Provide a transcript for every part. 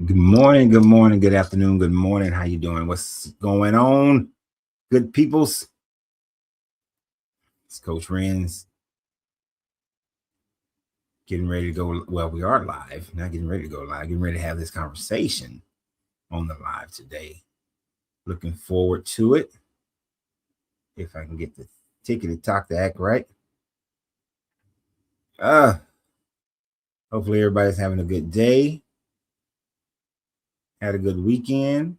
Good morning, good afternoon, good morning. How you doing? What's going on, good peoples? It's Coach Renz getting ready to go. Well, we are live, not getting ready to go live, getting ready to have this conversation on the live today. Looking forward to it. If I can get the ticket to talk to act right. Hopefully everybody's having a good day. Had a good weekend.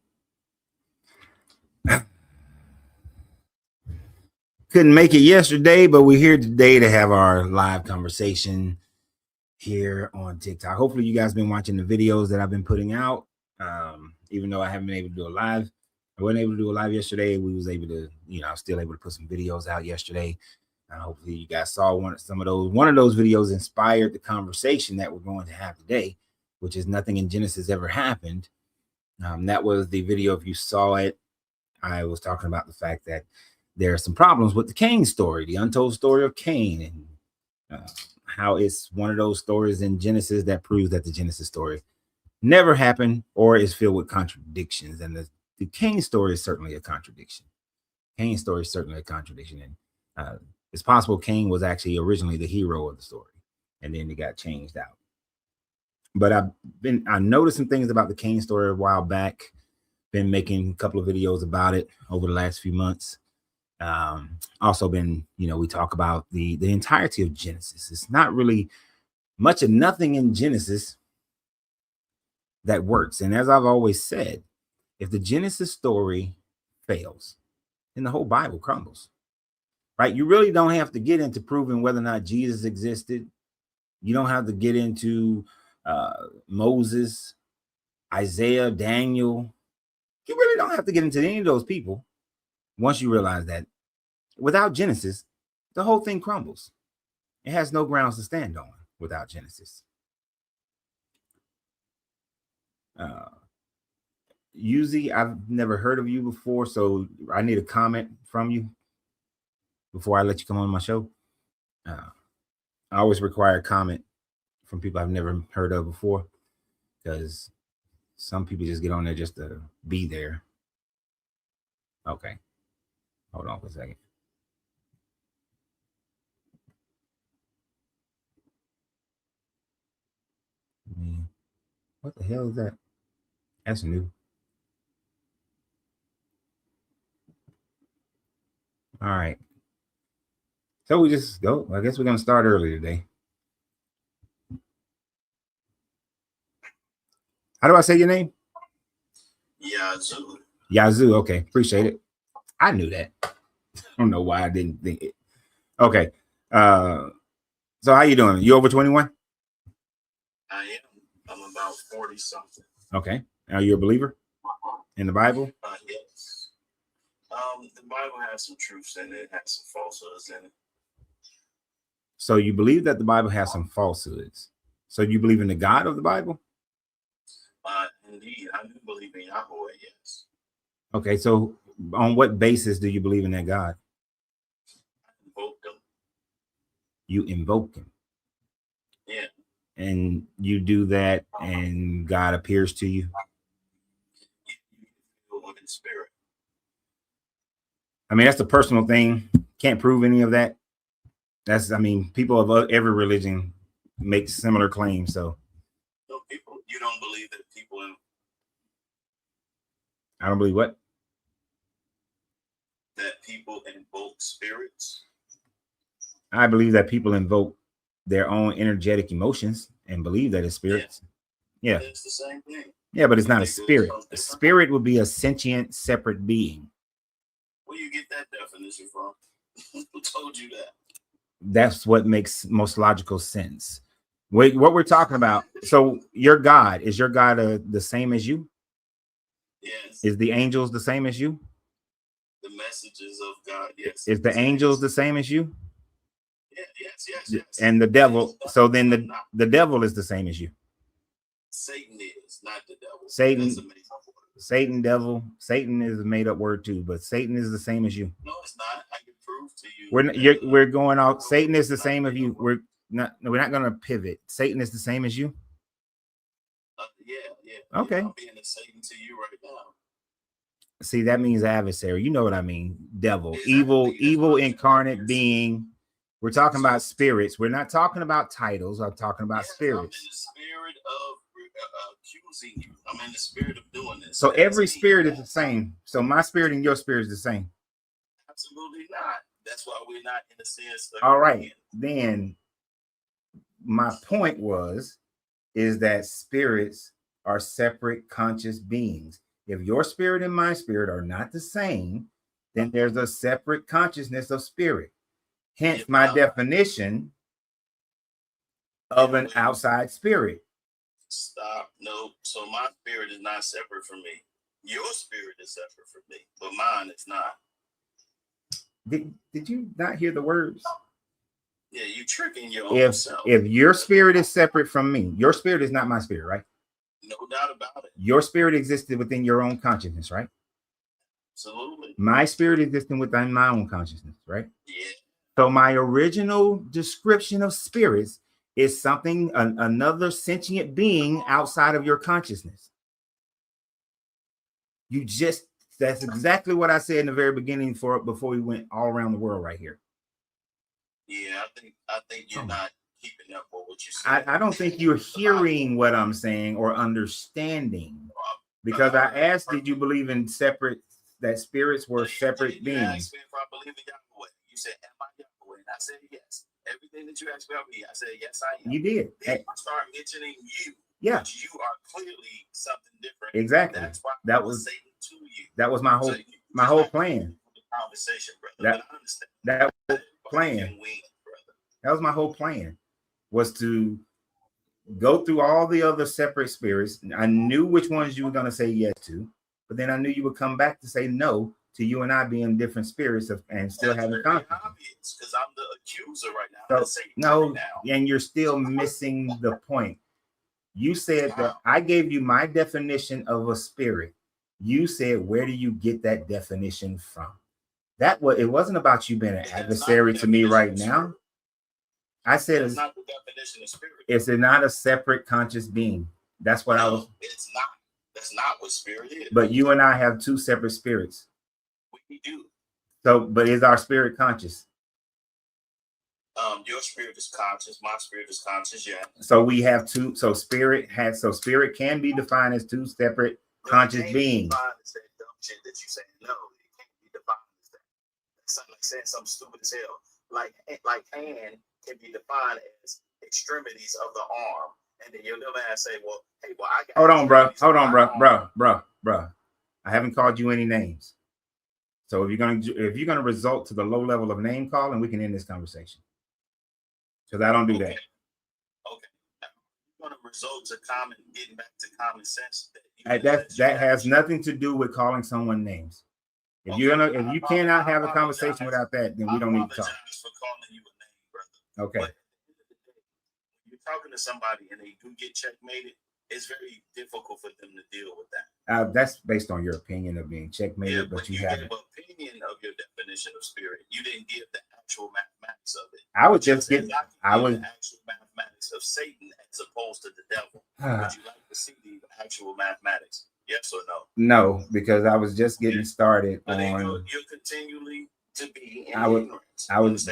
Couldn't make it yesterday, but we're here today to have our live conversation here on TikTok. Hopefully you guys been watching the videos that I've been putting out. Even though I haven't been able to do a live, I wasn't able to do a live yesterday. We was able to, I was still able to put some videos out yesterday. Hopefully you guys saw one of those videos inspired the conversation that we're going to have today, which is nothing in Genesis ever happened. That was the video. If you saw it, I was talking about the fact that there are some problems with the Cain story, the untold story of Cain, and how it's one of those stories in Genesis that proves that the Genesis story never happened or is filled with contradictions. And the Cain story is certainly a contradiction. Cain's story is certainly a contradiction. And it's possible Cain was actually originally the hero of the story, and then it got changed out. But I noticed some things about the Cain story a while back. Been making a couple of videos about it over the last few months. Also been, we talk about the entirety of Genesis. It's not really much of nothing in Genesis that works. And as I've always said, if the Genesis story fails, then the whole Bible crumbles, right? You really don't have to get into proving whether or not Jesus existed. You don't have to get into Moses, Isaiah, Daniel. You really don't have to get into any of those people once you realize that without Genesis, the whole thing crumbles. It has no grounds to stand on without Genesis. Uzi, I've never heard of you before, so I need a comment from you before I let you come on my show. I always require a comment from people I've never heard of before, because some people just get on there just to be there. Okay. Hold on for a second. What the hell is that? That's new. All right. So we just go. I guess we're going to start early today. How do I say your name? Yazoo. Yazoo. Okay. Appreciate it. I knew that. I don't know why I didn't think it. Okay. So how you doing? You over 21? I am. I'm about 40 something. Okay. Are you a believer in the Bible? Yes. The Bible has some truths in it. It has some falsehoods in it. So you believe that the Bible has some falsehoods. So you believe in the God of the Bible? Indeed, I do believe in Yahweh, yes. Okay, so on what basis do you believe in that God? I invoke him. You invoke him. Yeah. And you do that and God appears to you? You feel in spirit. I mean, that's a personal thing. Can't prove any of that. People of every religion make similar claims. So No, you don't believe that people I don't believe what? That people invoke spirits? I believe that people invoke their own energetic emotions and believe that it's spirits. Yeah. It's the same thing. Yeah, but it's not a spirit. A spirit would be a sentient, separate being. Where you get that definition from? Who told you that? That's what makes most logical sense. Wait, what we're talking about. So your God, is your God the same as you? Yes. Is the angels the same as you? The messages of God, yes. Is the angels the same as you? Yeah, yes. And the devil, so then the devil is the same as you. Satan is, not the devil. Satan, devil. Satan is a made up word too, but Satan is the same as you. No, it's not. I can prove to you. We're going out. Satan is the same as you. We're not going to pivot. Satan is the same as you. Yeah. Okay. I'm being a Satan to you right now. See, that means adversary. You know what I mean? Devil, Exactly. evil That's incarnate what being. We're talking about spirits. We're not talking about titles. I'm talking about Yes, I'm spirits. in the spirit of accusing you. I'm in the spirit of doing this. So That's every me. spirit is the same. So my spirit and your spirit is the same. Absolutely not. That's why we're not in the sense of All right. Then my point is that spirits are separate conscious beings. If your spirit and my spirit are not the same, then there's a separate consciousness of spirit. Hence my definition of an outside spirit. Stop. No. So my spirit is not separate from me. Your spirit is separate from me, but mine is not. Did you not hear the words? Yeah, you tricking your own self. If your spirit is separate from me, your spirit is not my spirit, right? No doubt about it. Your spirit existed within your own consciousness, right? Absolutely. My spirit existed within my own consciousness, right? Yeah. So my original description of spirits is something, another sentient being outside of your consciousness. That's exactly what I said in the very beginning before we went all around the world right here. Yeah, I think you're not keeping up with what you said. I don't think you're hearing what I'm saying or understanding, because I asked, did you believe in that spirits were separate beings? You asked me if I believe in Yahweh. You said, am I Yahweh? And I said, yes. Everything that you asked about me, I said, yes, I am. You did. Then I start mentioning you. Yeah. But you are clearly something different. Exactly. That's why that was Satan to you. That was my whole plan. Conversation, brother. I understand. That was plan. That was my whole plan, was to go through all the other separate spirits. I knew which ones you were going to say yes to, but then I knew you would come back to say no to you and I being different spirits and still having conflict. Because I'm the accuser right now. So, no, and you're still missing the point. You said that I gave you my definition of a spirit. You said, where do you get that definition from? It wasn't about you being an adversary to me right now. I said it's not the definition of spirit. It's not a separate conscious being. That's what I was. It's not. That's not what spirit is. But you and I have two separate spirits. We do. So, but is our spirit conscious? Your spirit is conscious. My spirit is conscious. Yeah. So we have two. So spirit can be defined as two separate conscious beings. That dumb shit that you say no, it can't be defined as that. It's like saying something stupid as hell. Like hand can be defined as extremities of the arm, and then you'll never say, "Well, hey, well, I got." Hold on, bro. I haven't called you any names. So if you're gonna result to the low level of name calling, we can end this conversation. Because I don't do that. Okay. You're gonna result to getting back to common sense. That has nothing to do with calling someone names. If you cannot have a conversation without that, then we don't need to talk. For calling you a name, brother. Okay. But when you're talking to somebody and they do get checkmated, it's very difficult for them to deal with that. That's based on your opinion of being checkmated, but you have an opinion of your definition of spirit. You didn't give the actual mathematics of it. I was just getting. The actual mathematics of Satan as opposed to the devil. Would you like to see the actual mathematics? Yes or no? No, because I was just getting started but on. You're continually to be in ignorance. I was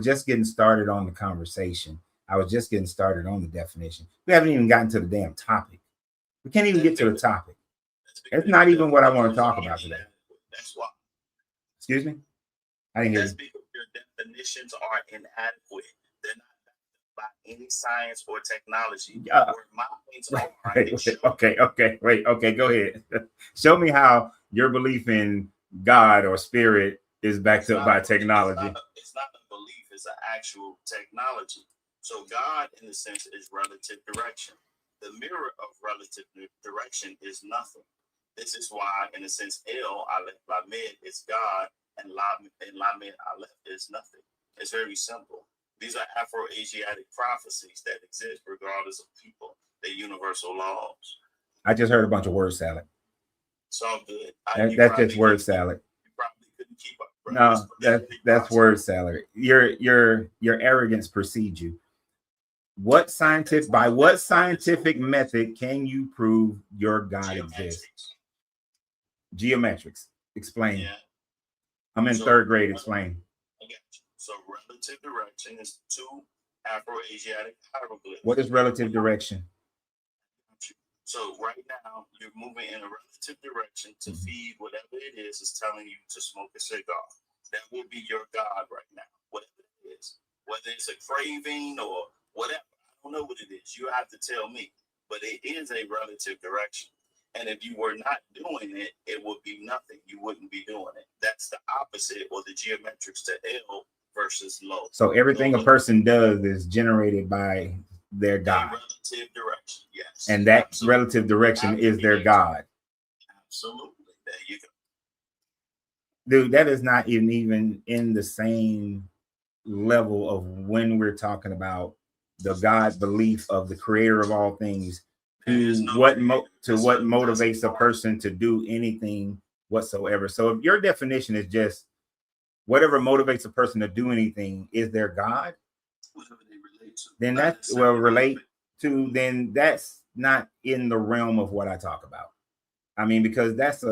just getting started on the conversation. I was just getting started on the definition. We haven't even gotten to the damn topic. We can't even get to the topic. It's not even what I want to talk about today. That's why. Excuse me? I didn't hear you. That's because your definitions are inadequate. They're not by any science or technology. Okay, go ahead. Show me how your belief in God or spirit is backed up by technology. It's not a belief, it's an actual technology. So God, in a sense, is relative direction. The mirror of relative direction is nothing. This is why, in a sense, El Aleph Lamed is God, and Lamed Aleph is nothing. It's very simple. These are Afro-Asiatic prophecies that exist regardless of people. They're universal laws. I just heard a bunch of word salad. It's all good. That's just word salad. You probably couldn't keep up. Bro. No, that's word salad. Your arrogance precedes you. by what scientific method can you prove your God exists? Geometrics. Explain. Yeah. I'm in third grade. Explain. I got you. So relative direction is two Afro-Asiatic hieroglyphs. What is relative direction? So right now you're moving in a relative direction to feed whatever it is telling you to smoke a cigar. That will be your God right now, whatever it is. Whether it's a craving or whatever, I don't know what it is. You have to tell me. But it is a relative direction. And if you were not doing it, it would be nothing. You wouldn't be doing it. That's the opposite, or the geometrics to L versus low. So everything a person does is generated by their God. Relative direction, yes. And that relative direction is their God. Absolutely. There you go. Dude, that is not even in the same level of when we're talking about the God belief of the creator of all things. What motivates a person to do anything whatsoever. So if your definition is just whatever motivates a person to do anything is their God, whatever they relate to, then that's then that's not in the realm of what I talk about. I mean, because that's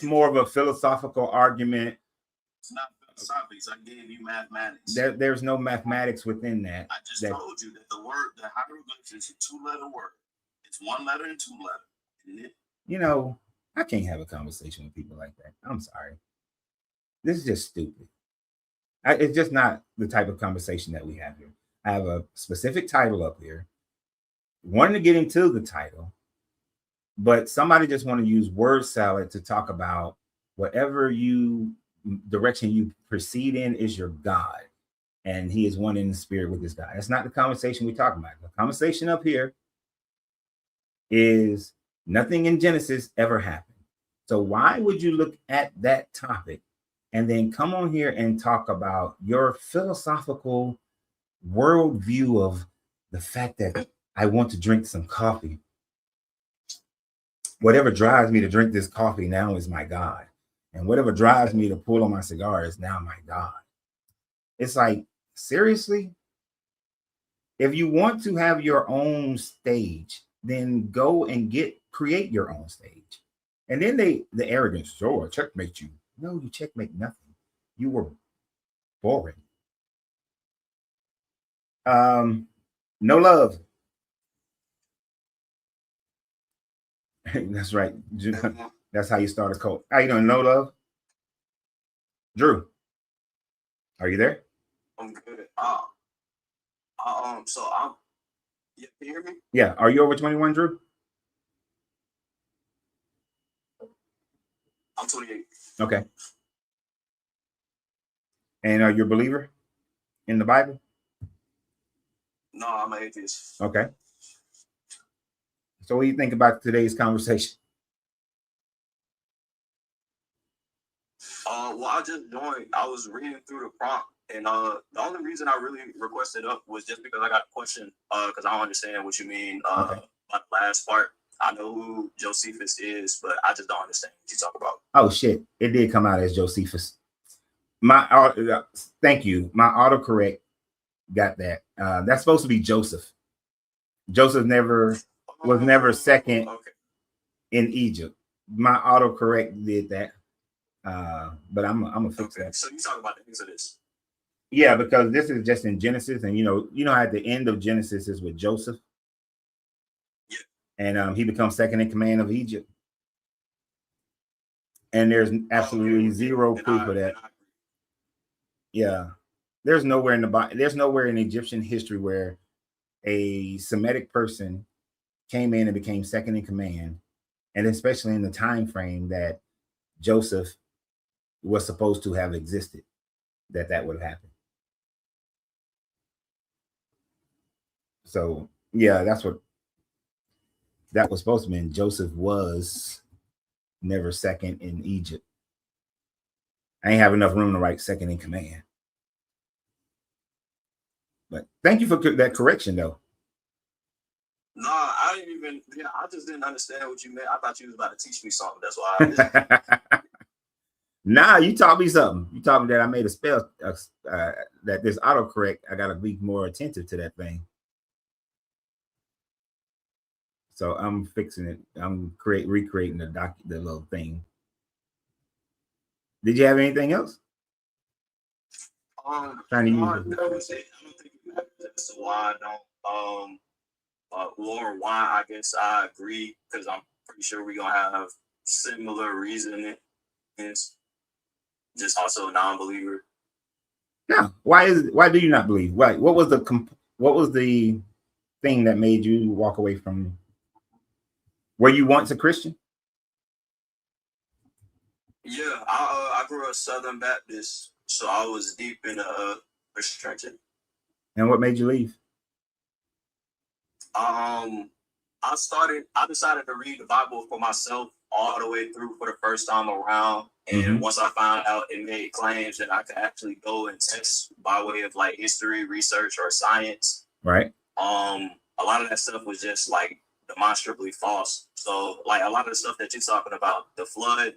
more of a philosophical argument. It's not philosophics. I gave you mathematics. There's no mathematics within that. I just told you that the hieroglyphs is a two-letter word. It's one letter and two letters. Isn't it? You know, I can't have a conversation with people like that. I'm sorry. This is just stupid. It's just not the type of conversation that we have here. I have a specific title up here. Wanting to get into the title, but somebody just want to use word salad to talk about whatever direction you proceed in is your God. And he is one in the spirit with this guy. That's not the conversation we're talking about. The conversation up here is nothing in Genesis ever happened. So why would you look at that topic and then come on here and talk about your philosophical worldview of the fact that I want to drink some coffee? Whatever drives me to drink this coffee now is my God. And whatever drives me to pull on my cigar is now my God. It's like, seriously? If you want to have your own stage, then go and create your own stage. And then the arrogance, oh, I checkmate you. No, you checkmate nothing. You were boring. No love. That's right. That's how you start a cult. How you doing? No love. Drew, are you there? I'm good. Yeah, can you hear me? Yeah. Are you over 21, Drew? I'm 28. Okay. And are you a believer in the Bible? No, I'm an atheist. Okay. So what do you think about today's conversation? Well, I just joined. I was reading through the prompt, and the only reason I really requested up was just because I got a question. Because I don't understand what you mean. Okay. About the last part, I know who Josephus is, but I just don't understand what you talk about. Oh shit! It did come out as Josephus. Thank you. My autocorrect got that. That's supposed to be Joseph. Joseph was never second in Egypt. My autocorrect did that. But I'm gonna fix that. So you talk about the Exodus? Yeah, because this is just in Genesis, and you know, at the end of Genesis is with Joseph. Yeah. And he becomes second in command of Egypt. And there's absolutely zero proof of that. Yeah, there's nowhere in the Bible. There's nowhere in Egyptian history where a Semitic person came in and became second in command, and especially in the time frame that Joseph was supposed to have existed, that would have happened. So yeah, that's what that was supposed to mean. Joseph was never second in Egypt. I ain't have enough room to write second in command. But thank you for that correction, though. No, I didn't even. Yeah, I just didn't understand what you meant. I thought you was about to teach me something. That's why. Nah, you taught me something. You taught me that I made a spell. That this autocorrect, I gotta be more attentive to that thing. So I'm fixing it. I'm recreating the little thing. Did you have anything else? Trying to use I don't think it matters as to why I don't. Or why I guess I agree, because I'm pretty sure we're gonna have similar reasoning. Just also a non-believer. No. Why do you not believe? What was the thing that made you walk away from? Were you once a Christian? Yeah, I grew up Southern Baptist, so I was deep in Christian. And what made you leave? I decided to read the Bible for myself all the way through for the first time around. And once I found out it made claims that I could actually go and test by way of like history, research, or science. Right. A lot of that stuff was just like demonstrably false. So like a lot of the stuff that you're talking about, the flood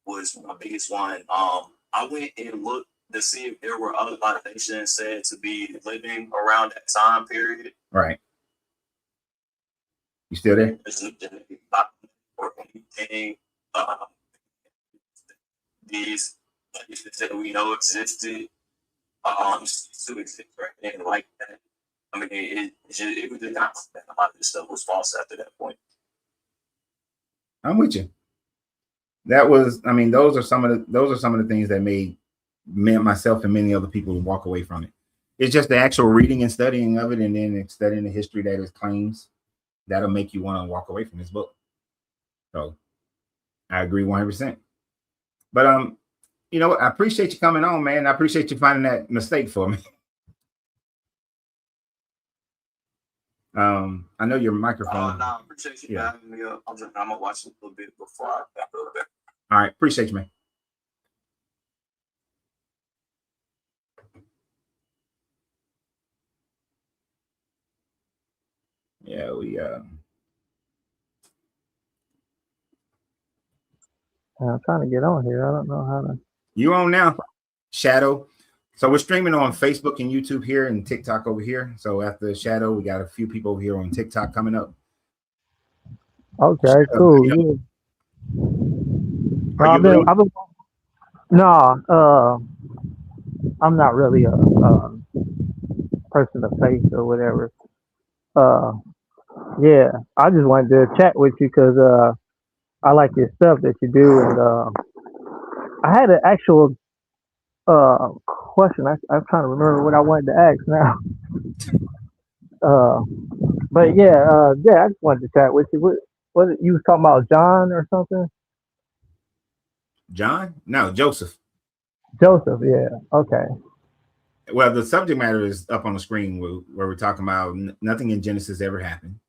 was my biggest one. I went and looked to see if there were other nations said to be living around that time period. Right. You still there? Or anything. These nations that we know existed still exist right and like that. I mean, it was just not that a lot of this stuff was false after that point. I'm with you. That was, I mean, those are some of the things that made myself and many other people walk away from it. It's just the actual reading and studying of it, and then studying the history that it claims, that'll make you want to walk away from this book. So I agree 100%. But you know what? I appreciate you coming on, man. I appreciate you finding that mistake for me. I know your microphone. No, I appreciate you having me up. I'm gonna watch it a little bit before I go there. All right, appreciate you, man. Yeah, I'm trying to get on here. I don't know how to. You on now, Shadow. So we're streaming on Facebook and YouTube here, and TikTok over here. So after Shadow, we got a few people over here on TikTok coming up. Okay, Shadow, cool. Yeah. I'm not really a person of faith or whatever. Yeah, I just wanted to chat with you because I like your stuff that you do, and I had an actual question. I'm trying to remember what I wanted to ask now. But yeah, I just wanted to chat with you. What you was talking about, John or something? John? No, Joseph. Joseph, yeah. Okay. Well, the subject matter is up on the screen where we're talking about nothing in Genesis ever happened.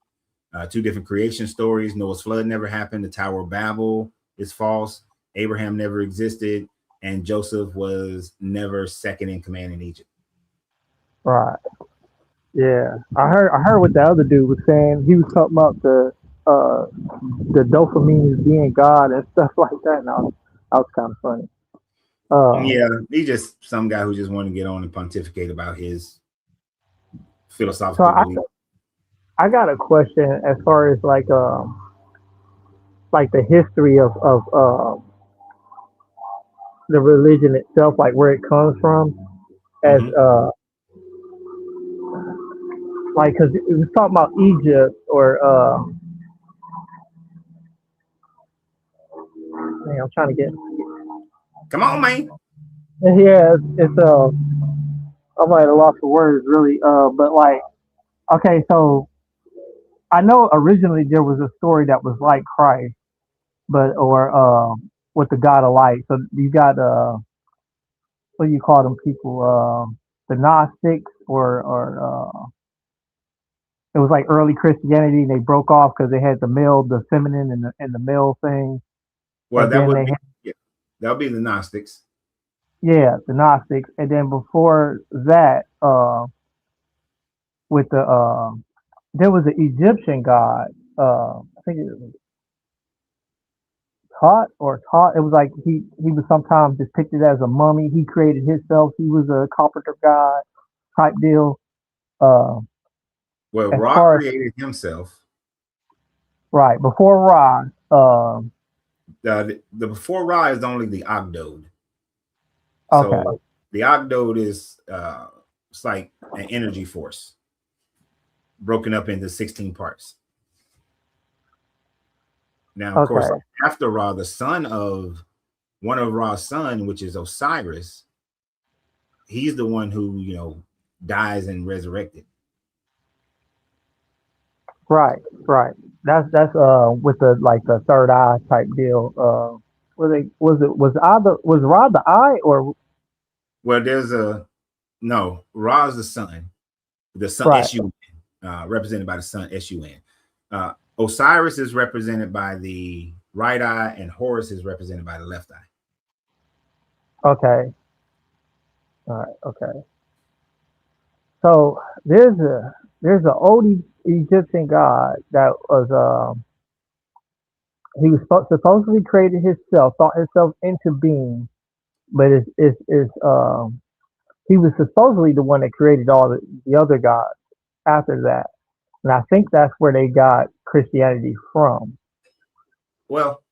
Two different creation stories. Noah's flood never happened. The Tower of Babel is false. Abraham never existed. And Joseph was never second in command in Egypt. Right. Yeah. I heard what the other dude was saying. He was talking about the dopamine being God and stuff like that. And I was kind of funny. Yeah, he's just some guy who just wanted to get on and pontificate about his philosophical belief. I got a question as far as like the history of the religion itself, like where it comes from, as like because it was talking about Egypt or man, I'm trying to get. Come on, man. Yeah, it's I might have lost the words really, but like, okay, so I know originally there was a story that was like Christ, but or with the God of light. So you got what do you call them people? The Gnostics or it was like early Christianity. And they broke off because they had the male, the feminine, and the male thing. Well, that would be the Gnostics. Yeah, the Gnostics, and then before that, with the there was an Egyptian god. I think it was Taught or taught. It was like he was sometimes depicted as a mummy. He created himself. He was a carpenter god type deal. Uh, Well, as Ra far as created himself. right before Ra. The before Ra is only the Ogdode. Okay. So the Ogdode is it's like an energy force broken up into 16 parts. Now, of course, Okay. after Ra, the son of one of Ra's son, which is Osiris, he's the one who, dies and resurrected. Right. Right. That's with the like the third eye type deal. Was Ra the eye or Well, there's Ra's the sun, right? SUN, represented by the sun, SUN. Osiris is represented by the right eye, and Horus is represented by the left eye. Okay. All right. Okay. So there's an old Egyptian god that was he was supposedly created himself, thought himself into being, but he was supposedly the one that created all the other gods after that, and I think that's where they got Christianity from. Well,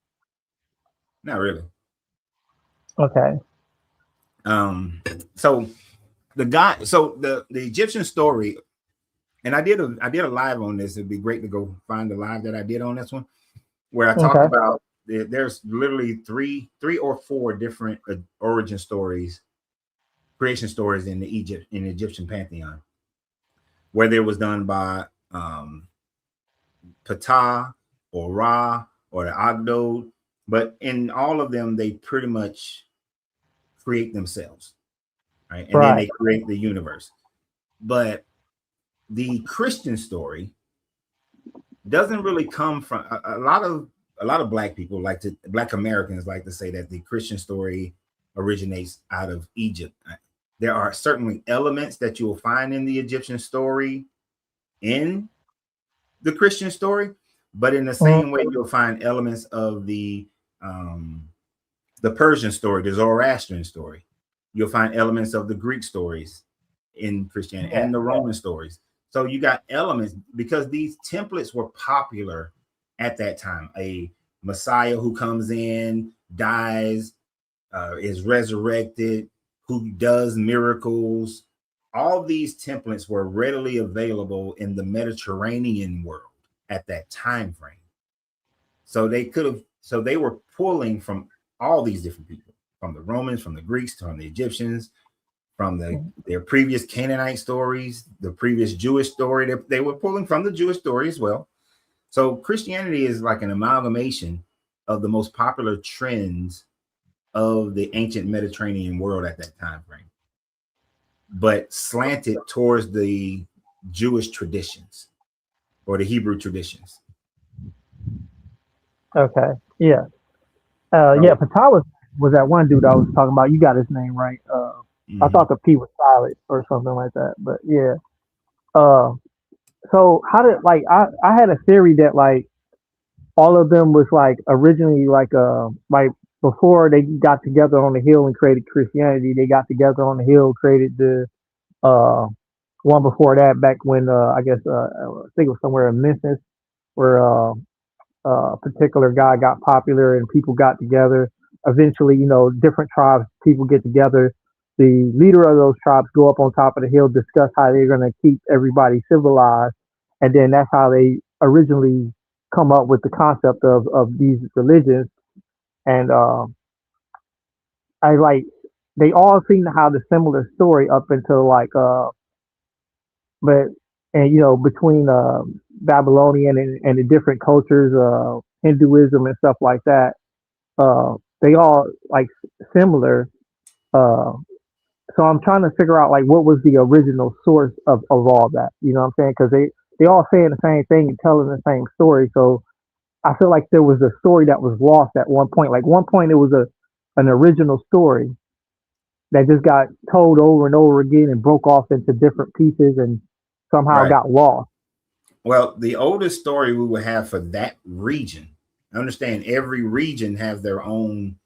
not really. Okay. So the Egyptian story, and I did a live on this. It'd be great to go find the live that I did on this one, where I talked about there's literally three or four different origin stories, creation stories in the Egyptian pantheon, whether it was done by Ptah or Ra or the Ogdode, but in all of them they pretty much create themselves, right? And then they create the universe. But the Christian story doesn't really come from a lot of black people black Americans like to say that the Christian story originates out of Egypt. There are certainly elements that you will find in the Egyptian story in the Christian story, but in the same way you'll find elements of the Persian story, the Zoroastrian story. You'll find elements of the Greek stories in Christianity and the Roman stories. So you got elements because these templates were popular at that time. A Messiah who comes in, dies, is resurrected, who does miracles. All these templates were readily available in the Mediterranean world at that time frame. So they were pulling from all these different people, from the Romans, from the Greeks, from the Egyptians, from their previous Canaanite stories, the previous Jewish story. They were pulling from the Jewish story as well. So Christianity is like an amalgamation of the most popular trends of the ancient Mediterranean world at that time frame, but slanted towards the Jewish traditions or the Hebrew traditions. Okay. Yeah. Yeah. Ptah was that one dude I was talking about. You got his name right. I thought the P was silent or something like that, but yeah. So how did I had a theory that like all of them was like originally like before they got together on the hill and created Christianity, they got together on the hill, created the one before that back when I guess I think it was somewhere in Memphis where a particular guy got popular and people got together. Eventually, different tribes, people get together. The leader of those tribes go up on top of the hill, discuss how they're going to keep everybody civilized. And then that's how they originally come up with the concept of these religions. And they all seem to have a similar story up until between Babylonian and the different cultures, Hinduism and stuff like that, they all like similar. So I'm trying to figure out like what was the original source of all that. You know what I'm saying? Because they all saying the same thing and telling the same story. So I feel like there was a story that was lost at one point. Like one point it was an original story that just got told over and over again and broke off into different pieces and somehow got lost. Well, the oldest story we would have for that region Understand, every region has their own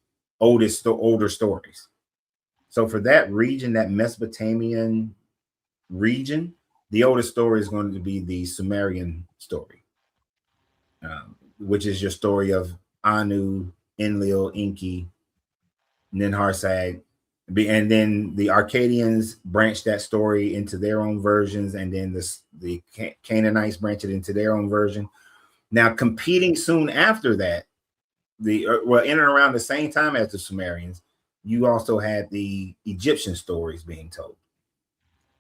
older stories. So for that region, that Mesopotamian region, the oldest story is going to be the Sumerian story, which is your story of Anu, Enlil, Enki, Ninharsag. And then the Akkadians branched that story into their own versions, and then the Canaanites branched it into their own version. Now, competing soon after that, in and around the same time as the Sumerians, you also had the Egyptian stories being told.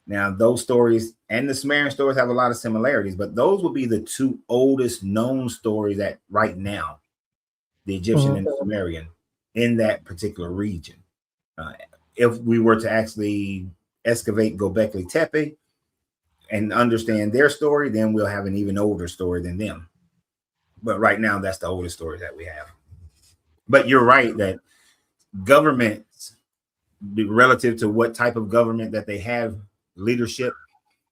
Now, those stories and the Sumerian stories have a lot of similarities, but those would be the two oldest known stories that right now, the Egyptian and the Sumerian in that particular region. If we were to actually excavate Göbekli Tepe and understand their story, then we'll have an even older story than them. But right now, that's the oldest story that we have. But you're right that governments, relative to what type of government that they have, leadership,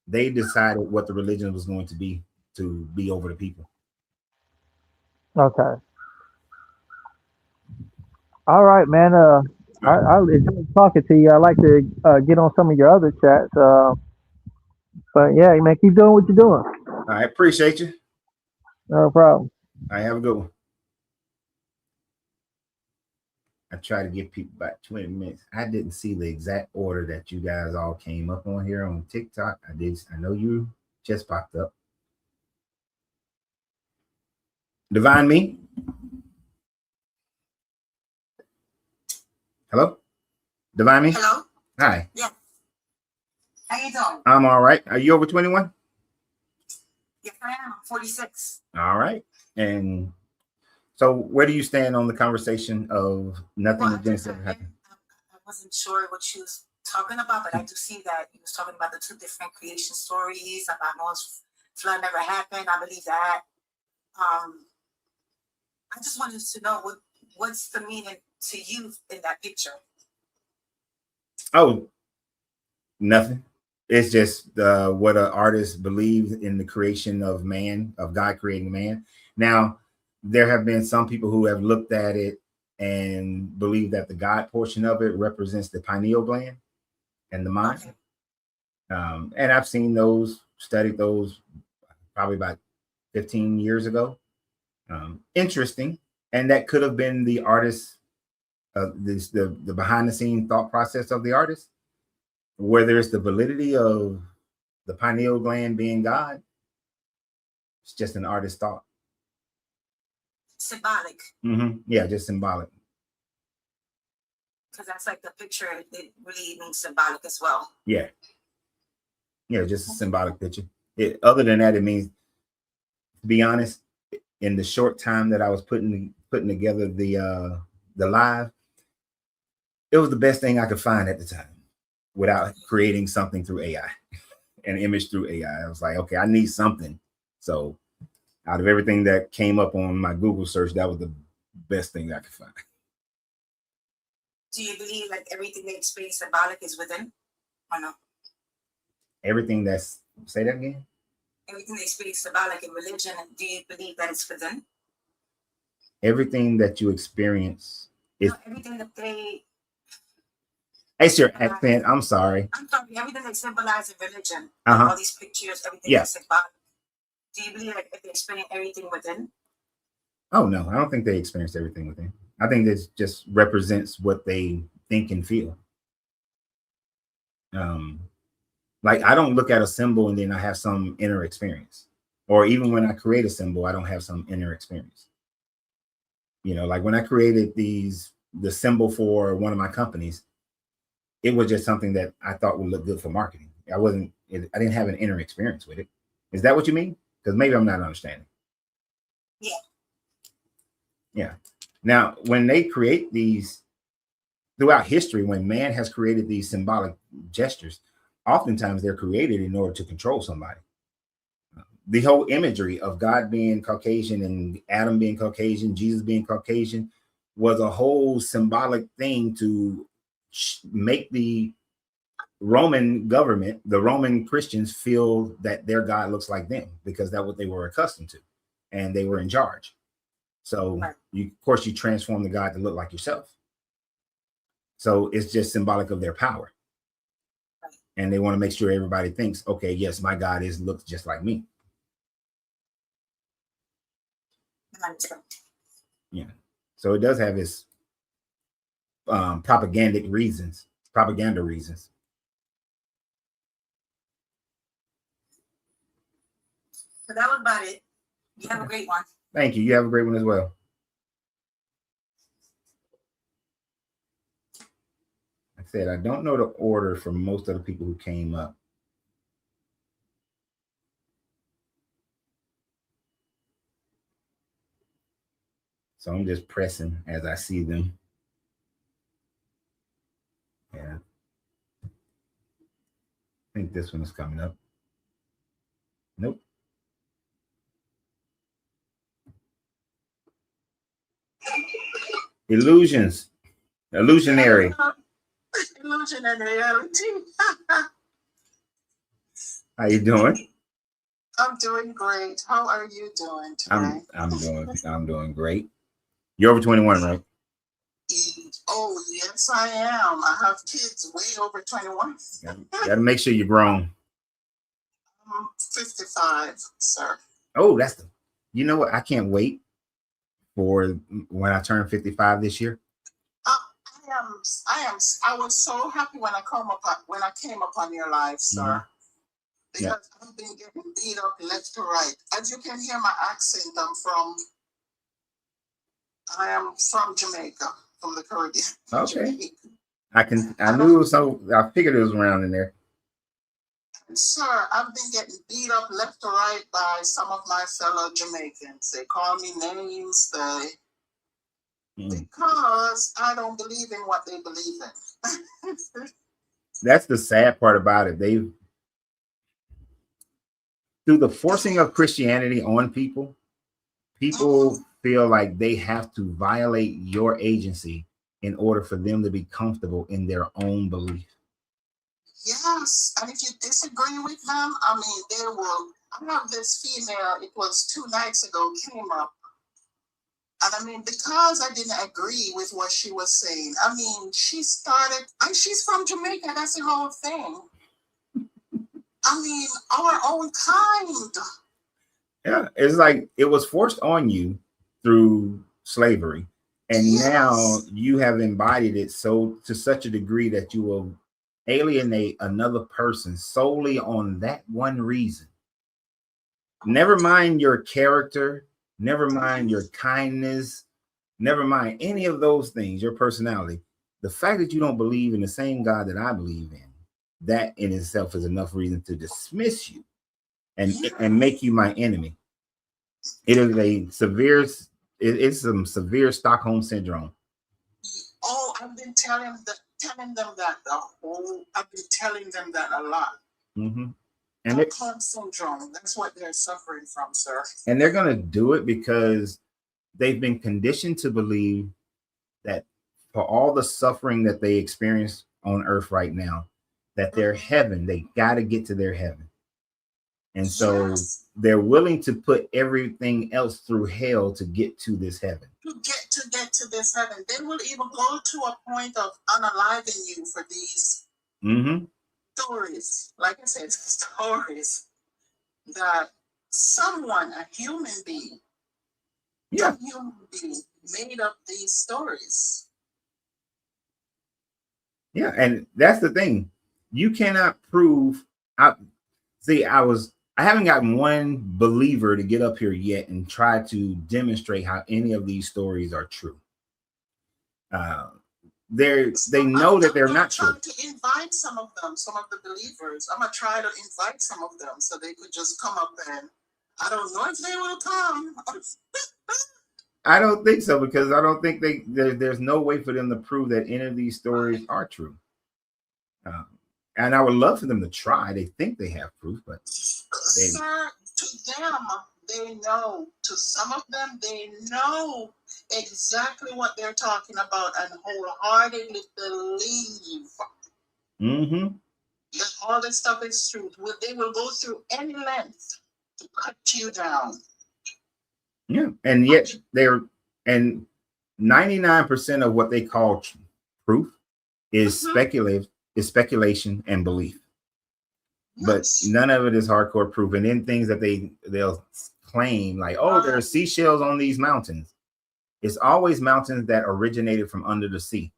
they decided what the religion was going to be over the people. Okay. All right, man. I enjoy talking to you. I like to get on some of your other chats. But yeah, man, keep doing what you're doing. I appreciate you. No problem. I have a good one. I try to give people about 20 minutes. I didn't see the exact order that you guys all came up on here on TikTok. I know you just popped up. Divine Me. Hello? Divine Me? Hello? Hi. Yeah. How you doing? I'm all right. Are you over 21? Yes, I am. I'm 46. All right. And so where do you stand on the conversation of nothing against ever happened? I wasn't sure what she was talking about, but I do see that he was talking about the two different creation stories, about Noah's flood never happened. I believe that. I just wanted to know what's the meaning to you in that picture? Oh, nothing. It's just what an artist believes in the creation of man, of God creating man. Now, there have been some people who have looked at it and believe that the God portion of it represents the pineal gland and the mind. Okay. And I've seen those, studied those probably about 15 years ago. Interesting. And that could have been the artist, the behind the scene thought process of the artist, where there's the validity of the pineal gland being God. It's just an artist's thought. Symbolic. Mm-hmm. Yeah, just symbolic. Because that's like the picture, it really means symbolic as well. Yeah. Yeah, just a symbolic picture. Other than that, it means, to be honest, in the short time that I was putting together the live, it was the best thing I could find at the time without creating something through AI, an image through AI. I was like, okay, I need something. So out of everything that came up on my Google search, that was the best thing I could find. Do you believe like everything they explain symbolic is within or no? Everything that's, say that again? Everything they explain symbolic in religion, do you believe that it's within? Everything that you experience is... No, everything that they... It's your accent. I'm sorry. I'm sorry. Everything they symbolize in religion, all these pictures, everything is symbolic. Do you believe like if they experience everything within? Oh no, I don't think they experience everything within. I think this just represents what they think and feel. Like I don't look at a symbol and then I have some inner experience, or even when I create a symbol, I don't have some inner experience. You know, like when I created the symbol for one of my companies, it was just something that I thought would look good for marketing. I didn't have an inner experience with it. Is that what you mean? Because maybe I'm not understanding. Yeah. Yeah. Now, when they create these throughout history, when man has created these symbolic gestures, oftentimes they're created in order to control somebody. The whole imagery of God being Caucasian and Adam being Caucasian, Jesus being Caucasian, was a whole symbolic thing to make the Roman government, the Roman Christians, feel that their God looks like them, because that's what they were accustomed to, and they were in charge. So Right. of course, you transform the God to look like yourself. So it's just symbolic of their power. Right. And they want to make sure everybody thinks, okay, yes, my God looks just like me. Yeah. So it does have its propaganda reasons. So that was about it. You have a great one. Thank you. You have a great one as well. Like I said, I don't know the order for most of the people who came up. So I'm just pressing as I see them. Yeah. I think this one is coming up. Nope. Illusionary. Illusion and reality. How you doing? I'm doing great. How are you doing today? I'm doing great. You're over 21, right? Oh, yes, I am. I have kids way over 21. Gotta make sure you're grown. I'm 55, sir. Oh, you know what? I can't wait for when I turn 55 this year. I was so happy when I came upon your live, sir. Because I've been getting beat up left to right. As you can hear my accent, I am from Jamaica, from the Caribbean. Okay. I figured it was around in there. Sir, I've been getting beat up left to right by some of my fellow Jamaicans. They call me names, because I don't believe in what they believe in. That's the sad part about it. Through the forcing of Christianity on people feel like they have to violate your agency in order for them to be comfortable in their own belief. Yes, and if you disagree with them, I mean, they will. I have this female, it was 2 nights ago, came up. And I mean, because I didn't agree with what she was saying, I mean, she started, and she's from Jamaica, that's the whole thing. I mean, our own kind. Yeah, it's like it was forced on you through slavery. And now you have embodied it to such a degree that you will alienate another person solely on that one reason. Never mind your character, never mind your kindness, never mind any of those things, your personality. The fact that you don't believe in the same God that I believe in, that in itself is enough reason to dismiss you and make you my enemy. It is it's some severe Stockholm syndrome. Oh, I've been telling them that I've been telling them that a lot. Mm-hmm. And Stockholm syndrome, that's what they're suffering from, sir. And they're going to do it because they've been conditioned to believe that for all the suffering that they experience on earth right now, that their heaven, they got to get to their heaven. And so they're willing to put everything else through hell to get to this heaven. To get to this heaven. They will even go to a point of unaliving you for these stories. Like I said, stories that someone, a human being, made up these stories. Yeah, and that's the thing. You cannot prove. I haven't gotten one believer to get up here yet and try to demonstrate how any of these stories are true. They know that they're not true. I'm trying to invite some of the believers. I'm gonna try to invite some of them so they could just come up, and I don't know if they will come. I don't think so, because I don't think there's no way for them to prove that any of these stories are true. And I would love for them to try. They think they have proof, but sir, to them, they know. To some of them, they know exactly what they're talking about and wholeheartedly believe that all this stuff is true. They will go through any length to cut you down. Yeah, and yet they're And 99% of what they call proof is speculation and belief. But Yes. none of it is hardcore proof. And then things that they'll claim like, oh, there are seashells on these mountains. It's always mountains that originated from under the sea.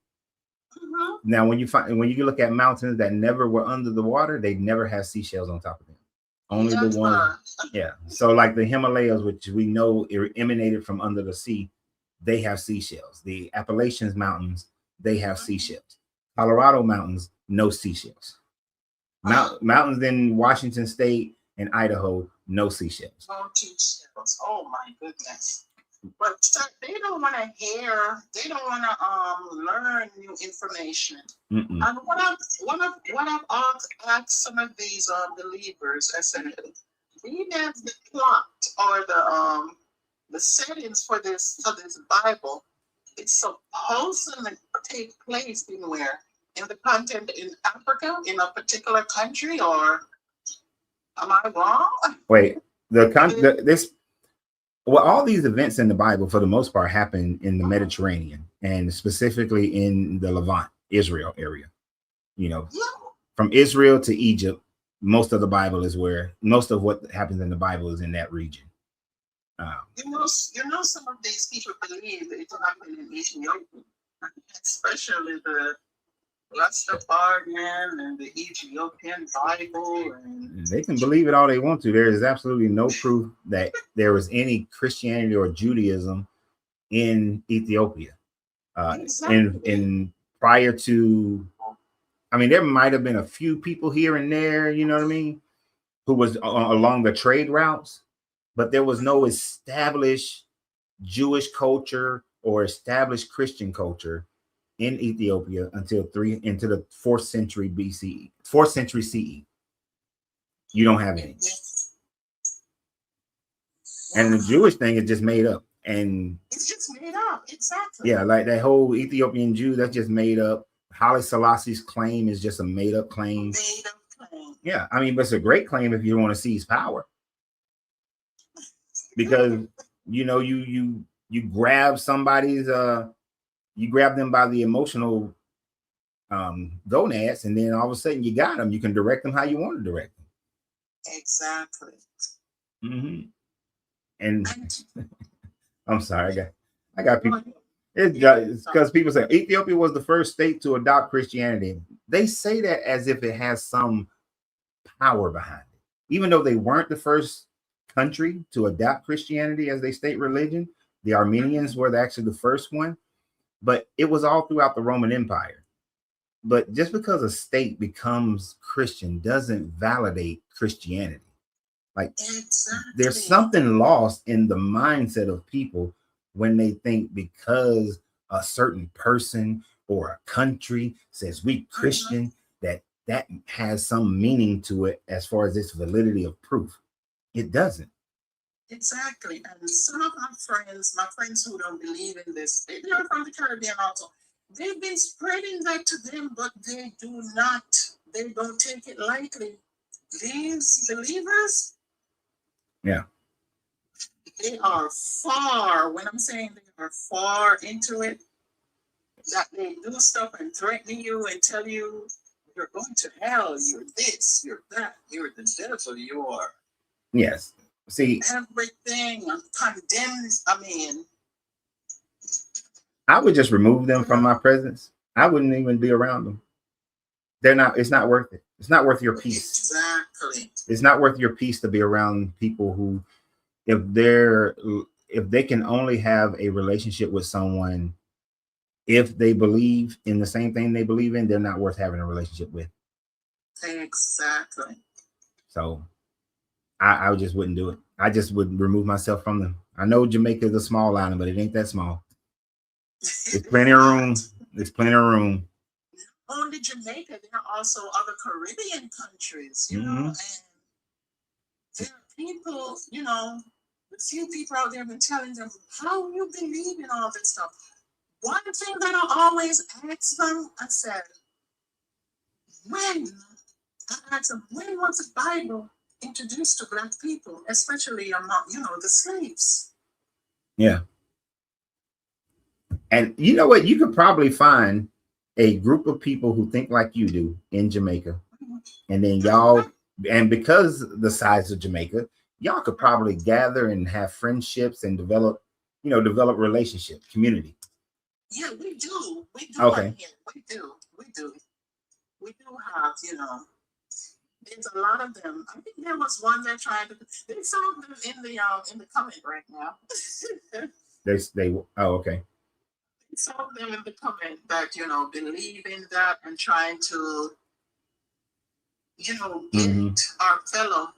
Mhm. Now, when you look at mountains that never were under the water, they never have seashells on top of them. Only Yes, the ones, yeah. So like the Himalayas, which we know emanated from under the sea, they have seashells. The Appalachians Mountains, they have seashells. Colorado Mountains, no seashells. Mountains in Washington State and Idaho, no seashells. No seashells. Oh my goodness. But they don't want to hear. They don't want to learn new information. Mm-mm. And what I've asked some of these believers, I said, we have the plot or the settings for this Bible. It's supposed to take place in where? In the content in Africa, in a particular country, or am I wrong? Wait, all these events in the Bible, for the most part, happen in the Mediterranean and specifically in the Levant, Israel area. You know, from Israel to Egypt, most of the Bible is where most of what happens in the Bible is in that region. You know, some of these people believe it happened in Ethiopia, especially the Rastafarian and the Ethiopian Bible. And they can believe it all they want to. There is absolutely no proof that there was any Christianity or Judaism in Ethiopia. Exactly. In prior to, I mean, there might have been a few people here and there, you know what I mean, who was along the trade routes, but there was no established Jewish culture or established Christian culture in Ethiopia until into the 4th century BCE, 4th century CE. You don't have any. And the Jewish thing is just made up. And it's just made up. Exactly. Yeah, like that whole Ethiopian Jew, that's just made up. Haile Selassie's claim is just a made up claim. Made up claim. Yeah, I mean, but it's a great claim if you want to seize power. Because you know, you grab somebody's you grab them by the emotional gonads, and then all of a sudden you got them. You can direct them how you want to direct them. Exactly. Mm-hmm. And I'm sorry, I got people. It's because people say Ethiopia was the first state to adopt Christianity. They say that as if it has some power behind it, even though they weren't the first country to adopt Christianity as their state religion. The Armenians were actually the first one. But it was all throughout the Roman Empire. But just because a state becomes Christian doesn't validate Christianity. Like there's something lost in the mindset of people when they think because a certain person or a country says we Christian, that has some meaning to it as far as its validity of proof. It doesn't. Exactly. And some of my friends who don't believe in this, they're from the Caribbean also. They've been spreading that to them, but they don't take it lightly. These believers, yeah, they are far, when I'm saying they are far into it, that they do stuff and threaten you and tell you, you're going to hell, you're this, you're that, you're the devil, you are. Yes. See, everything condemns. I mean, I would just remove them from my presence. I wouldn't even be around them. It's not worth it. It's not worth your peace. Exactly. It's not worth your peace to be around people who, if they can only have a relationship with someone, if they believe in the same thing they believe in, they're not worth having a relationship with. Exactly. So I just wouldn't do it. I just would remove myself from them. I know Jamaica is a small island, but it ain't that small. There's plenty of room. There's plenty of room. Only Jamaica, there are also other Caribbean countries, you know, and there are people, you know, a few people out there have been telling them, how you believe in all this stuff. One thing that I always ask them, I said, when was the Bible introduced to Black people, especially among, you know, the slaves? Yeah. And you know what? You could probably find a group of people who think like you do in Jamaica. And then y'all, and because the size of Jamaica, y'all could probably gather and have friendships and develop relationship, community. Yeah, we do. We do. Okay. Here. We do. We do. We do have, there's a lot of them. I think there was one that tried to. There's some of them in the comment right now. Okay. Some of them in the comment that believe in that and trying to get our fellow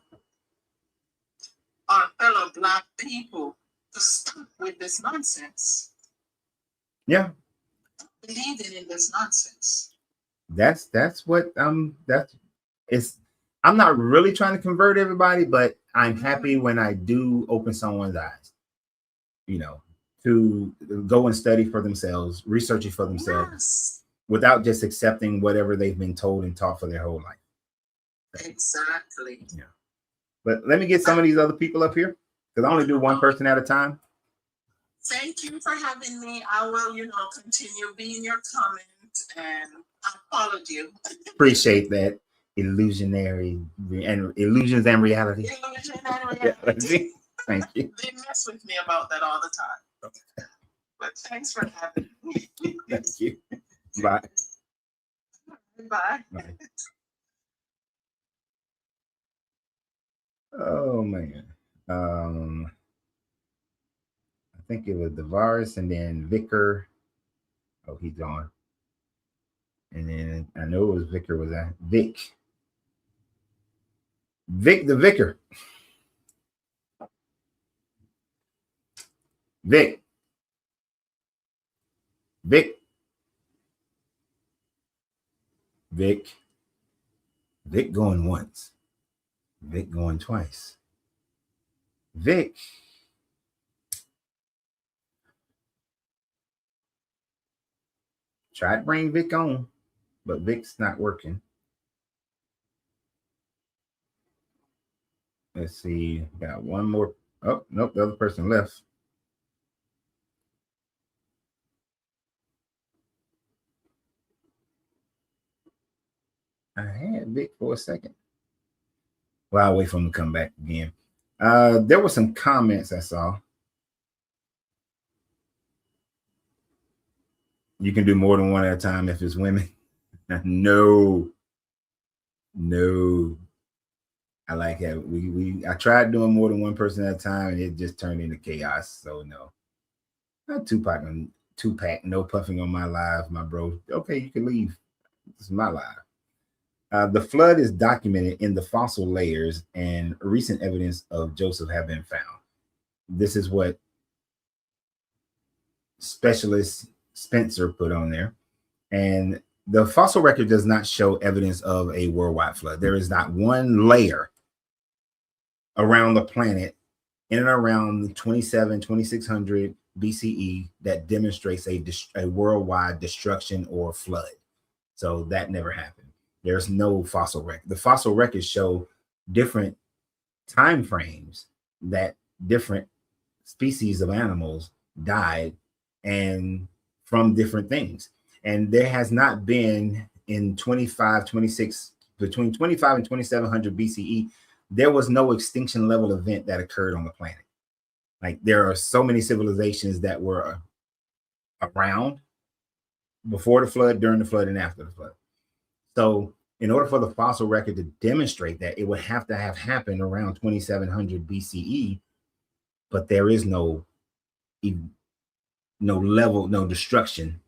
Black people to stop with this nonsense. Yeah. Believing in this nonsense. That's what I'm not really trying to convert everybody, but I'm happy when I do open someone's eyes, to go and study for themselves, research it for themselves, Yes. without just accepting whatever they've been told and taught for their whole life. Exactly. Yeah. But let me get some of these other people up here, because I only do one person at a time. Thank you for having me. I will, continue being your comment, and I followed you. Appreciate that. Illusionary and illusions and reality. Illusion and reality. Thank you. They mess with me about that all the time. But thanks for having me. Thank you. Bye. Bye. Bye. Oh man. I think it was Davaris and then Vicar. Oh, he's gone. And then I know it was Vicar. Was that Vic the Vicar? Vic going once. Vic going twice. Vic. Try to bring Vic on, but Vic's not working. Let's see. Got one more. Oh, nope. The other person left. I had Vic for a second. Well, I'll wait for him to come back again. There were some comments I saw. You can do more than one at a time if it's women. No. I like that. I tried doing more than one person at a time, and it just turned into chaos. So no. Not Tupac, no puffing on my live, my bro. Okay, you can leave. This is my live. The flood is documented in the fossil layers, and recent evidence of Joseph have been found. This is what specialist Spencer put on there. And the fossil record does not show evidence of a worldwide flood. There is not one layer around the planet in and around 2600 BCE that demonstrates a worldwide destruction or flood. So that never happened. There's no fossil record. The fossil records show different time frames that different species of animals died and from different things. And there has not been in between 25 and 2700 BCE, there was no extinction level event that occurred on the planet. Like there are so many civilizations that were around before the flood, during the flood, and after the flood. So in order for the fossil record to demonstrate that, it would have to have happened around 2700 BCE, but there is no destruction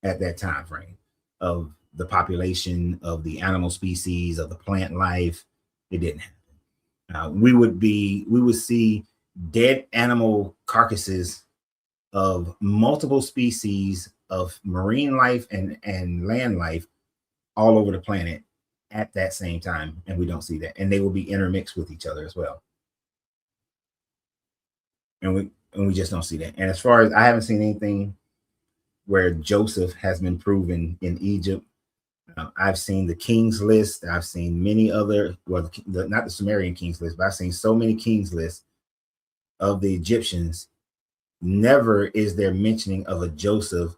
at that time frame of the population, of the animal species, of the plant life. It didn't happen. We would see dead animal carcasses of multiple species of marine life and land life all over the planet at that same time, and we don't see that. And they will be intermixed with each other as well. And we just don't see that. And as far as I haven't seen anything where Joseph has been proven in Egypt. I've seen the King's List. I've seen many other, well, not the Sumerian King's List, but I've seen so many King's Lists of the Egyptians Never is there mentioning of a Joseph,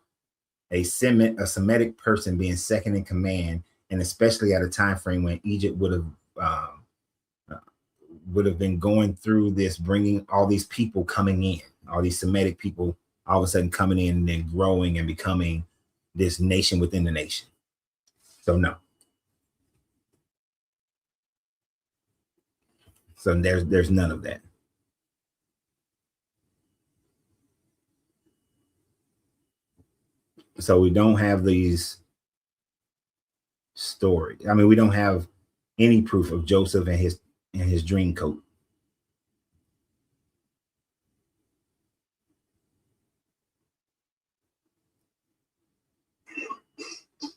a Semitic person being second in command, and especially at a time frame when Egypt would have been going through this, bringing all these people coming in, all these Semitic people all of a sudden coming in and then growing and becoming this nation within the nation. So no. So there's none of that. So we don't have these stories. I mean, we don't have any proof of Joseph and his dream coat.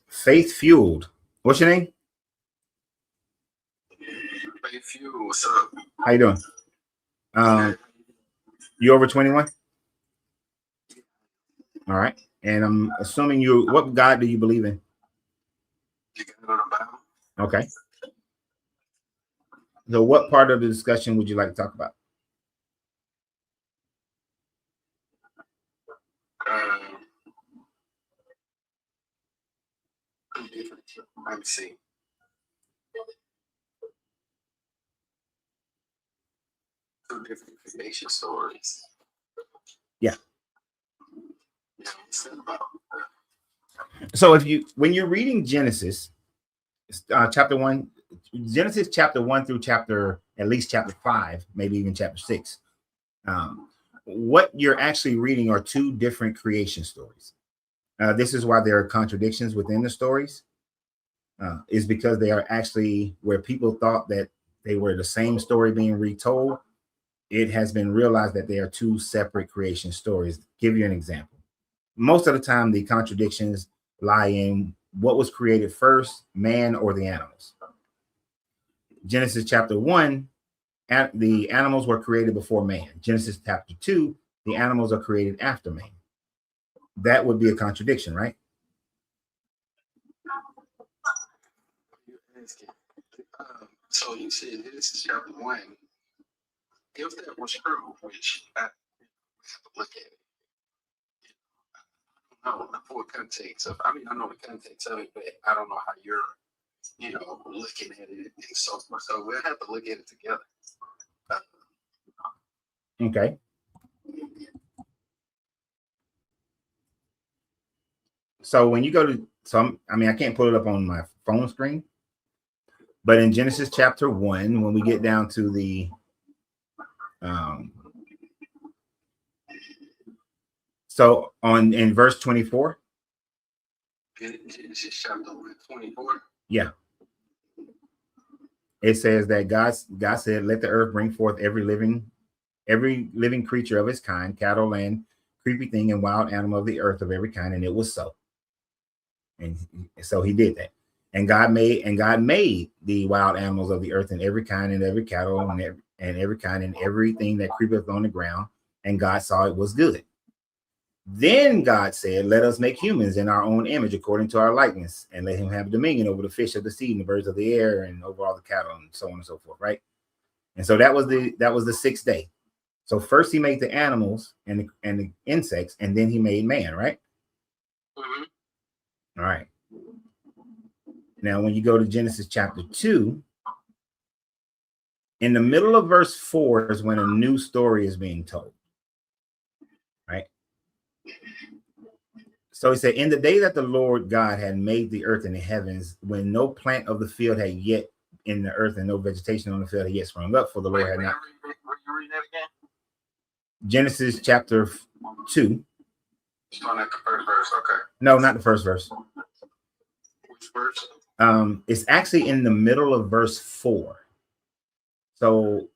Faith Fueled. What's your name? Faith Fueled. What's up? How you doing? You over 21? All right. And I'm assuming what God do you believe in? You got it on the Bible? Okay. So what part of the discussion would you like to talk about? Let me see. Two different creation stories. Yeah. Yeah, what's that about? So when you're reading Genesis, chapter 1, Genesis chapter 1 through at least chapter 5, maybe even chapter 6, what you're actually reading are two different creation stories. This is why there are contradictions within the stories, is because they are actually where people thought that they were the same story being retold. It has been realized that they are two separate creation stories. Give you an example. Most of the time, the contradictions lie in what was created first, man or the animals. Genesis chapter 1, the animals were created before man. Genesis chapter 2, the animals are created after man. That would be a contradiction, right? So you said this is chapter 1. If that was true, which I have to look at it, I don't know the full context of. I mean, I know the context of it, but I don't know how you're, looking at it and so forth. So we'll have to look at it together. Okay. So when you go to I can't pull it up on my phone screen, but in Genesis chapter 1, when we get down to the so in verse 24. Genesis chapter 24. Yeah. It says that God said, "Let the earth bring forth every living creature of its kind, cattle and creepy thing and wild animal of the earth of every kind," and it was so. And so he did that. And God made the wild animals of the earth and every kind and every cattle and every kind and everything that creepeth on the ground. And God saw it was good. Then God said, "Let us make humans in our own image, according to our likeness, and let him have dominion over the fish of the sea and the birds of the air and over all the cattle," and so on and so forth, right? And so that was the sixth day. So first he made the animals and the insects, and then he made man, right? Mm-hmm. All right. Now, when you go to Genesis chapter 2, in the middle of verse 4 is when a new story is being told, right? So he said, "In the day that the Lord God had made the earth and the heavens, when no plant of the field had yet in the earth and no vegetation on the field had yet sprung up, for the Lord had not." Were you reading that again? Genesis chapter 2. Starting at the first verse. Okay. No, not the first verse. Which verse? It's actually in the middle of verse 4. So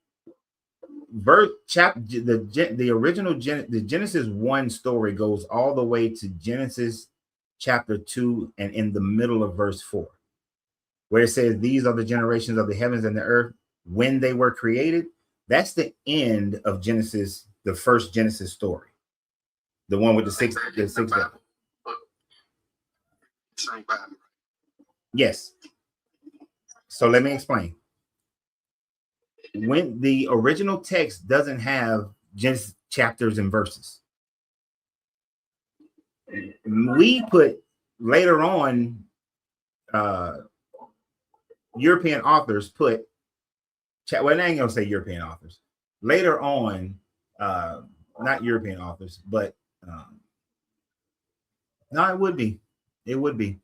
the original Genesis 1 story goes all the way to Genesis chapter 2 and in the middle of verse 4, where it says, "These are the generations of the heavens and the earth when they were created." That's the end of Genesis, the first Genesis story, the one with the six day. Same Bible. Yes. So let me explain. When the original text doesn't have just chapters and verses, We put later on, European authors put, well, I ain't gonna say European authors. Later on, not European authors, but no, it would be. It would be.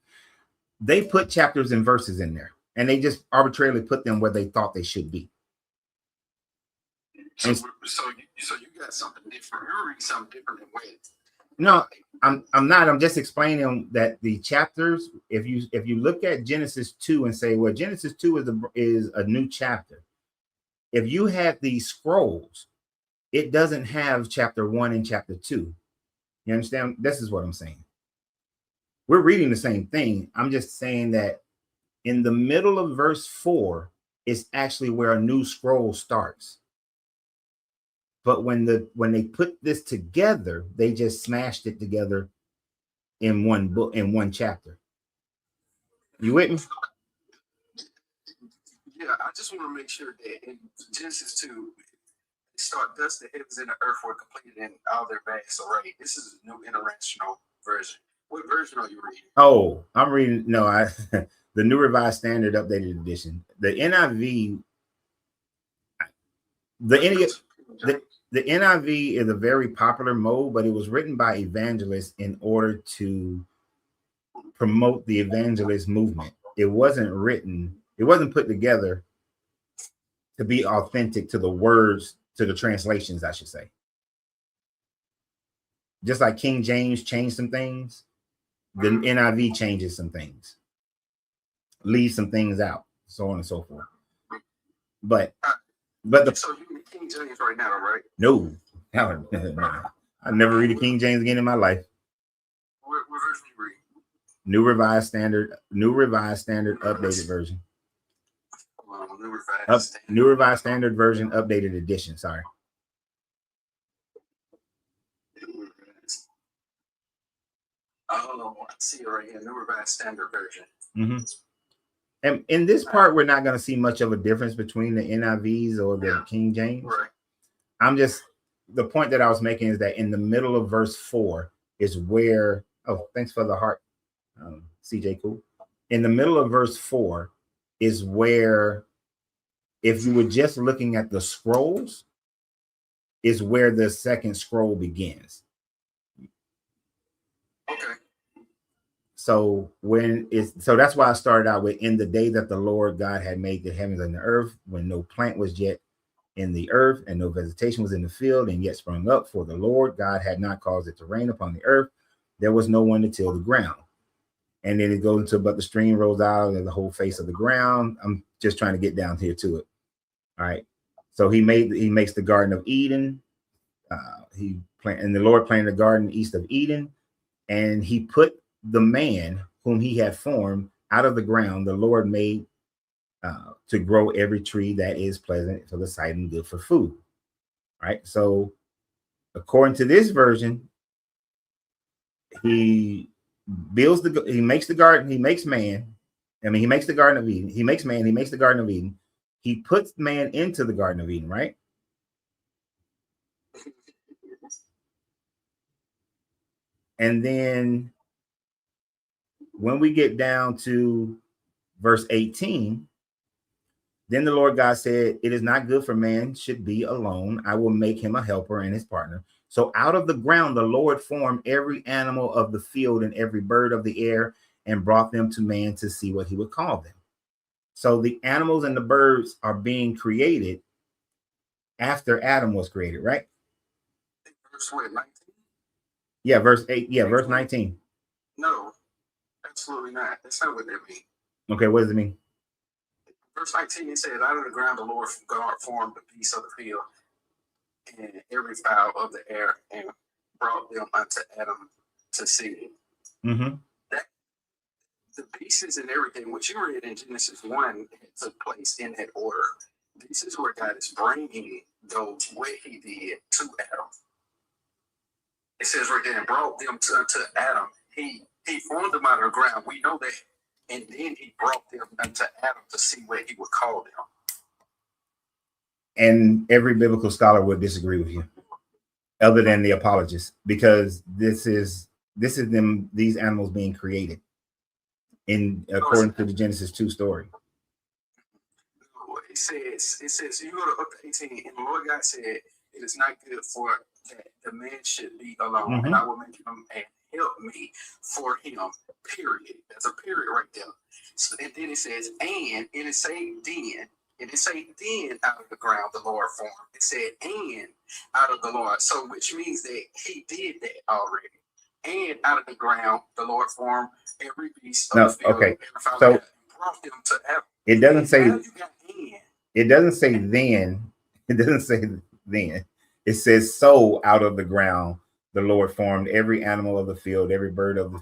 They put chapters and verses in there, and they just arbitrarily put them where they thought they should be. So you got something different. You're reading something different than Wade. No, I'm not. I'm just explaining that the chapters. If you look at Genesis 2 and say, well, Genesis 2 is a new chapter. If you have these scrolls, it doesn't have chapter 1 and chapter 2. You understand? This is what I'm saying. We're reading the same thing. I'm just saying that in the middle of verse 4 is actually where a new scroll starts. But when they put this together, they just smashed it together in one book, in one chapter. You with me? Yeah, I just want to make sure that in Genesis 2, thus the heavens and the earth were completed in all their vast array. This is a new international version. What version are you reading? Oh, I'm reading. No, the New Revised Standard Updated Edition. The NIV. The NIV is a very popular mode, but it was written by evangelists in order to promote the evangelist movement. It wasn't put together to be authentic to the words, to the translations, I should say. Just like King James changed some things, the NIV changes some things, leaves some things out, so on and so forth. But so you read King James right now, right? No, I never read a King James again in my life. What version you read? New Revised Standard Updated Version. New Revised Standard Version Updated Edition. Sorry. Oh, I see it right here. New Revised Standard Version. Mm-hmm. And in this part, we're not going to see much of a difference between the NIVs or the King James. Right. The point that I was making is that in the middle of verse 4 is where, oh, thanks for the heart, CJ Cool. In the middle of verse 4 is where, if you were just looking at the scrolls, is where the second scroll begins. Okay. So that's why I started out with, in the day that the Lord God had made the heavens and the earth, when no plant was yet in the earth and no vegetation was in the field and yet sprung up, for the Lord God had not caused it to rain upon the earth, there was no one to till the ground. And then it goes into, but the stream rolls out and the whole face of the ground. I'm just trying to get down here to it. All right. So he makes the Garden of Eden. And the Lord planted a garden east of Eden, and he put the man whom he had formed out of the ground. The Lord made to grow every tree that is pleasant for the sight and good for food. All right. So according to this version, he makes the garden, he makes man. I mean, he makes the Garden of Eden. He makes man, he makes the Garden of Eden. He puts man into the Garden of Eden, right? And then when we get down to verse 18, then the Lord God said, it is not good for man should be alone. I will make him a helper and his partner. So out of the ground, the Lord formed every animal of the field and every bird of the air and brought them to man to see what he would call them. So the animals and the birds are being created after Adam was created, right? Verse 19? Yeah, verse 8. Yeah, verse 19. No, absolutely not. That's not what that means. Okay, what does it mean? Verse 19, it says, out of the ground the Lord God formed the beasts of the field and every fowl of the air and brought them unto Adam to see. Mm-hmm. The pieces and everything, what you read in Genesis 1, took place in that order. This is where God is bringing those, what he did to Adam. It says right there, and brought them to Adam. He formed them out of the ground. We know that. And then he brought them unto Adam to see what he would call them. And every biblical scholar would disagree with you, other than the apologists, because this is This is them, these animals being created in according to the Genesis 2 story. It says, you go to up to 18, and the Lord God said, it is not good for that the man should be alone, and I will make him and help me for him. Period. That's a period right there. So, and then it says, and it is say then. It didn't say then out of the ground the Lord formed. It said and out of the Lord. So which means that he did that already. And out of the ground the Lord formed every beast of the field. Okay. So brought them to Adam. It doesn't say Now you got and. it doesn't say then. It doesn't say then. It says so out of the ground the Lord formed every animal of the field, every bird of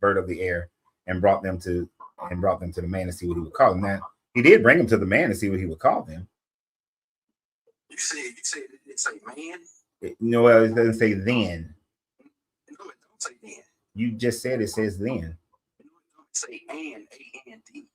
the air, and brought them to the man to see what he would call them. Now, he did bring them to the man to see what he would call them. You said it didn't say man? No, it doesn't say then. No, it don't say then. You just said it says then. No, it don't say and, A-N-D.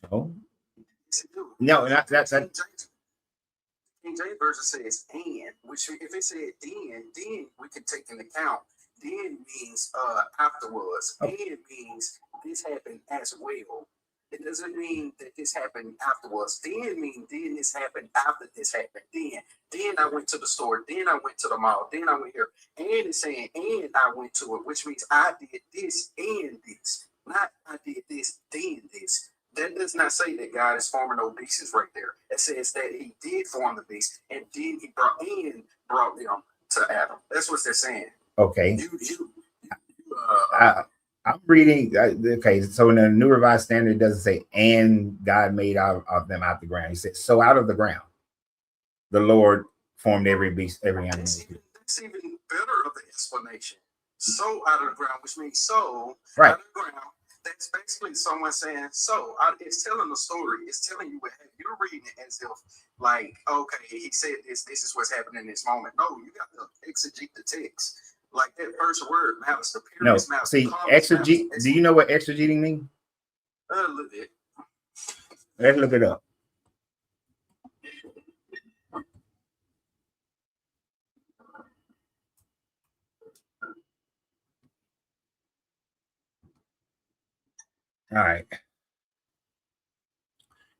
No. Yes, it do. No, not that. King James version says and, which if it said then we can take into account. Then means afterwards. Oh. And means this happened as well. It doesn't mean that this happened afterwards. Then means then this happened after this happened. Then I went to the store. Then I went to the mall. Then I went here. And it's saying and I went to it, which means I did this and this. Not I did this, then this. That does not say that God is forming no beasts right there. It says that he did form the beast and then he brought them to Adam. That's what they're saying. Okay. I'm reading. Okay, so in the New Revised Standard, it doesn't say and God made out of them out the ground. He said so out of the ground the Lord formed every beast, every animal. That's even better of the explanation. So out of the ground, which means so right. Out of the ground. That's basically someone saying so. It's telling the story. It's telling you what you're reading it as if like, okay, he said this. This is what's happening in this moment. No, you got to exegete the text. Like that first word matters. The periods matter. See, exegete. Do you know what exegeting means? A little bit. Let's look it up. All right.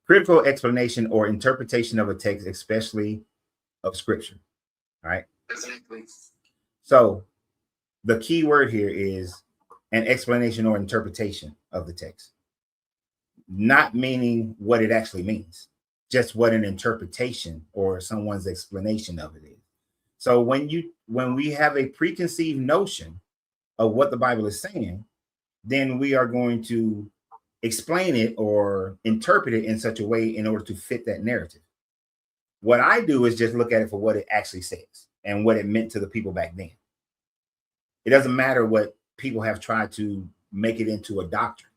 Critical explanation or interpretation of a text, especially of scripture. All right. Exactly. So the key word here is an explanation or interpretation of the text, not meaning what it actually means, just what an interpretation or someone's explanation of it is. So when we have a preconceived notion of what the Bible is saying, then we are going to explain it or interpret it in such a way in order to fit that narrative. What I do is just look at it for what it actually says and what it meant to the people back then. It doesn't matter what people have tried to make it into a doctrine.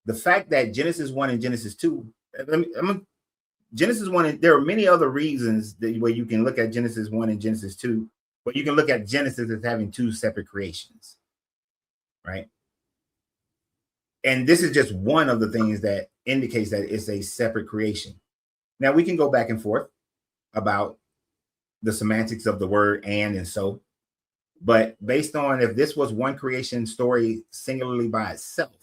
The fact that Genesis 1 and Genesis 2, Genesis 1, there are many other reasons where you can look at Genesis 1 and Genesis 2, but you can look at Genesis as having two separate creations, right? And this is just one of the things that indicates that it's a separate creation. Now, we can go back and forth about the semantics of the word and so, but based on if this was one creation story singularly by itself,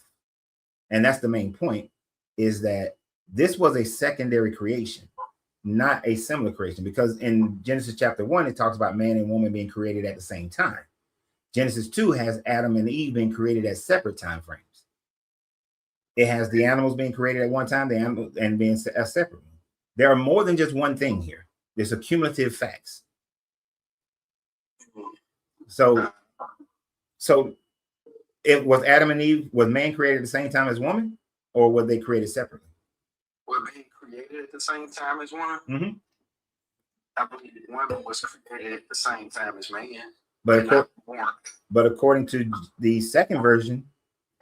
and that's the main point, is that this was a secondary creation, not a similar creation, because in Genesis chapter 1, it talks about man and woman being created at the same time. Genesis 2 has Adam and Eve being created at separate time frames. It has the animals being created at one time, the animals and being separate. There are more than just one thing here. There's accumulative facts. So it was Adam and Eve, was man created at the same time as woman, or were they created separately? Were they created at the same time as woman? Mm-hmm. I believe woman was created at the same time as man. But according to the second version,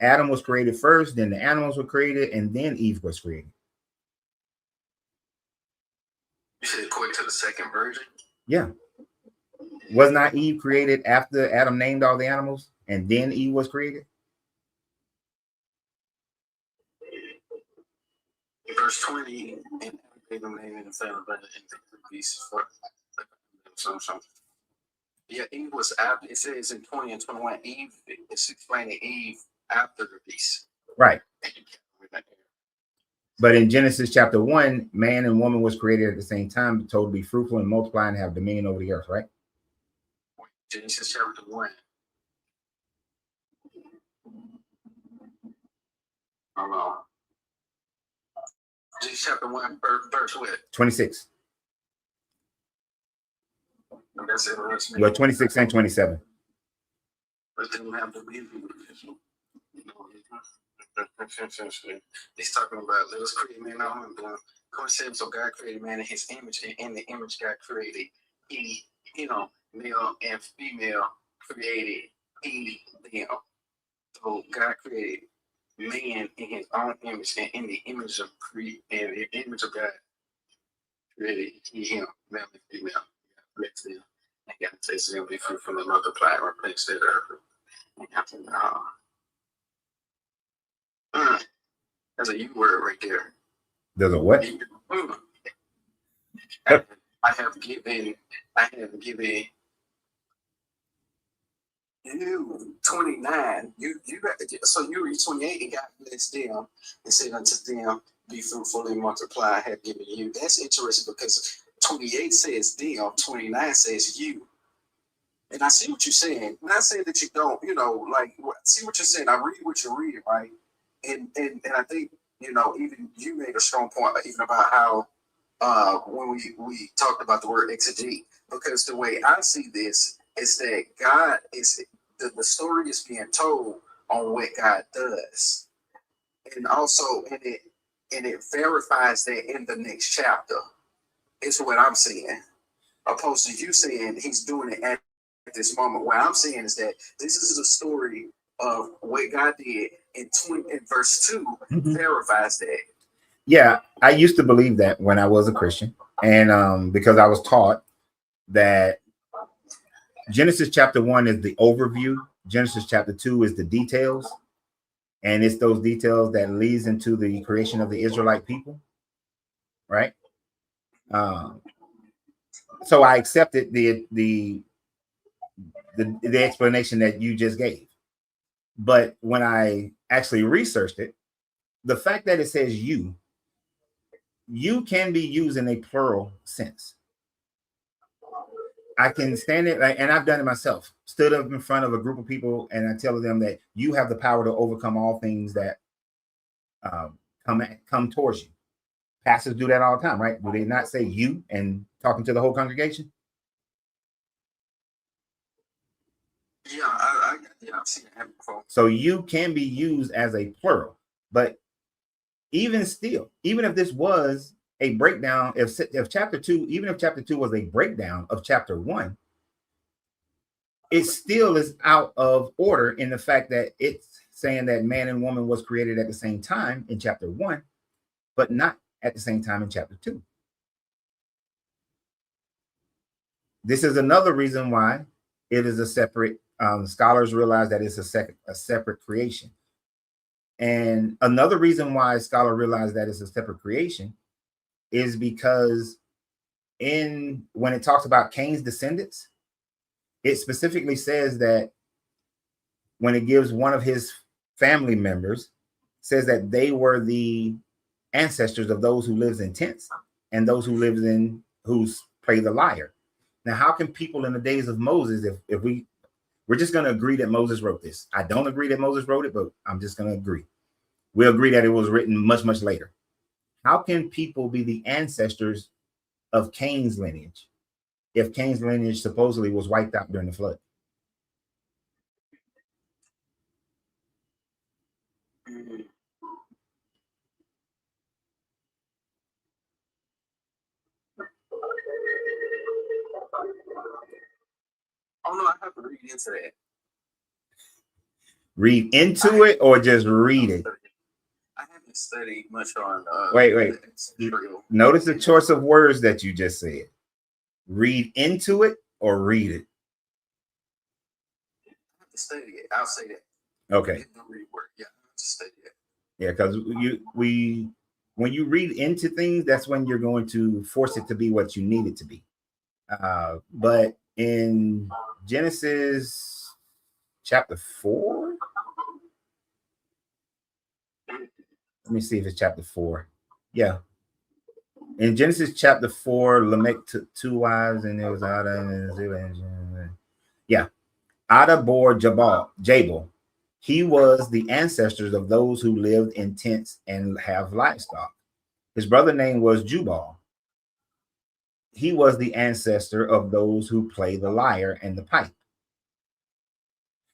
Adam was created first, then the animals were created, and then Eve was created. You said according to the second version? Yeah. Was not Eve created after Adam named all the animals, and then Eve was created? Verse 20, and gave them name and fell by the beast for something. Yeah, Eve was after. It says in 20 and 21, Eve. It's explaining Eve after the beast. Right. But in Genesis chapter 1, man and woman was created at the same time, told to be fruitful and multiply and have dominion over the earth, right? Genesis chapter 1. Hold on. Genesis chapter 1, verse what? 26. That's it. Well, 26 and 27. But then we have the he's talking about let us create man out and blood. So God created man in his image, and in the image God created he, male and female created he them. So God created man in his own image, and in the image of God created he him, male and female. Bless them. And God says they'll be fruitful and multiply and replenish their earth. That's a U word right there. There's a what? I have given you 29. You so you read 28 and God blessed them and said unto them, be fruitful and multiply, I have given you. That's interesting because 28 says them, 29 says you. And I see what you're saying. Not saying that you don't, see what you're saying. I read what you're reading, right? And I think, even you made a strong point, even about how when we talked about the word exegete, because the way I see this is that God is the story is being told on what God does, and also it verifies that in the next chapter. Is what I'm seeing, opposed to you saying he's doing it at this moment. What I'm saying is that this is the story of what God did in verse 2 verifies that. Yeah, I used to believe that when I was a Christian, and because I was taught that Genesis chapter 1 is the overview, Genesis chapter 2 is the details, and it's those details that leads into the creation of the Israelite people, right? So I accepted the explanation that you just gave, but when I actually researched it, the fact that it says you can be used in a plural sense. I can stand it, and I've done it myself. Stood up in front of a group of people, and I tell them that you have the power to overcome all things that come towards you. Pastors do that all the time, right? Do they not say you and talking to the whole congregation? Yeah, I've seen it happen before. So you can be used as a plural, but even still, even if this was a breakdown, if chapter 2, even if chapter 2 was a breakdown of chapter 1, it still is out of order in the fact that it's saying that man and woman was created at the same time in chapter 1, but not at the same time in chapter 2. This is another reason why it is a separate, scholars realize that it's a separate creation. And another reason why scholars realize that it's a separate creation is because when it talks about Cain's descendants, it specifically says that when it gives one of his family members, says that they were the ancestors of those who lives in tents and those who lives in who's play the lyre. Now, how can people in the days of Moses, if we're just going to agree that Moses wrote this? I don't agree that Moses wrote it, but I'm just going to agree. We'll agree that it was written much, much later. How can people be the ancestors of Cain's lineage if Cain's lineage supposedly was wiped out during the flood? Oh no, I have to read into that. Read into it or just read it? I haven't studied much on. Wait. Notice the choice of words that you just said. Read into it or read it? I have to study it. I'll say that. Okay. Read word. Yeah, I have to study it. Yeah, because when you read into things, that's when you're going to force it to be what you need it to be. But in Genesis chapter 4. Let me see if it's chapter 4. Yeah. In Genesis chapter 4, Lamech took 2 wives, and there was Ada and Zillah. Yeah. Ada bore Jabal. He was the ancestors of those who lived in tents and have livestock. His brother name was Jubal. He was the ancestor of those who play the lyre and the pipe.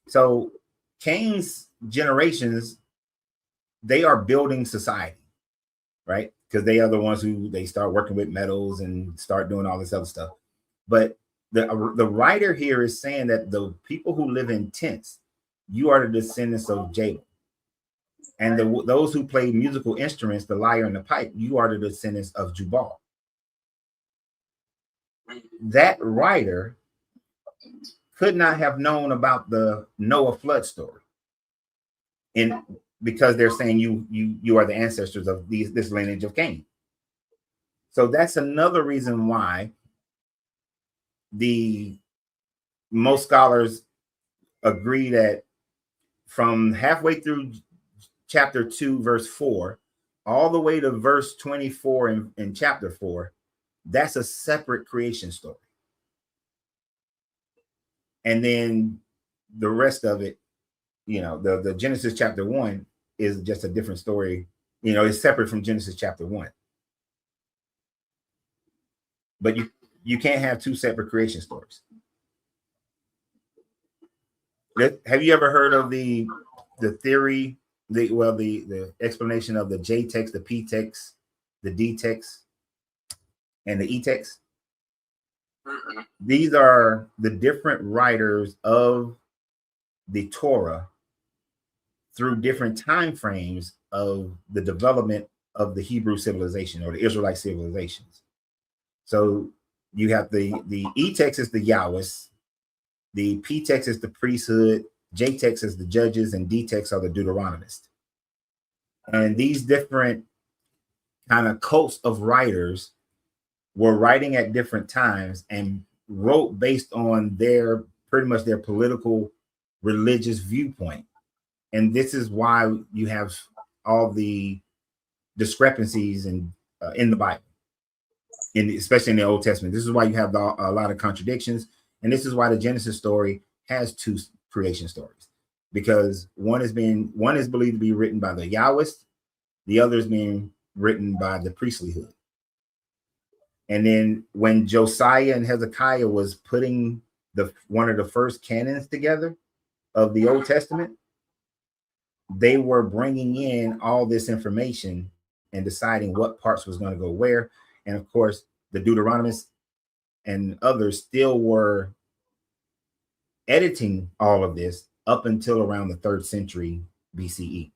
So Cain's generations, they are building society, right? Because they are the ones who they start working with metals and start doing all this other stuff. But the writer here is saying that the people who live in tents, you are the descendants of Jabal. And those who play musical instruments, the lyre and the pipe, you are the descendants of Jubal. That writer could not have known about the Noah flood story, because they're saying you are the ancestors of this lineage of Cain. So that's another reason why most scholars agree that from halfway through chapter 2, verse 4, all the way to verse 24 in chapter 4, that's a separate creation story. And then the rest of it, the Genesis chapter 1 is just a different story. It's separate from Genesis chapter 1. But you can't have 2 separate creation stories. Have you ever heard of the theory, the explanation of the J text, the P text, the D text, and the E text? These are the different writers of the Torah through different time frames of the development of the Hebrew civilization or the Israelite civilizations. So you have the E text is the Yahwist, the P text is the priesthood, J text is the judges, and D text are the Deuteronomists. And these different kind of cults of writers were writing at different times and wrote based on pretty much their political, religious viewpoint. And this is why you have all the discrepancies in the Bible, especially in the Old Testament. This is why you have a lot of contradictions. And this is why the Genesis story has 2 creation stories, because one is believed to be written by the Yahwist, the other is being written by the priesthood. And then when Josiah and Hezekiah was putting one of the first canons together of the Old Testament, they were bringing in all this information and deciding what parts was going to go where. And of course, the Deuteronomists and others still were editing all of this up until around the 3rd century BCE.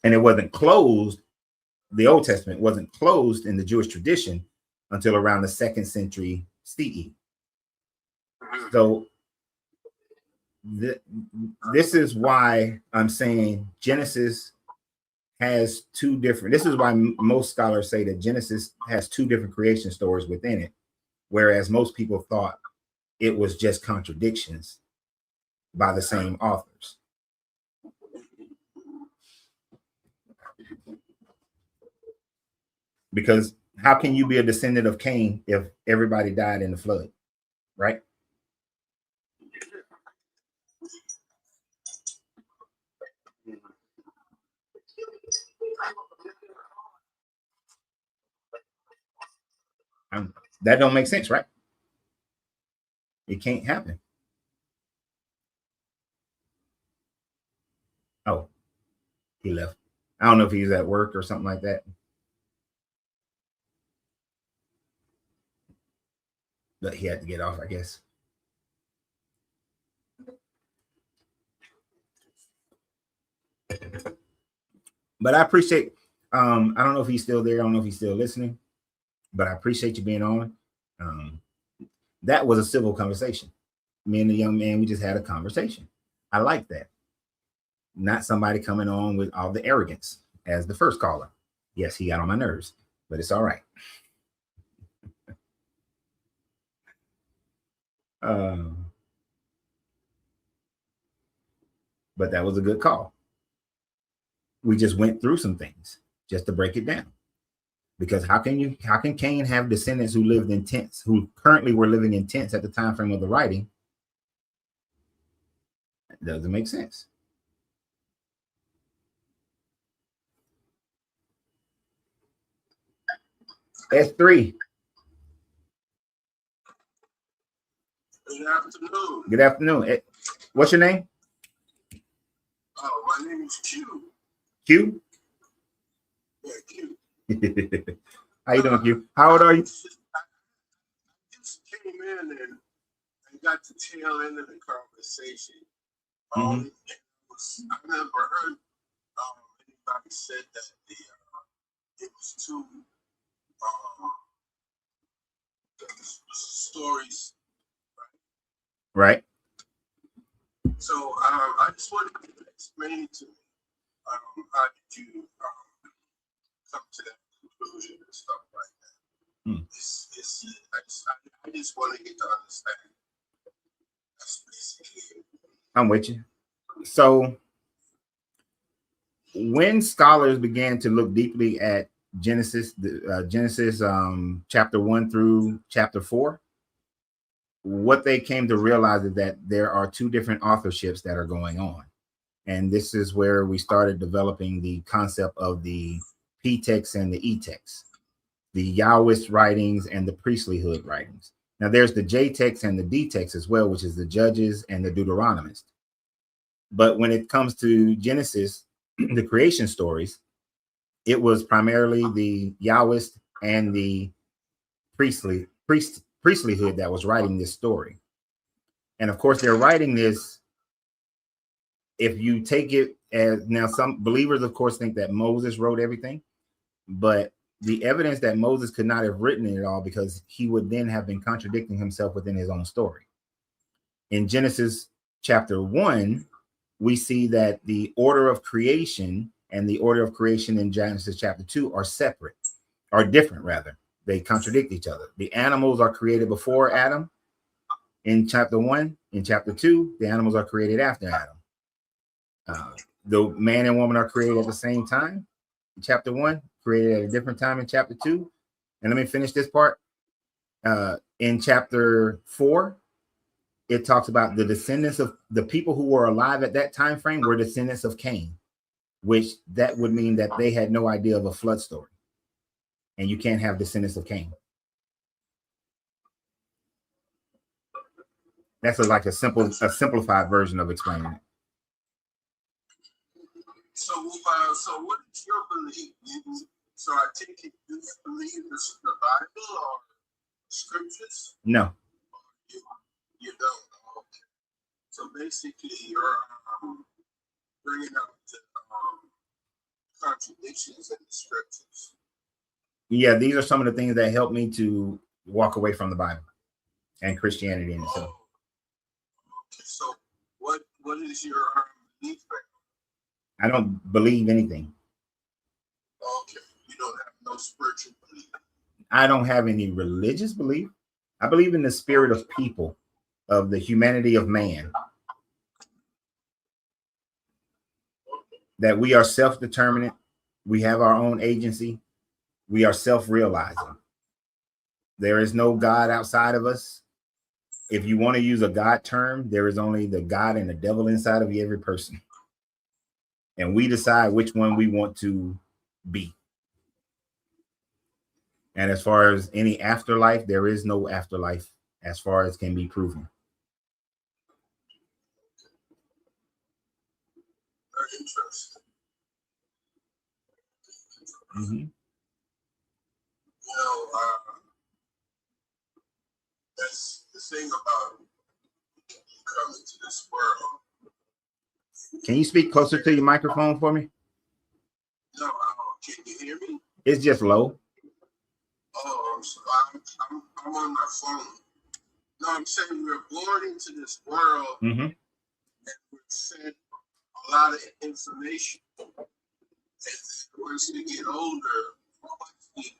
And it wasn't closed. The Old Testament wasn't closed in the Jewish tradition until around the 2nd century CE. So this is why I'm saying Genesis has 2 different. This is why most scholars say that Genesis has 2 different creation stories within it, whereas most people thought it was just contradictions by the same authors. Because how can you be a descendant of Cain if everybody died in the flood, right? That don't make sense, right? It can't happen. Oh, he left. I don't know if he's at work or something like that. But he had to get off, I guess. But I appreciate, I don't know if he's still there. I don't know if he's still listening, but I appreciate you being on. That was a civil conversation. Me and the young man, we just had a conversation. I like that. Not somebody coming on with all the arrogance as the first caller. Yes, he got on my nerves, but it's all right. But that was a good call. We just went through some things just to break it down. Because how can Cain have descendants who lived in tents, who currently were living in tents at the time frame of the writing? It doesn't make sense. S3. Good afternoon. Good afternoon. What's your name? Oh, my name is Q. Q? Yeah, Q. How you doing, Q? How old are you? I just came in and got the tail end of the conversation. Mhm. I never heard anybody said that it was two stories. Right. So I just wanted you to explain to me how did you come to that conclusion and stuff like that. I just want to get to understand. That's basically it. I'm with you. So when scholars began to look deeply at Genesis, chapter 1 through chapter 4, what they came to realize is that there are two different authorships that are going on. And this is where we started developing the concept of the P text and the E text, the Yahwist writings and the priestlyhood writings. Now there's the J text and the D text as well, which is the Judges and the Deuteronomist. But when it comes to Genesis, the creation stories, it was primarily the Yahwist and the priestlyhood that was writing this story. And of course, they're writing this, if you take it as, now some believers, of course, think that Moses wrote everything, but the evidence that Moses could not have written it all, because he would then have been contradicting himself within his own story. In Genesis chapter 1, we see that the order of creation and the order of creation in Genesis chapter 2 are separate, are different rather. They contradict each other. The animals are created before Adam in chapter 1. In chapter 2, the animals are created after Adam. The man and woman are created at the same time in chapter 1, created at a different time in chapter 2. And let me finish this part. In chapter 4, it talks about the descendants of the people who were alive at that time frame were descendants of Cain, which that would mean that they had no idea of a flood story. And you can't have descendants of Cain. That's like a simplified version of explaining it. So what is your belief? So I take it you believe this is the Bible or scriptures? No. You don't. Okay. So basically, you're bringing up the contradictions in the scriptures. Yeah, these are some of the things that help me to walk away from the Bible and Christianity in itself. Okay. So what is your belief? I don't believe anything. Okay. You don't have no spiritual belief. I don't have any religious belief. I believe in the spirit of people, of the humanity of man. That we are self-determinate. We have our own agency. We are self-realizing. There is no God outside of us. If you want to use a God term, there is only the God and the devil inside of every person. And we decide which one we want to be. And as far as any afterlife, there is no afterlife as far as can be proven. Very interesting. Mm-hmm. You know, that's the thing about coming to this world. Can you speak closer to your microphone for me? No, can you hear me? It's just low. Oh, I'm on my phone. No, I'm saying we're born into this world Mm-hmm. and we're sent a lot of information. And then once we get older, we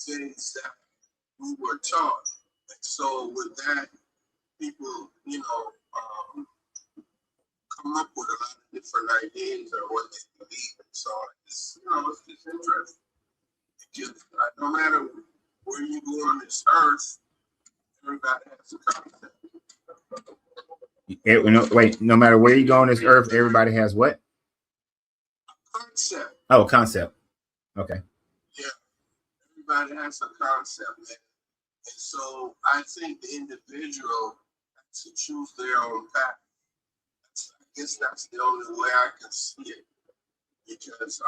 things that we were taught. And so with that, people, come up with a lot of different ideas or what they believe in. So it's, it's just interesting. No matter where you go on this earth, everybody has a concept. Wait, no matter where you go on this earth, everybody has what? Concept. Oh, concept. Okay. Yeah, everybody has a concept, man. And so I think the individual has to choose their own path. I guess that's the only way I can see it. Because,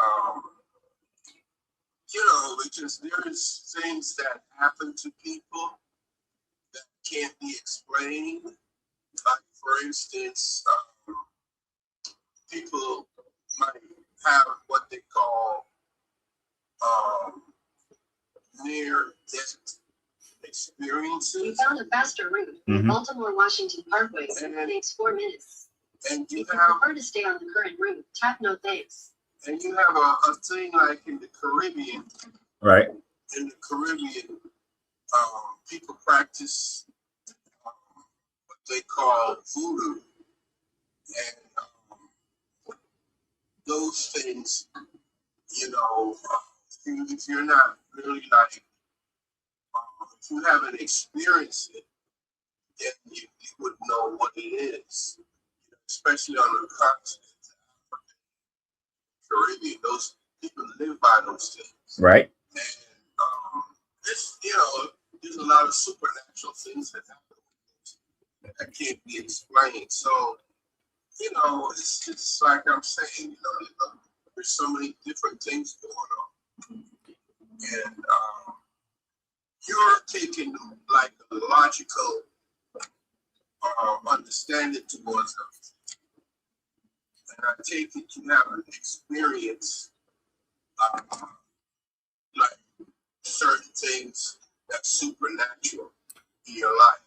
because there's things that happen to people that can't be explained. Like, for instance, people might have what they call near-death experiences. We found a faster route. Baltimore Washington Parkway. Takes 4 minutes. And you If you have prefer to stay on the current route, tap no thanks. and you have a thing like in the Caribbean. Right. In the Caribbean, people practice what they call voodoo, and those things, if you're not really like, if you haven't experienced it, then you wouldn't know what it is. Especially on the continent, Caribbean, those people live by those things. Right. And there's a lot of supernatural things that happen that can't be explained. So, it's just like I'm saying, there's so many different things going on. And you're taking like a logical understanding towards everything. And I take it you have an experience like certain things that's supernatural in your life.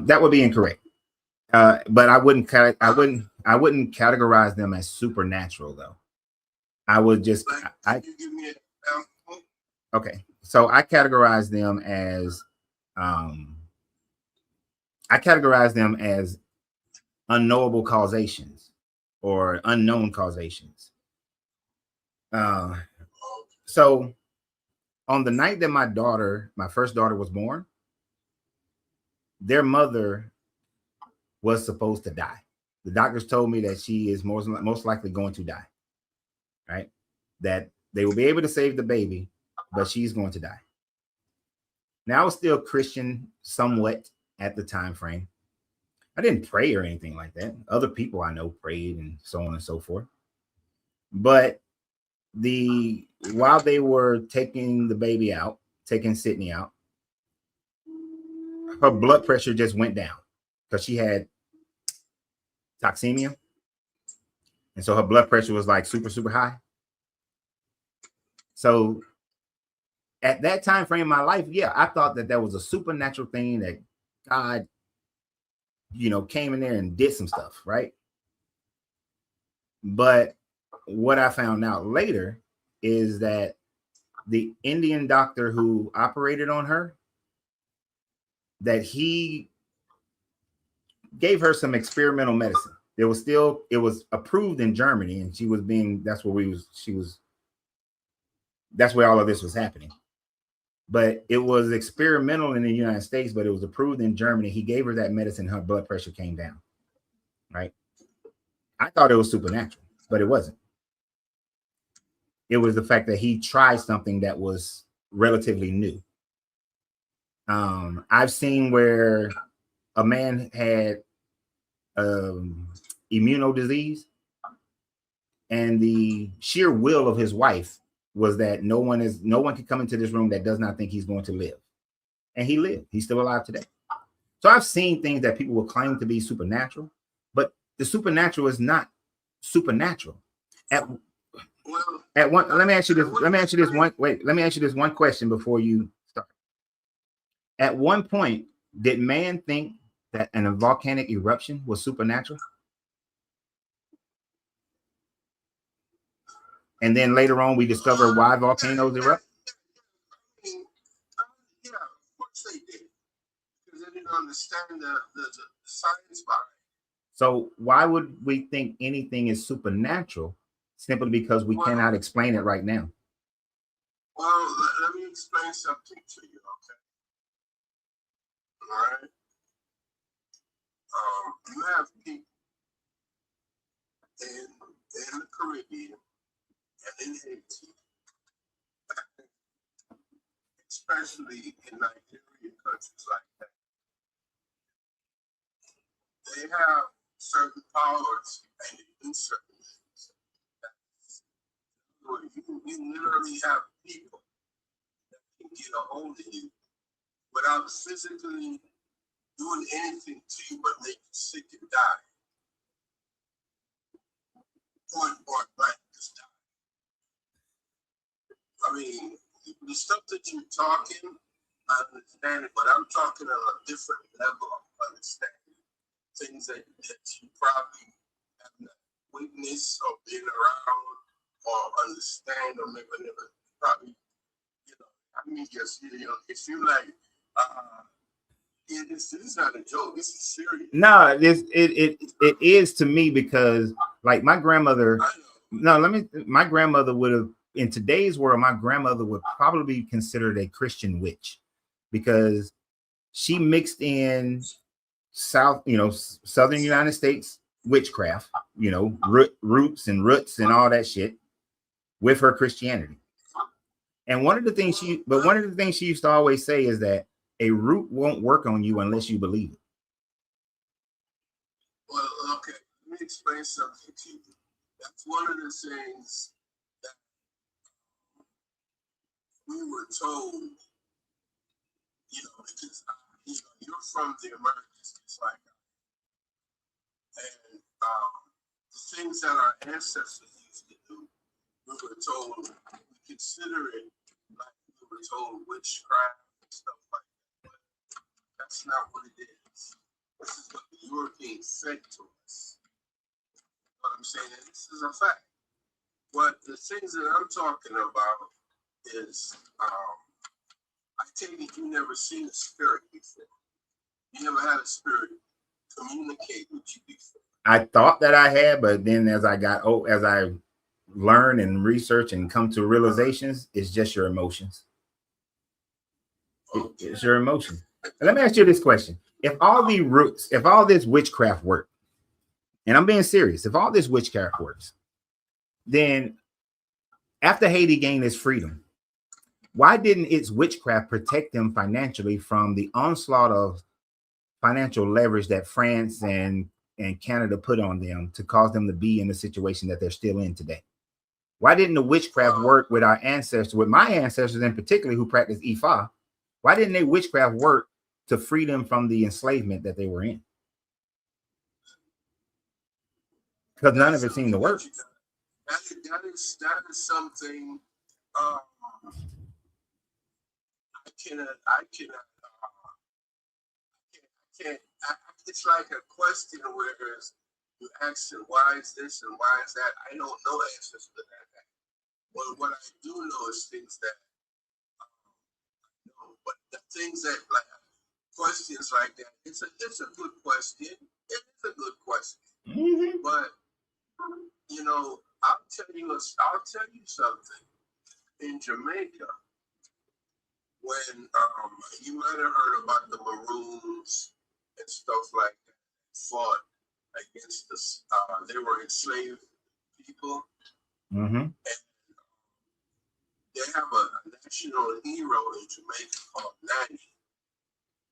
That would be incorrect. But I wouldn't categorize them as supernatural though. I would just Can you give me an example? Okay. So I categorize them as unknowable causations or unknown causations. So on the night that my first daughter was born, their mother was supposed to die. The doctors told me that she is most likely going to die, right? That they will be able to save the baby, but she's going to die. Now, I was still Christian somewhat at the time frame. I didn't pray or anything like that. Other people I know prayed and so on and so forth. But while they were taking the baby out, taking Sydney out, her blood pressure just went down because she had toxemia. And so her blood pressure was like super, super high. So at that time frame in my life, yeah, I thought that was a supernatural thing that God, came in there and did some stuff, right? But what I found out later is that the Indian doctor who operated on her, that he gave her some experimental medicine. It was approved in Germany, and that's where all of this was happening. But it was experimental in the United States, but it was approved in Germany. He gave her that medicine, her blood pressure came down, right? I thought it was supernatural, but it wasn't. It was the fact that he tried something that was relatively new. I've seen where a man had immunodisease, and the sheer will of his wife was that no one can come into this room that does not think he's going to live. And he lived. He's still alive today. So I've seen things that people will claim to be supernatural, but the supernatural is not supernatural. Let me ask you this one question before you start. At one point, did man think that a volcanic eruption was supernatural? And then later on, we discovered why volcanoes erupt. Yeah, of course they did. Because they didn't didn't understand the science behind it. So why would we think anything is supernatural simply because we cannot explain it right now? Well, let me explain something to you, okay? All right. You have people in the Caribbean and in Haiti, especially in Nigerian countries like that. They have certain powers and they do certain things. You literally have people that can get a hold of you without physically doing anything to you but make you sick and die. Point blank, just die. I mean, the stuff that you're talking, I understand it, but I'm talking on a different level of understanding. Things that you probably have not witnessed or been around or understand or maybe never probably, I mean, yes, if you like, this is not a joke. This is serious. No, it is to me because like my grandmother. No, my grandmother would have in today's world. My grandmother would probably be considered a Christian witch because she mixed in southern United States witchcraft, roots and all that shit with her Christianity. And one of the things she used to always say is that a root won't work on you unless you believe it. Well, okay, let me explain something to you. That's one of the things that we were told, because you're from the Americas, just like and the things that our ancestors used to do, we were told, we consider it like we were told witchcraft and stuff like that. But that's not what it is. This is what the Europeans fed to us. What I'm saying, and this is a fact. But the things that I'm talking about is, I take it you never seen a spirit before. You never had a spirit communicate with you before. I thought that I had, but then as I learn and research and come to realizations, it's just your emotions. It's your emotion. Let me ask you this question. If all this witchcraft works, and I'm being serious, if all this witchcraft works, then after Haiti gained its freedom, why didn't its witchcraft protect them financially from the onslaught of financial leverage that France and Canada put on them to cause them to be in the situation that they're still in today? Why didn't the witchcraft work with our ancestors, with my ancestors in particular who practiced Ifa? Why didn't they witchcraft work to free them from the enslavement that they were in? Because none of it seemed to work. That is something I cannot. It's like a question where you ask them, why is this and why is that? I don't know answers to that. Well, what I do know is things that I know, but the things that like questions like that, it's a good question. It is a good question. Mm-hmm. But I'll tell you something. In Jamaica, when you might have heard about the Maroons and stuff like that, fought against they were enslaved people. Mm-hmm. And they have a national hero in Jamaica called Nanny.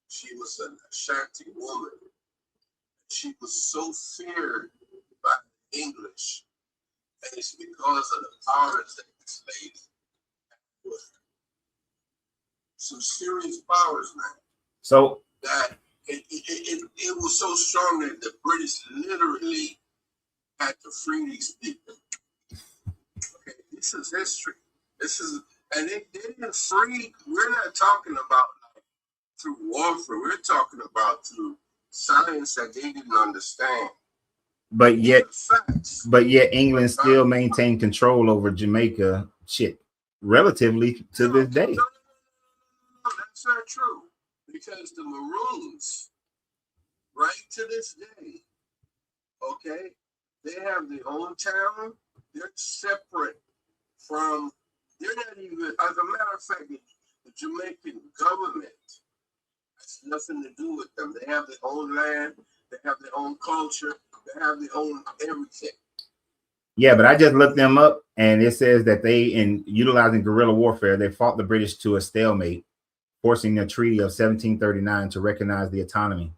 She was an Ashanti woman. She was so feared by the English, and it's because of the powers that this lady had. Some serious powers, man. So that it was so strong that the British literally had to free these people. Okay, this is history. And they didn't free. We're not talking about like through warfare. We're talking about through science that they didn't understand. But yet England still maintained control over Jamaica relatively to this day. No, that's not true. because the Maroons, right to this day, okay, they have their own town. They're separate from. They're not even. As a matter of fact, the Jamaican government has nothing to do with them. They have their own land. They have their own culture. They have their own everything. Yeah, but I just looked them up, and it says that they, in utilizing guerrilla warfare, they fought the British to a stalemate, forcing the Treaty of 1739 to recognize the autonomy.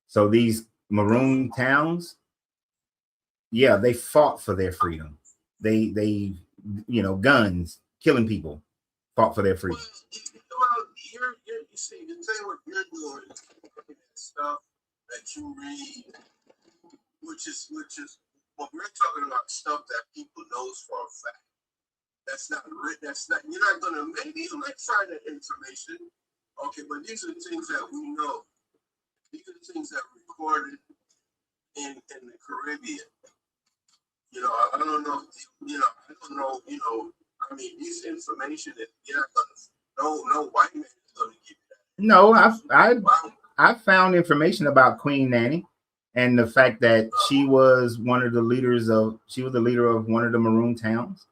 So these Maroon towns, yeah, they fought for their freedom. They, guns, killing people, fought for their freedom. Well, you see, the thing what you're doing is looking at stuff that you read, which is what we're talking about, stuff that people knows for a fact. That's not written. That's not. You're not gonna. Maybe you might find that information. Okay, but these are the things that we know. These are the things that are recorded in the Caribbean. I don't know. I don't know. I mean, these information that you're not gonna. No white man is gonna give you that. No, I found information about Queen Nanny and the fact that she was the leader of one of the Maroon towns.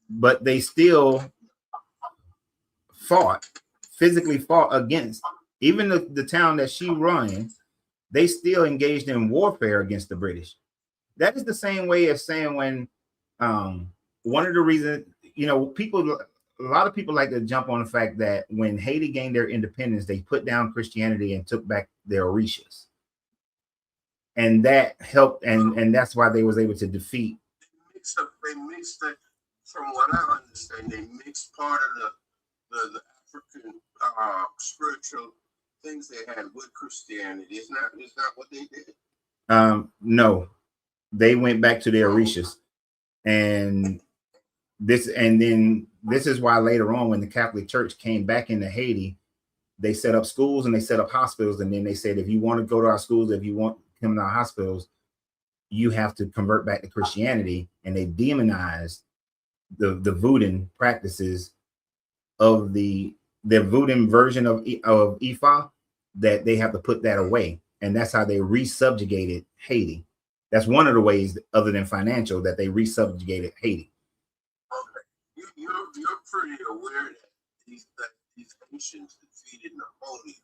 But they still physically fought against, even the town that she ran, they still engaged in warfare against the British. That is the same way as saying when one of the reasons, a lot of people like to jump on the fact that when Haiti gained their independence, they put down Christianity and took back their Orishas. And that helped, and that's why they was able to defeat. They mixed it, from what I understand, they mixed part of the African spiritual things they had with Christianity. Is not what they did? No, they went back to their Orishas. And this is why later on, when the Catholic Church came back into Haiti, they set up schools and they set up hospitals. And then they said, if you want to go to our schools, if you want to come to our hospitals, you have to convert back to Christianity. And they demonized the voodoo practices of the voodoo version of Ifa, that they have to put that away. And that's how they resubjugated Haiti. That's one of the ways, other than financial, that they resubjugated Haiti. Okay. You're pretty aware that these nations defeated Napoleon,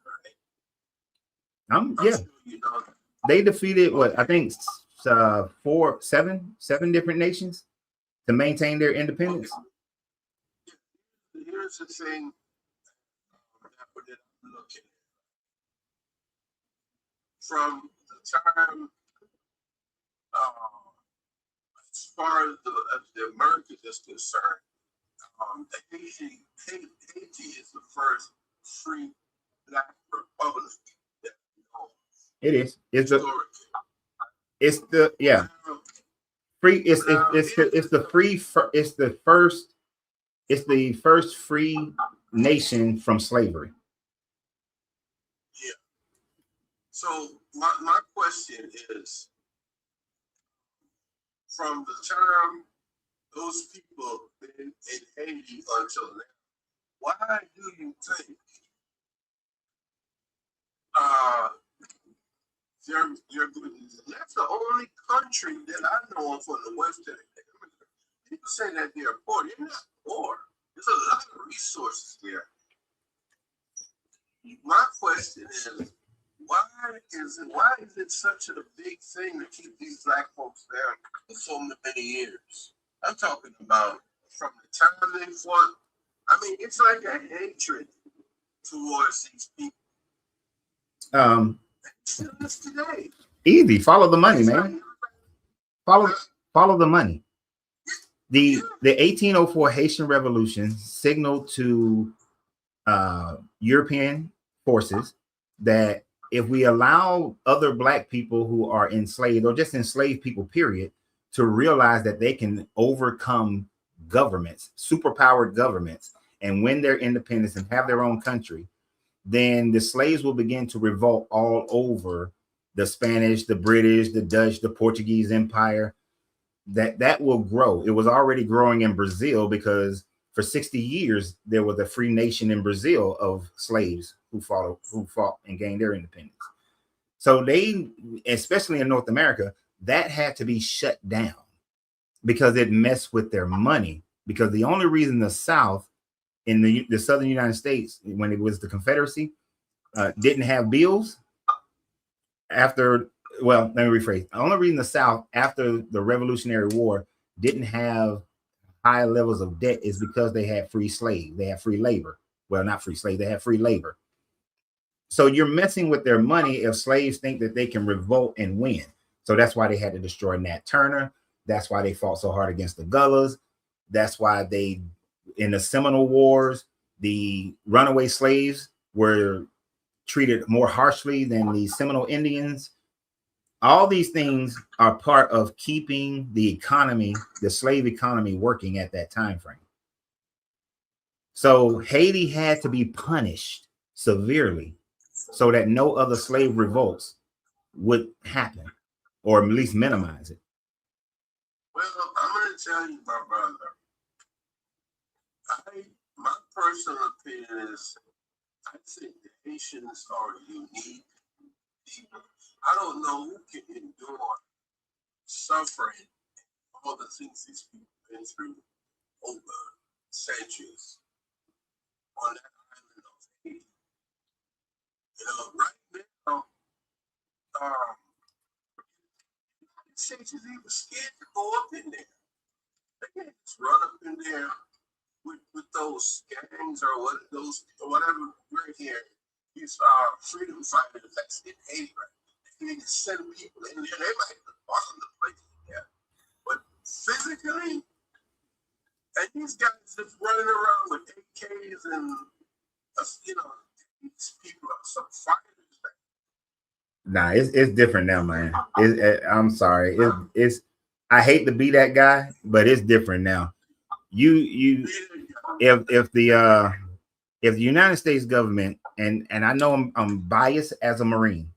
right? Yeah. Sure you know that. They defeated I think 7 different nations to maintain their independence. Okay. Here's the thing that I'm looking at. From the time, as far as the Americas is concerned, Haiti is the first free black republic that we know. It is. It's the first free nation from slavery. Yeah. So my question is, from the time those people in Haiti until now, why do you think that's the only country that I know of on the Western Hemisphere? People say that they're poor. They're not poor. There's a lot of resources there. My question is, why is it such a big thing to keep these black folks there for so many years? I'm talking about from the time they fought. I mean, it's like a hatred towards these people. Still is today. Easy. Follow the money, man. Follow the money. The 1804 Haitian Revolution signaled to European forces that if we allow other black people who are enslaved, or just enslaved people, period, to realize that they can overcome governments, superpowered governments, and win their independence and have their own country, then the slaves will begin to revolt all over the Spanish, the British, the Dutch, the Portuguese Empire. That will grow. It was already growing in Brazil because for 60 years, there was a free nation in Brazil of slaves who fought and gained their independence. So they, especially in North America, that had to be shut down because it messed with their money. Because the only reason the South in the Southern United States, when it was the Confederacy, didn't have bills after, well, let me rephrase. The only reason the South after the Revolutionary War didn't have high levels of debt is because they had free slaves. They had free labor. Well, not free slaves, they had free labor. So you're messing with their money if slaves think that they can revolt and win. So that's why they had to destroy Nat Turner. That's why they fought so hard against the Gullahs. That's why they, in the Seminole Wars, the runaway slaves were treated more harshly than the Seminole Indians. All these things are part of keeping the economy, the slave economy, working at that time frame. So Haiti had to be punished severely so that no other slave revolts would happen, or at least minimize it. Well, I'm going to tell you, my brother, my personal opinion is I think the Haitians are unique people. I don't know who can endure suffering, all the things these people have been through over centuries on that island of Haiti. You know, right now, the States is even scared to go up in there. They can't just run up in there with those gangs or whatever we're here. These freedom fighters that's in Haiti, right? They need to send people in there. They might bomb the place, yeah. But physically, and these guys just running around with AKs and you know, these people are some fighters. Nah, it's different now, man. I'm sorry. It's I hate to be that guy, but it's different now. If the United States government, and I know I'm biased as a Marine.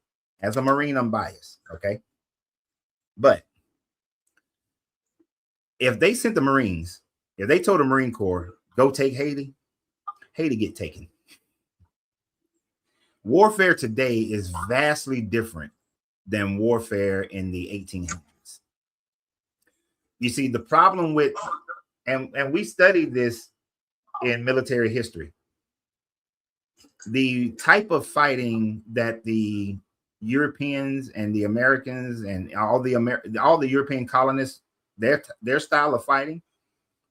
As a Marine, I'm biased, okay? But if they sent the Marines, if they told the Marine Corps, go take Haiti, Haiti get taken. Warfare today is vastly different than warfare in the 1800s. You see, the problem with, and we studied this in military history, the type of fighting that the Europeans and the Americans and all the European colonists, their style of fighting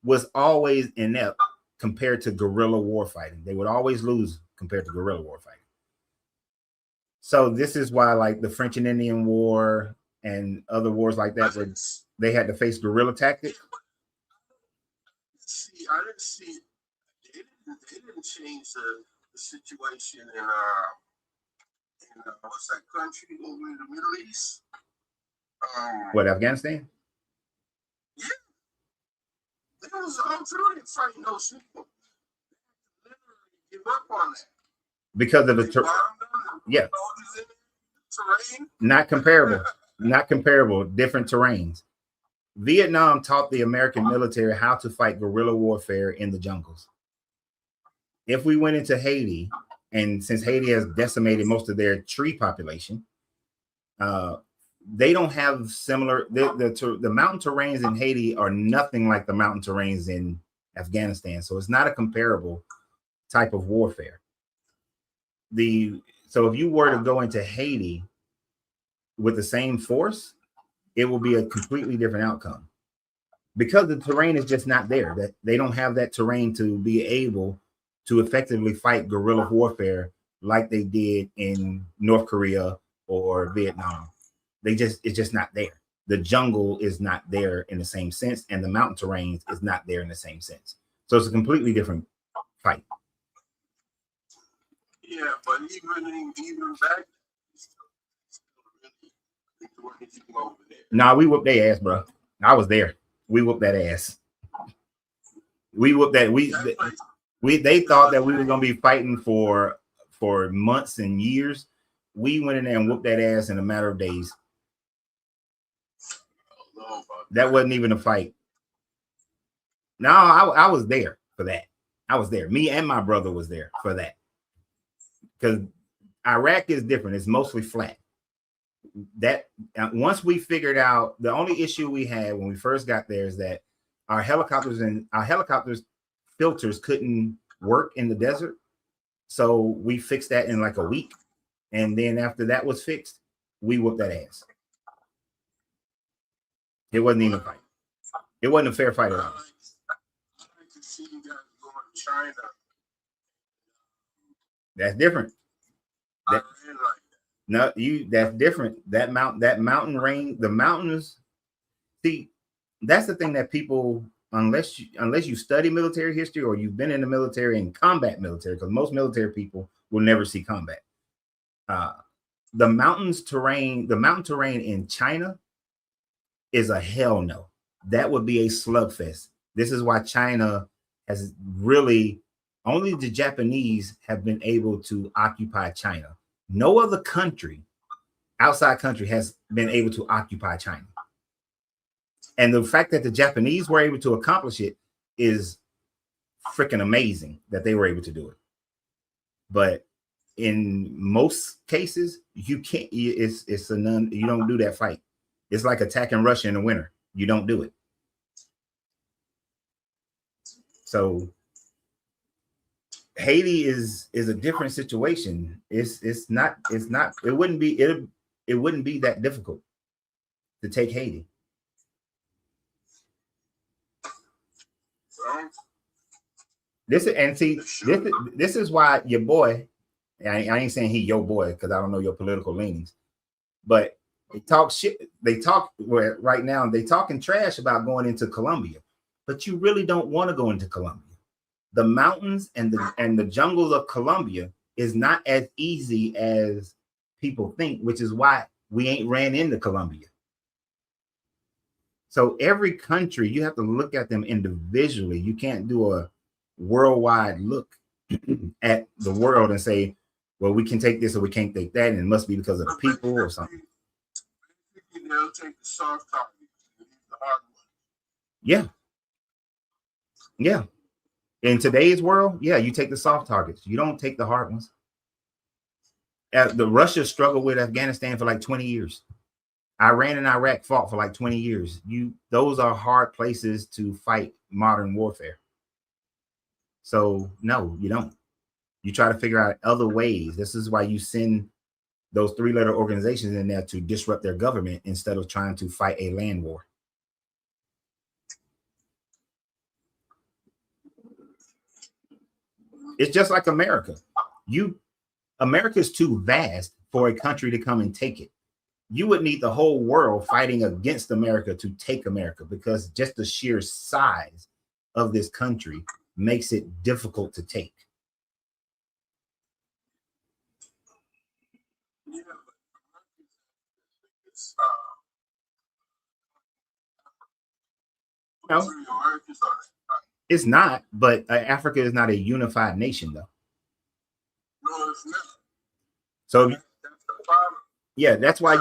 was always inept compared to guerrilla war fighting. They would always lose compared to guerrilla war fighting. So this is why, like the French and Indian War and other wars like that, where they had to face guerrilla tactics. See, I didn't see. They didn't change the situation in what's that country over in the Middle East? What, Afghanistan? Yeah, they was literally fighting those people. Literally give up on that because of the yeah, terrain. Not comparable. Not comparable. Different terrains. Vietnam taught the American military how to fight guerrilla warfare in the jungles. If we went into Haiti, and since Haiti has decimated most of their tree population, they don't have similar. The mountain terrains in Haiti are nothing like the mountain terrains in Afghanistan. So it's not a comparable type of warfare. So if you were to go into Haiti with the same force, it will be a completely different outcome because the terrain is just not there. That they don't have that terrain to be able to effectively fight guerrilla warfare like they did in North Korea or Vietnam. It's just not there. The jungle is not there in the same sense, and the mountain terrains is not there in the same sense. So it's a completely different fight. Yeah, but even back, Nah, we whooped their ass, bro. I was there. We whooped that ass. We whooped that. They thought that we were gonna be fighting for months and years. We went in there and whooped that ass in a matter of days. That wasn't even a fight. No, I was there. for that. I was there. Me and my brother was there for that. Because Iraq is different. It's mostly flat. That once we figured out, the only issue we had when we first got there is that our helicopters filters couldn't work in the desert. So we fixed that in like a week. And then after that was fixed, we whooped that ass. It wasn't even a fight. It wasn't a fair fight at all. I like to see you guys going to China. That's different. I really like that. No, that's different. That mountain range, the mountains. See, that's the thing that people, unless you study military history or you've been in the military and combat military, because most military people will never see combat. The mountain terrain in China is a hell no. That would be a slugfest. This is why China has really, only the Japanese have been able to occupy China. No other outside country has been able to occupy China. And the fact that the Japanese were able to accomplish it is freaking amazing that they were able to do it. But in most cases, you can't, you don't do that fight. It's like attacking Russia in the winter. You don't do it. So Haiti is a different situation. It wouldn't be that difficult to take Haiti. This is why your boy, I ain't saying he your boy because I don't know your political leanings, but they talk shit. Right now they talking trash about going into Colombia, but you really don't want to go into Colombia. The mountains and the jungles of Colombia is not as easy as people think, which is why we ain't ran into Colombia. So every country, you have to look at them individually. You can't do a worldwide look at the world and say, well, we can take this or we can't take that, and it must be because of the people or something. They'll take the soft targets and leave the hard ones. Yeah. Yeah. In today's world, yeah, you take the soft targets. You don't take the hard ones. The Russia struggled with Afghanistan for like 20 years. Iran and Iraq fought for like 20 years. Those are hard places to fight modern warfare. So no, you don't. You try to figure out other ways. This is why you send those three-letter organizations in there to disrupt their government instead of trying to fight a land war. It's just like America. America is too vast for a country to come and take it. You would need the whole world fighting against America to take America, because just the sheer size of this country makes it difficult to take. Yeah, but No, it's not, but Africa is not a unified nation, though. No, it's not. So That's the problem. yeah, that's why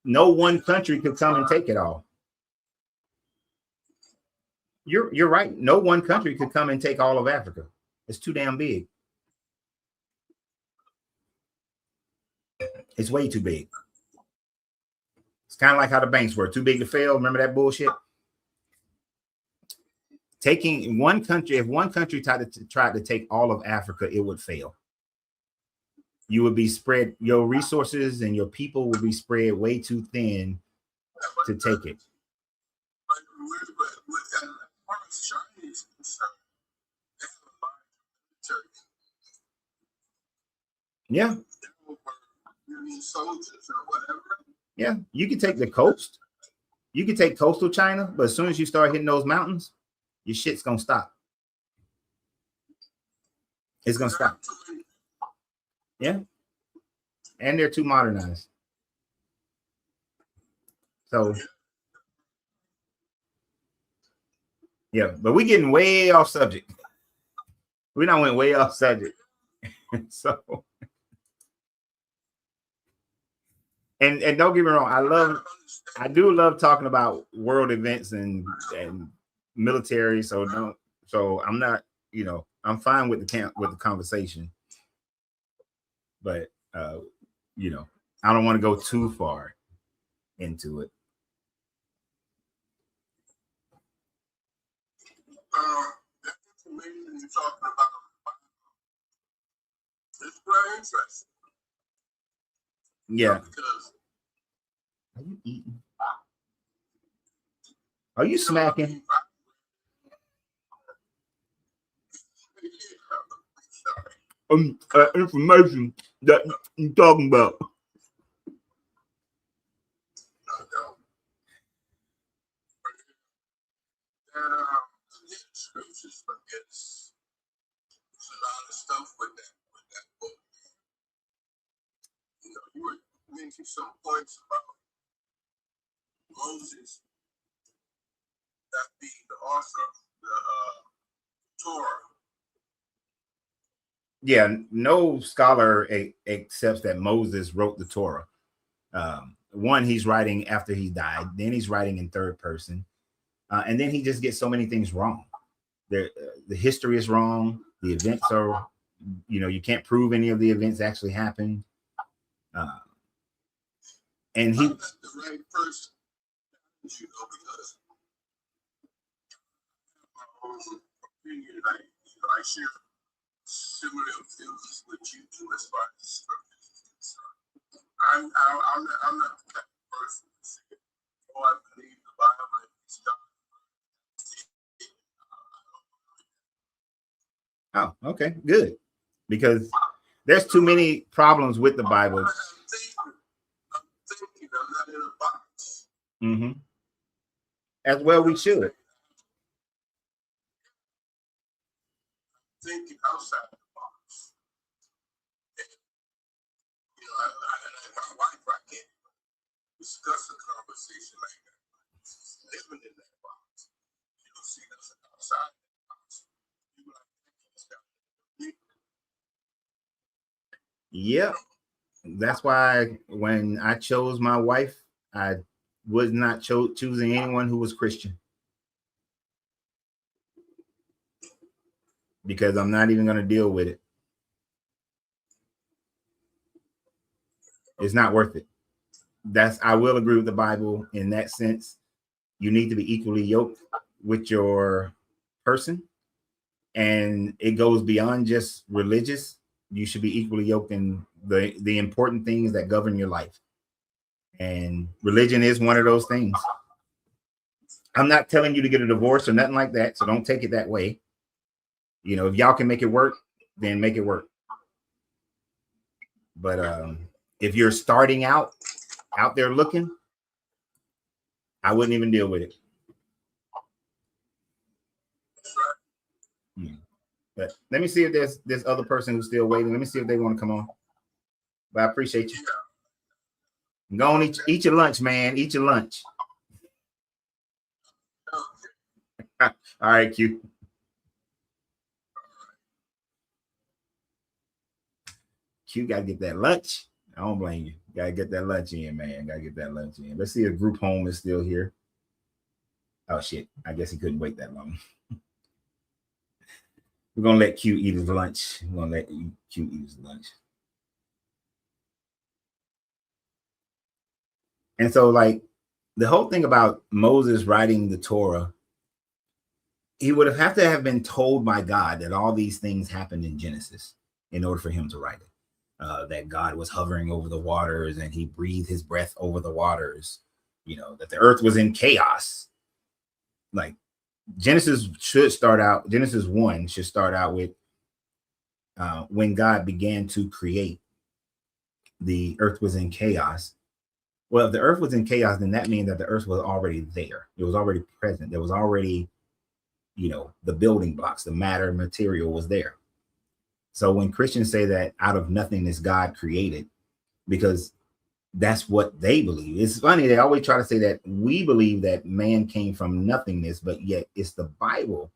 no one country could come and take it all. You're right. No one country could come and take all of Africa. It's too damn big. It's way too big. It's kind of like how the banks were too big to fail. Remember that bullshit? Taking one country, if one country tried to take all of Africa, it would fail. You would be spread, your resources and your people would be spread way too thin to take it. But as far as China is concerned, they have a lot of military. Yeah. Soldiers or whatever. Yeah. You can take the coast. You can take coastal China, but as soon as you start hitting those mountains, your shit's gonna stop. It's gonna stop. Yeah. And they're too modernized. So yeah, but we're getting way off subject. We done went way off subject. So and don't get me wrong, I do love talking about world events and military. So don't So I'm not, I'm fine with the conversation, but I don't want to go too far into it. That information you're talking about is very interesting. Yeah. Because Are you eating? Are you smacking? Information that you're talking about. Scriptures, but it's a lot of stuff with that book. You were making some points about Moses that being the author of the Torah. Yeah, no scholar accepts that Moses wrote the Torah. One, he's writing after he died. Then he's writing in third person. And then he just gets so many things wrong. The history is wrong. The events are, you can't prove any of the events actually happened. And he... I'm not the right person, because my own opinion, I share similar feelings with you too as far as scriptures is concerned. I'm not that person to say, oh, I believe the Bible is God. Oh, okay, good. Because there's too many problems with the Bible. I'm thinking, I'm not in a box. Mm-hmm. As well, we should. Thinking outside the box. And, my wife, I can't discuss a conversation like that. She's living in that box. You don't see nothing outside that box. You like, Yep. That's why when I chose my wife, I was not choosing anyone who was Christian. Because I'm not even going to deal with it. It's not worth it. I will agree with the Bible in that sense. You need to be equally yoked with your person. And it goes beyond just religious. You should be equally yoked in the important things that govern your life. And religion is one of those things. I'm not telling you to get a divorce or nothing like that. So don't take it that way. If y'all can make it work, then make it work. But if you're starting out there looking, I wouldn't even deal with it. But let me see if there's this other person who's still waiting. Let me see if they want to come on. But I appreciate you. Go on, eat your lunch, man. Eat your lunch. All right, Q. Q got to get that lunch. I don't blame you. Got to get that lunch in, man. Got to get that lunch in. Let's see if Group Home is still here. Oh, shit. I guess he couldn't wait that long. We're going to let Q eat his lunch. We're going to let Q eat his lunch. And so, like, the whole thing about Moses writing the Torah, he would have to have been told by God that all these things happened in Genesis in order for him to write it. That God was hovering over the waters and he breathed his breath over the waters, that the earth was in chaos. Like Genesis 1 should start out with when God began to create, the earth was in chaos. Well, if the earth was in chaos, then that means that the earth was already there. It was already present. There was already, the building blocks, the material was there. So when Christians say that out of nothingness God created, because that's what they believe. It's funny, they always try to say that we believe that man came from nothingness, but yet it's the Bible,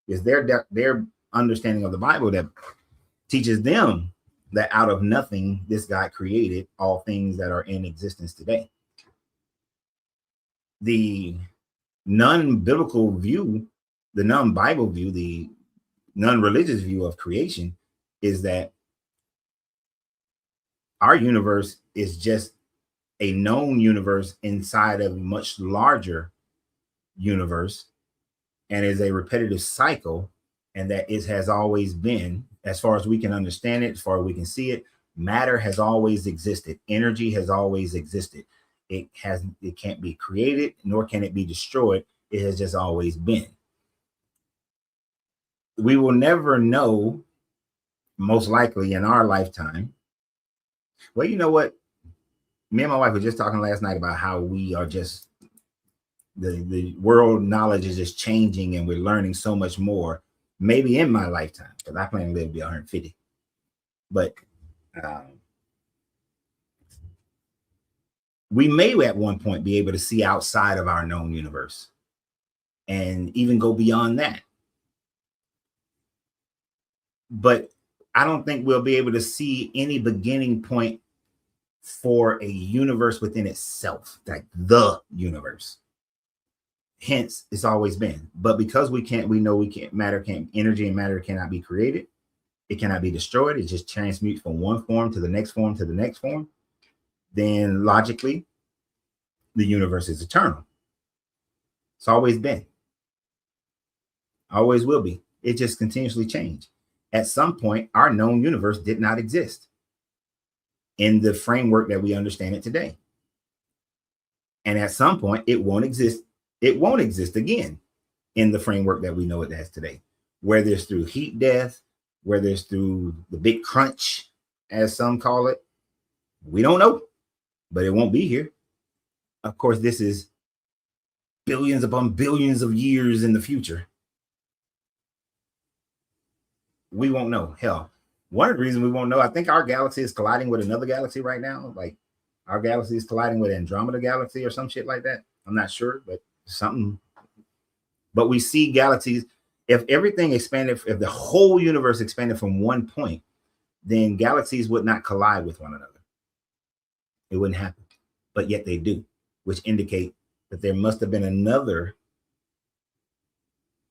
it's their understanding of the Bible that teaches them that out of nothing this God created all things that are in existence today. The non-biblical view the non-Bible view, the non-religious view of creation, is that our universe is just a known universe inside of a much larger universe, and is a repetitive cycle, and that it has always been, as far as we can understand it, as far as we can see it, matter has always existed. Energy has always existed. It can't be created, nor can it be destroyed. It has just always been. We will never know, most likely in our lifetime. Well, you know what? Me and my wife were just talking last night about how we are just, the world knowledge is just changing, and we're learning so much more, maybe in my lifetime, because I plan to live to be 150. But we may at one point be able to see outside of our known universe and even go beyond that. But I don't think we'll be able to see any beginning point for a universe within itself, like the universe. Hence, it's always been. But because we know we can't, energy and matter cannot be created. It cannot be destroyed. It just transmutes from one form to the next form to the next form. Then logically, the universe is eternal. It's always been. Always will be. It just continuously changed. At some point, our known universe did not exist in the framework that we understand it today. And at some point, it won't exist. It won't exist again in the framework that we know it as today, whether it's through heat death, whether it's through the big crunch, as some call it. We don't know, but it won't be here. Of course, this is billions upon billions of years in the future. We won't know. Hell, one of the reasons we won't know, I think our galaxy is colliding with another galaxy right now. Like our galaxy is colliding with Andromeda galaxy or some shit like that. I'm not sure, but something. But we see galaxies. If everything expanded, if the whole universe expanded from one point, then galaxies would not collide with one another. It wouldn't happen. But yet they do, which indicate that there must have been another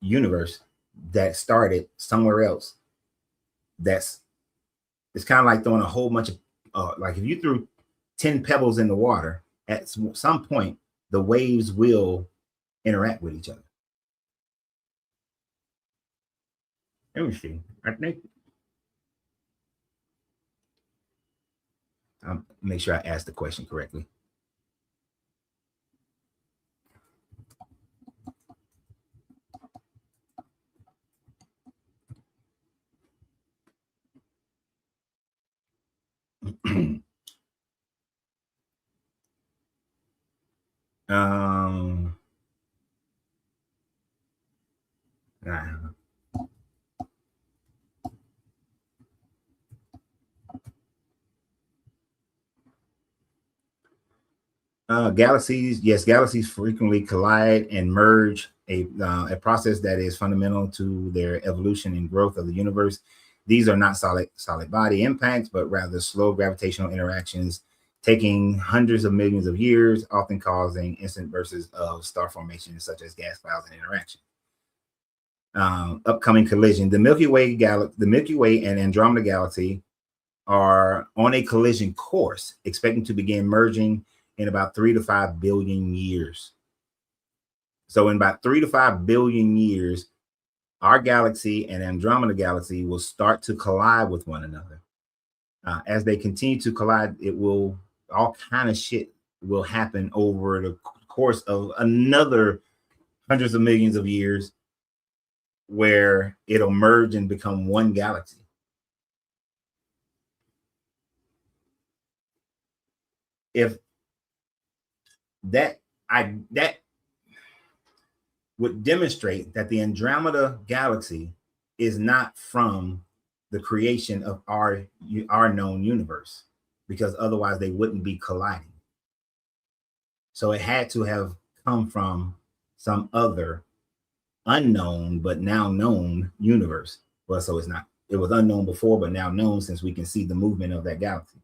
universe that started somewhere else. It's kind of like throwing a whole bunch of like if you threw 10 pebbles in the water, at some point the waves will interact with each other. Let me see. I think I'll make sure I asked the question correctly. Galaxies, yes, galaxies frequently collide and merge, a process that is fundamental to their evolution and growth of the universe. These are not solid body impacts, but rather slow gravitational interactions taking hundreds of millions of years, often causing instant bursts of star formation, such as gas clouds and interaction. Upcoming collision. The Milky Way and Andromeda galaxy are on a collision course, expecting to begin merging in about 3 to 5 billion years. So in about 3 to 5 billion years, our galaxy and Andromeda galaxy will start to collide with one another. As they continue to collide, all kind of shit will happen over the course of another hundreds of millions of years, where it'll merge and become one galaxy. If that would demonstrate that the Andromeda galaxy is not from the creation of our known universe, because otherwise they wouldn't be colliding. So it had to have come from some other unknown but now known universe. Well, so it's not. It was unknown before, but now known, since we can see the movement of that galaxy.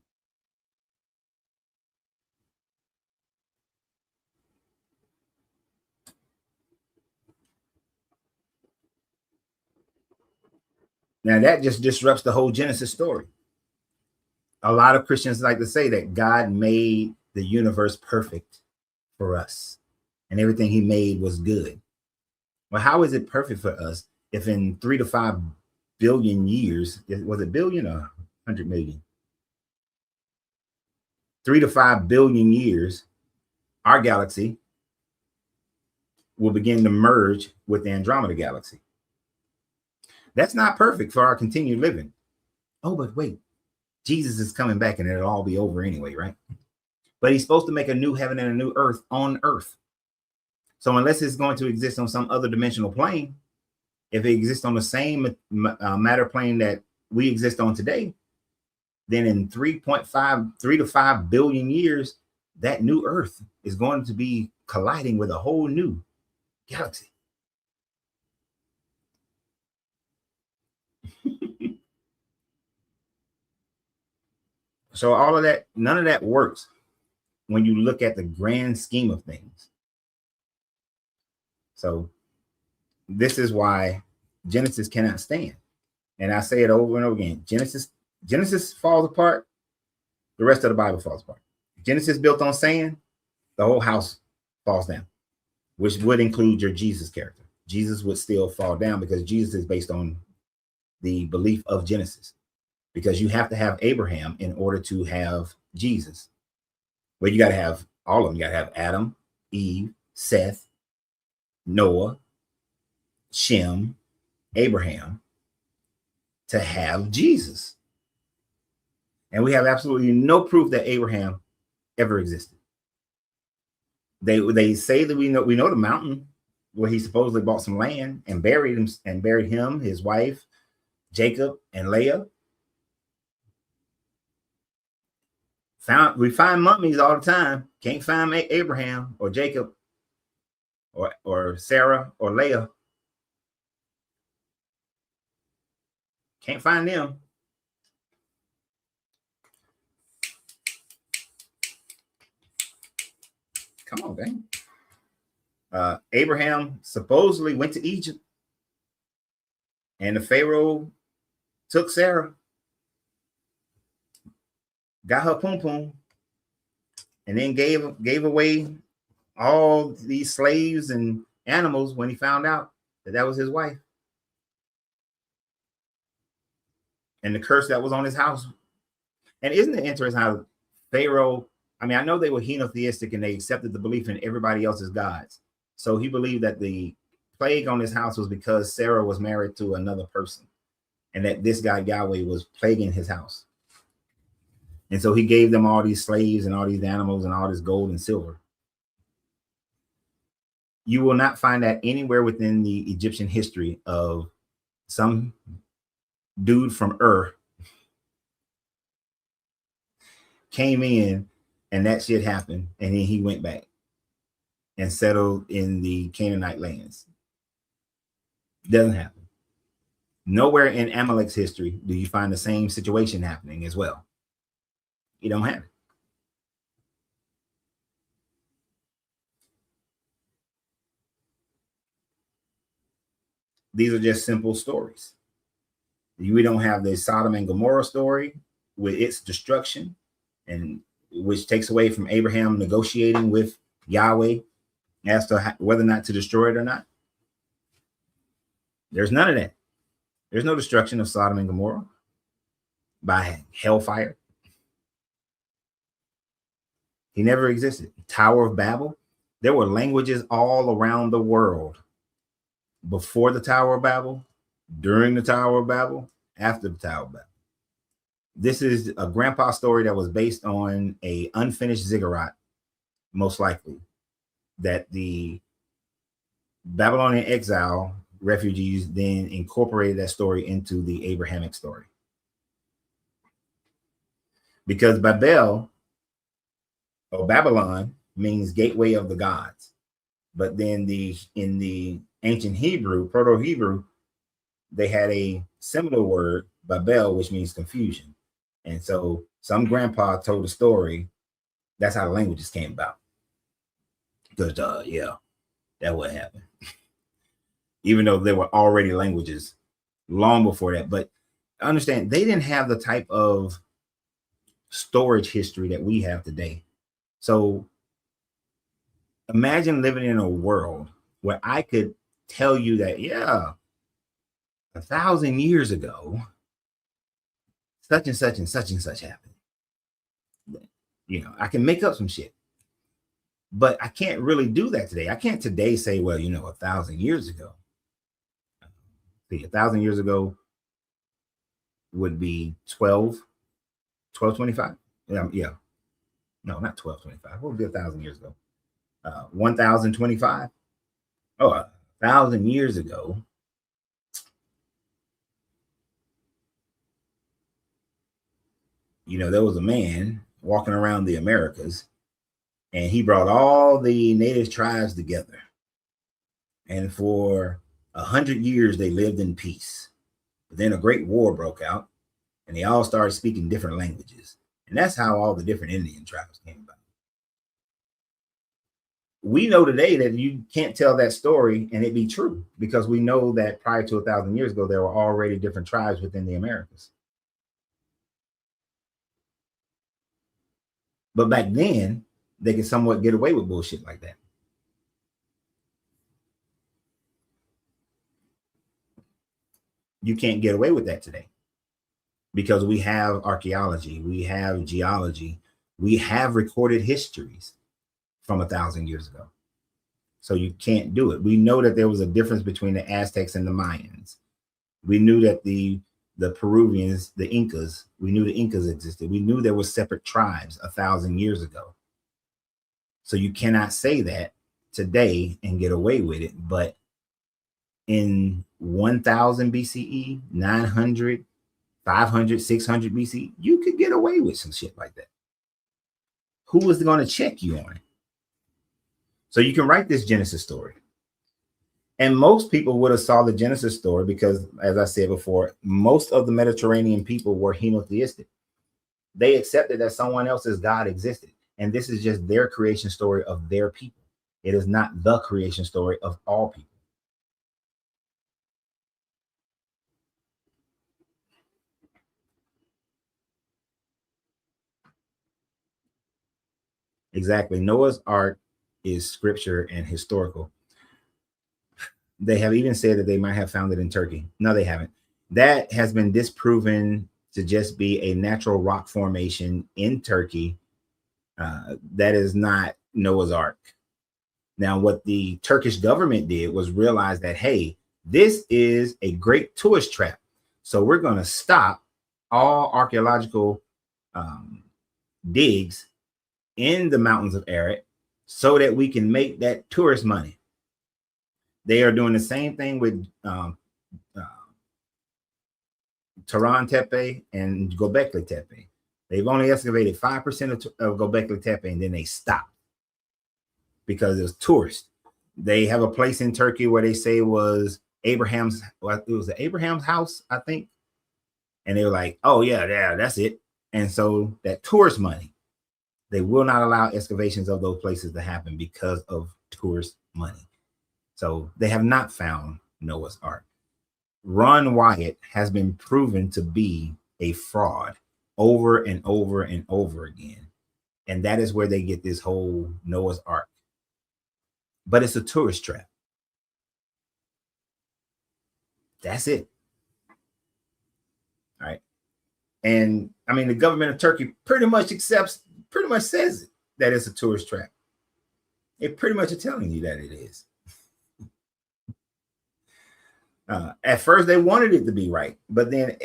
Now that just disrupts the whole Genesis story. A lot of Christians like to say that God made the universe perfect for us and everything he made was good. Well, how is it perfect for us if in 3 to 5 billion years, was it billion or 100 million? 3 to 5 billion years, our galaxy will begin to merge with the Andromeda galaxy. That's not perfect for our continued living. Oh, but wait, Jesus is coming back and it'll all be over anyway, right? But he's supposed to make a new heaven and a new earth on earth. So unless it's going to exist on some other dimensional plane, if it exists on the same matter plane that we exist on today, then in 3 to 5 billion years, that new earth is going to be colliding with a whole new galaxy. So all of that, none of that works when you look at the grand scheme of things. So this is why Genesis cannot stand. And I say it over and over again. Genesis falls apart, the rest of the Bible falls apart. Genesis built on sand, the whole house falls down, which would include your Jesus character. Jesus would still fall down because Jesus is based on the belief of Genesis. Because you have to have Abraham in order to have Jesus. Well, you got to have all of them. You got to have Adam, Eve, Seth, Noah, Shem, Abraham to have Jesus. And we have absolutely no proof that Abraham ever existed. They say that we know the mountain where he supposedly bought some land and buried him, his wife, Jacob, and Leah. We find mummies all the time. Can't find Abraham or Jacob or Sarah or Leah. Can't find them. Come on, dang. Abraham supposedly went to Egypt, and the Pharaoh took Sarah, got her pum pum, and then gave away all these slaves and animals when he found out that was his wife. And the curse that was on his house. And isn't it interesting how Pharaoh, I mean, I know they were henotheistic and they accepted the belief in everybody else's gods. So he believed that the plague on his house was because Sarah was married to another person and that this guy Yahweh was plaguing his house. And so he gave them all these slaves and all these animals and all this gold and silver. You will not find that anywhere within the Egyptian history of some dude from Ur came in and that shit happened. And then he went back and settled in the Canaanite lands. Doesn't happen. Nowhere in Amalek's history do you find the same situation happening as well. You don't have it. These are just simple stories. We don't have the Sodom and Gomorrah story with its destruction, and which takes away from Abraham negotiating with Yahweh as to whether or not to destroy it or not. There's none of that. There's no destruction of Sodom and Gomorrah by hellfire. He never existed. Tower of Babel. There were languages all around the world before the Tower of Babel, during the Tower of Babel, after the Tower of Babel. This is a grandpa story that was based on a unfinished ziggurat, most likely, that the Babylonian exile refugees then incorporated that story into the Abrahamic story. Because Babel or Babylon means gateway of the gods. But then in the ancient Hebrew, Proto-Hebrew, they had a similar word, Babel, which means confusion. And so some grandpa told a story. That's how the languages came about. Because, yeah, that would happen. Even though there were already languages long before that. But understand they didn't have the type of storage history that we have today. So imagine living in a world where I could tell you that, yeah, 1,000 years ago, such and such and such and such happened. You know, I can make up some shit, but I can't really do that today. I can't today say, well, you know, 1,000 years ago. See, 1,000 years ago would be 1225. Yeah. No, not 1225. What would be 1,000 years ago? 1,025. Oh, 1,000 years ago. You know, there was a man walking around the Americas, and he brought all the native tribes together. And for 100 years, they lived in peace. But then a great war broke out, and they all started speaking different languages. And that's how all the different Indian tribes came about. We know today that you can't tell that story and it be true, because we know that prior to 1,000 years ago, there were already different tribes within the Americas. But back then, they could somewhat get away with bullshit like that. You can't get away with that today, because we have archaeology, we have geology, we have recorded histories from 1,000 years ago. So you can't do it. We know that there was a difference between the Aztecs and the Mayans. We knew that the Peruvians, the Incas, we knew the Incas existed. We knew there were separate tribes 1,000 years ago. So you cannot say that today and get away with it. But in 1000 BCE, 900, 500, 600 BC, you could get away with some shit like that. Who was going to check you on it? So you can write this Genesis story. And most people would have saw the Genesis story because, as I said before, most of the Mediterranean people were henotheistic. They accepted that someone else's God existed. And this is just their creation story of their people. It is not the creation story of all people. Exactly. Noah's Ark is scripture and historical. They have even said that they might have found it in Turkey. No, they haven't. That has been disproven to just be a natural rock formation in Turkey. That is not Noah's Ark. Now, what the Turkish government did was realize that, hey, this is a great tourist trap. So we're going to stop all archaeological digs in the mountains of Ararat so that we can make that tourist money. They are doing the same thing with Taran Tepe and Göbekli Tepe. They've only excavated 5% of Göbekli Tepe, and then they stopped because it was tourists. They have a place in Turkey where they say was Abraham's, well, it was the Abraham's house, I think. And they were like, oh, yeah, that's it. And so that tourist money, they will not allow excavations of those places to happen because of tourist money. So they have not found Noah's Ark. Ron Wyatt has been proven to be a fraud over and over and over again. And that is where they get this whole Noah's Ark. But it's a tourist trap. That's it. All right. And I mean, the government of Turkey pretty much says it, that it's a tourist trap. It pretty much is telling you that it is. At first, they wanted it to be right, but then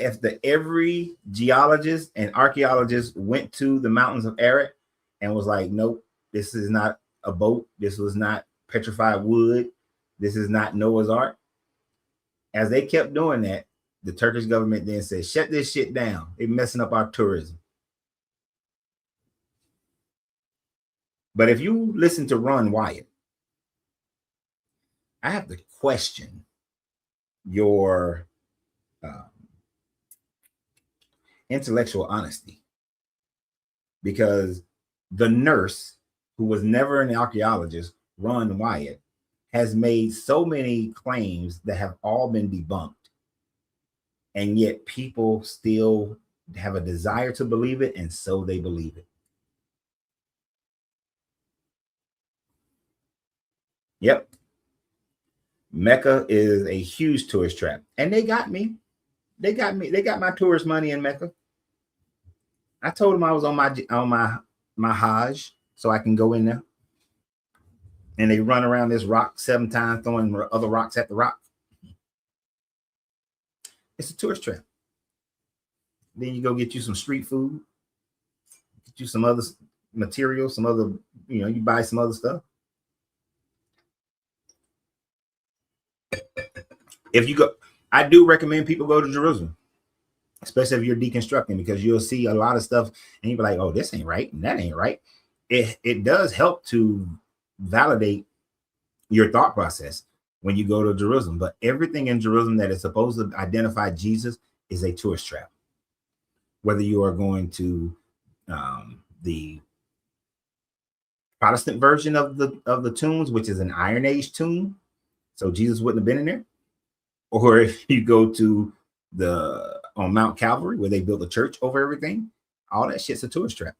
every geologist and archaeologist went to the mountains of Ararat and was like, nope, this is not a boat. This was not petrified wood. This is not Noah's Ark. As they kept doing that, the Turkish government then said, shut this shit down. They're messing up our tourism. But if you listen to Ron Wyatt, I have to question your intellectual honesty, because the nurse, who was never an archaeologist, Ron Wyatt, has made so many claims that have all been debunked. and yet people still have a desire to believe it, and so they believe it. Yep. Mecca is a huge tourist trap, and they got me. They got me. They got my tourist money in Mecca. I told them I was on my Hajj, so I can go in there. And they run around this rock 7 times, throwing other rocks at the rock. It's a tourist trap. Then you go get you some street food, get you some other material, some other, you buy some other stuff. If you go, I do recommend people go to Jerusalem, especially if you're deconstructing, because you'll see a lot of stuff and you'll be like, oh, this ain't right and that ain't right. It does help to validate your thought process when you go to Jerusalem. But everything in Jerusalem that is supposed to identify Jesus is a tourist trap. Whether you are going to the Protestant version of the tombs, which is an Iron Age tomb, so Jesus wouldn't have been in there, or if you go to on Mount Calvary where they built a church over everything, all that shit's a tourist trap.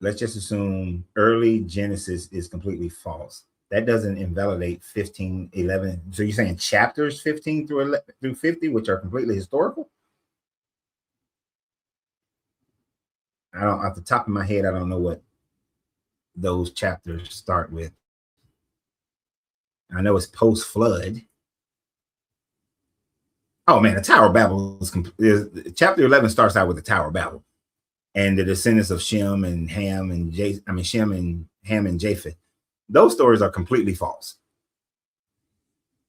Let's just assume early Genesis is completely false. That doesn't invalidate 15:11. So you're saying chapters 15 through 50, which are completely historical? I don't, off the top of my head, I don't know what those chapters start with. I know it's post-flood. Oh man, the Tower of Babel chapter 11 starts out with the Tower of Babel and the descendants of Shem and Ham and Shem and Ham and Japheth. Those stories are completely false.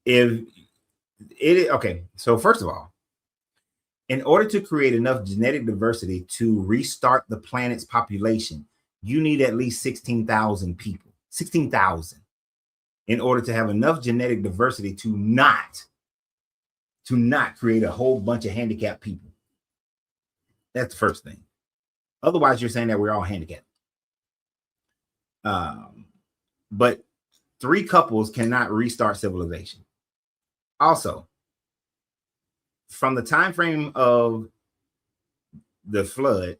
Okay, so first of all, in order to create enough genetic diversity to restart the planet's population, you need at least 16,000 people, 16,000, in order to have enough genetic diversity to not create a whole bunch of handicapped people. That's the first thing. Otherwise, you're saying that we're all handicapped. But 3 couples cannot restart civilization. Also, from the time frame of the flood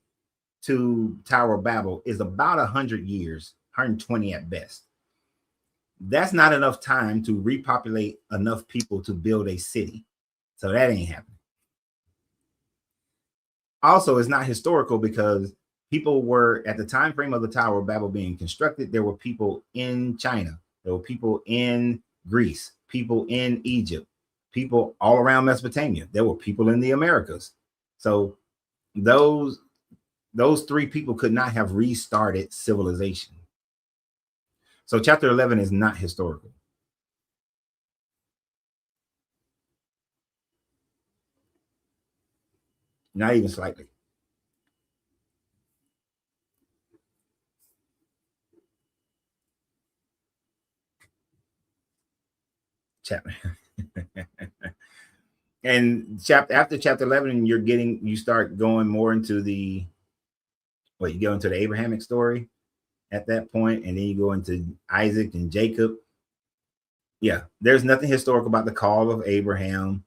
to Tower of Babel is about 100 years, 120 at best. That's not enough time to repopulate enough people to build a city. So that ain't happening. Also, it's not historical because people were, at the time frame of the Tower of Babel being constructed, there were people in China, there were people in Greece, people in Egypt, people all around Mesopotamia. There were people in the Americas. So those 3 people could not have restarted civilization. So chapter 11 is not historical. Not even slightly. Chapter. And after chapter 11, you start going more into you go into the Abrahamic story at that point, and then you go into Isaac and Jacob. Yeah, there's nothing historical about the call of Abraham.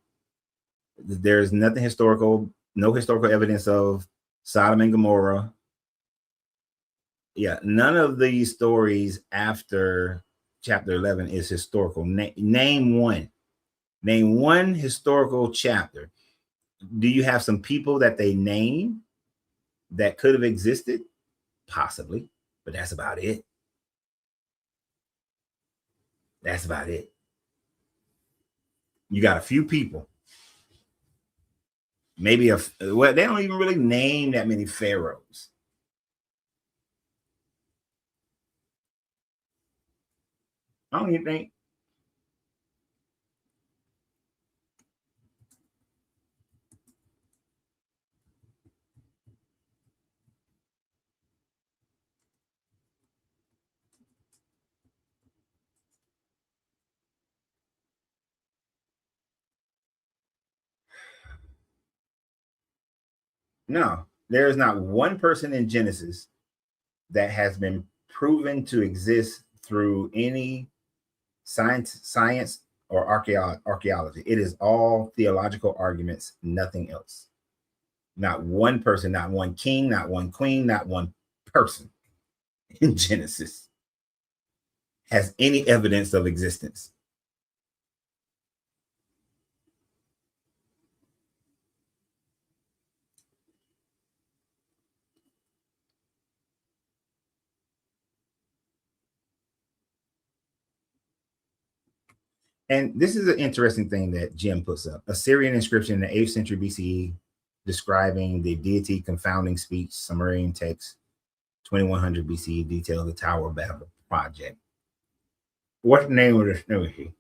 There's nothing historical, no historical evidence of Sodom and Gomorrah. Yeah, none of these stories after chapter 11 is historical. Name one historical chapter. Do you have some people that they name that could have existed? Possibly, but that's about it. That's about it. You got a few people. Maybe they don't even really name that many pharaohs. I don't even think. No, there is not one person in Genesis that has been proven to exist through any science or archaeology. It is all theological arguments, nothing else. Not one person, not one king, not one queen, not one person in Genesis has any evidence of existence. And this is an interesting thing that Jim puts up. A Syrian inscription in the 8th century BCE describing the deity confounding speech, Sumerian text, 2100 BCE detail the Tower of Babel project. What's the name of this new here?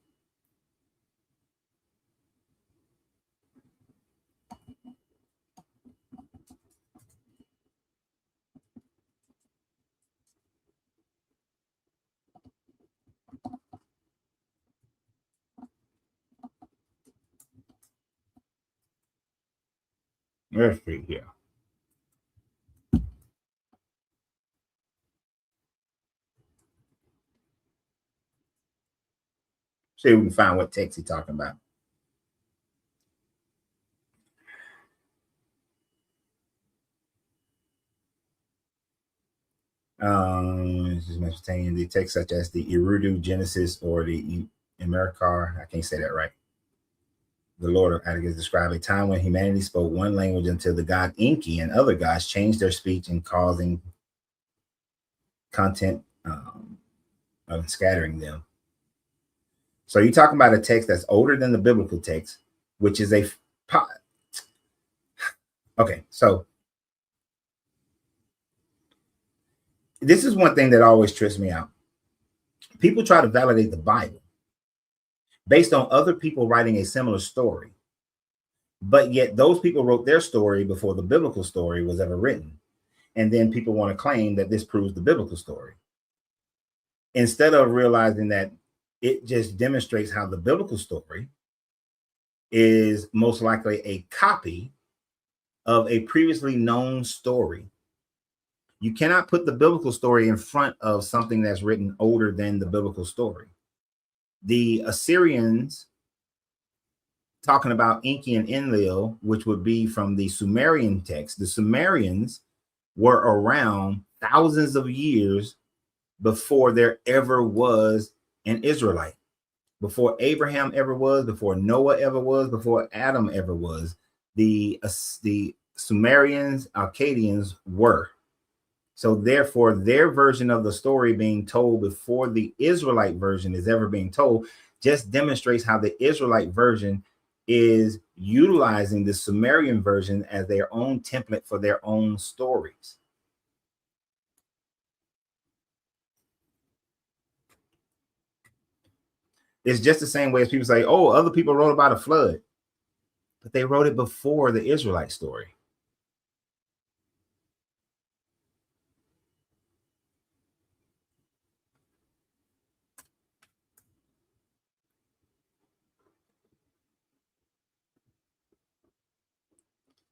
Let's see here. See if we can find what text he's talking about. This is Mesopotamian. The texts such as the Eridu, Genesis, or the Emerkar. I can't say that right. The Lord of Atticus described a time when humanity spoke one language until the god Enki and other gods changed their speech and causing content of scattering them. So you're talking about a text that's older than the biblical text, which is a okay. So this is one thing that always trips me out. People try to validate the Bible based on other people writing a similar story, but yet those people wrote their story before the biblical story was ever written. And then people want to claim that this proves the biblical story, instead of realizing that it just demonstrates how the biblical story is most likely a copy of a previously known story. You cannot put the biblical story in front of something that's written older than the biblical story. The Assyrians, talking about Enki and Enlil, which would be from the Sumerian text, the Sumerians were around thousands of years before there ever was an Israelite, before Abraham ever was, before Noah ever was, before Adam ever was. The Sumerians, Akkadians were. So therefore, their version of the story being told before the Israelite version is ever being told just demonstrates how the Israelite version is utilizing the Sumerian version as their own template for their own stories. It's just the same way as people say, oh, other people wrote about a flood, but they wrote it before the Israelite story.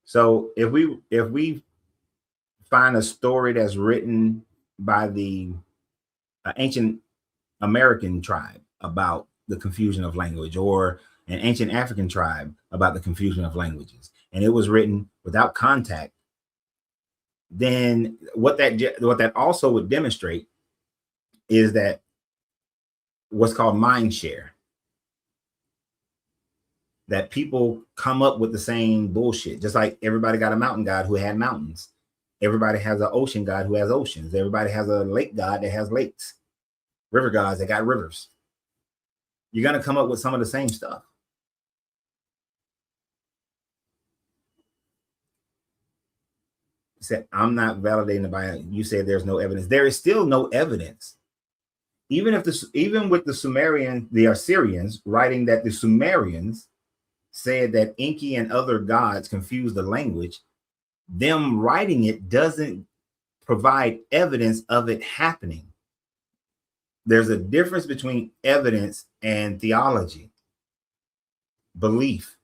So if we find a story that's written by the ancient American tribe about the confusion of language, or an ancient African tribe about the confusion of languages, and it was written without contact, then what that also would demonstrate is that what's called mind share. That people come up with the same bullshit, just like everybody got a mountain god who had mountains. Everybody has an ocean god who has oceans. Everybody has a lake god that has lakes. River gods that got rivers. You're going to come up with some of the same stuff. You said, I'm not validating the Bible. You said there's no evidence. There is still no evidence. Even with the Sumerian, the Assyrians writing that the Sumerians said that Enki and other gods confused the language, them writing it doesn't provide evidence of it happening. There's a difference between evidence and theology, belief.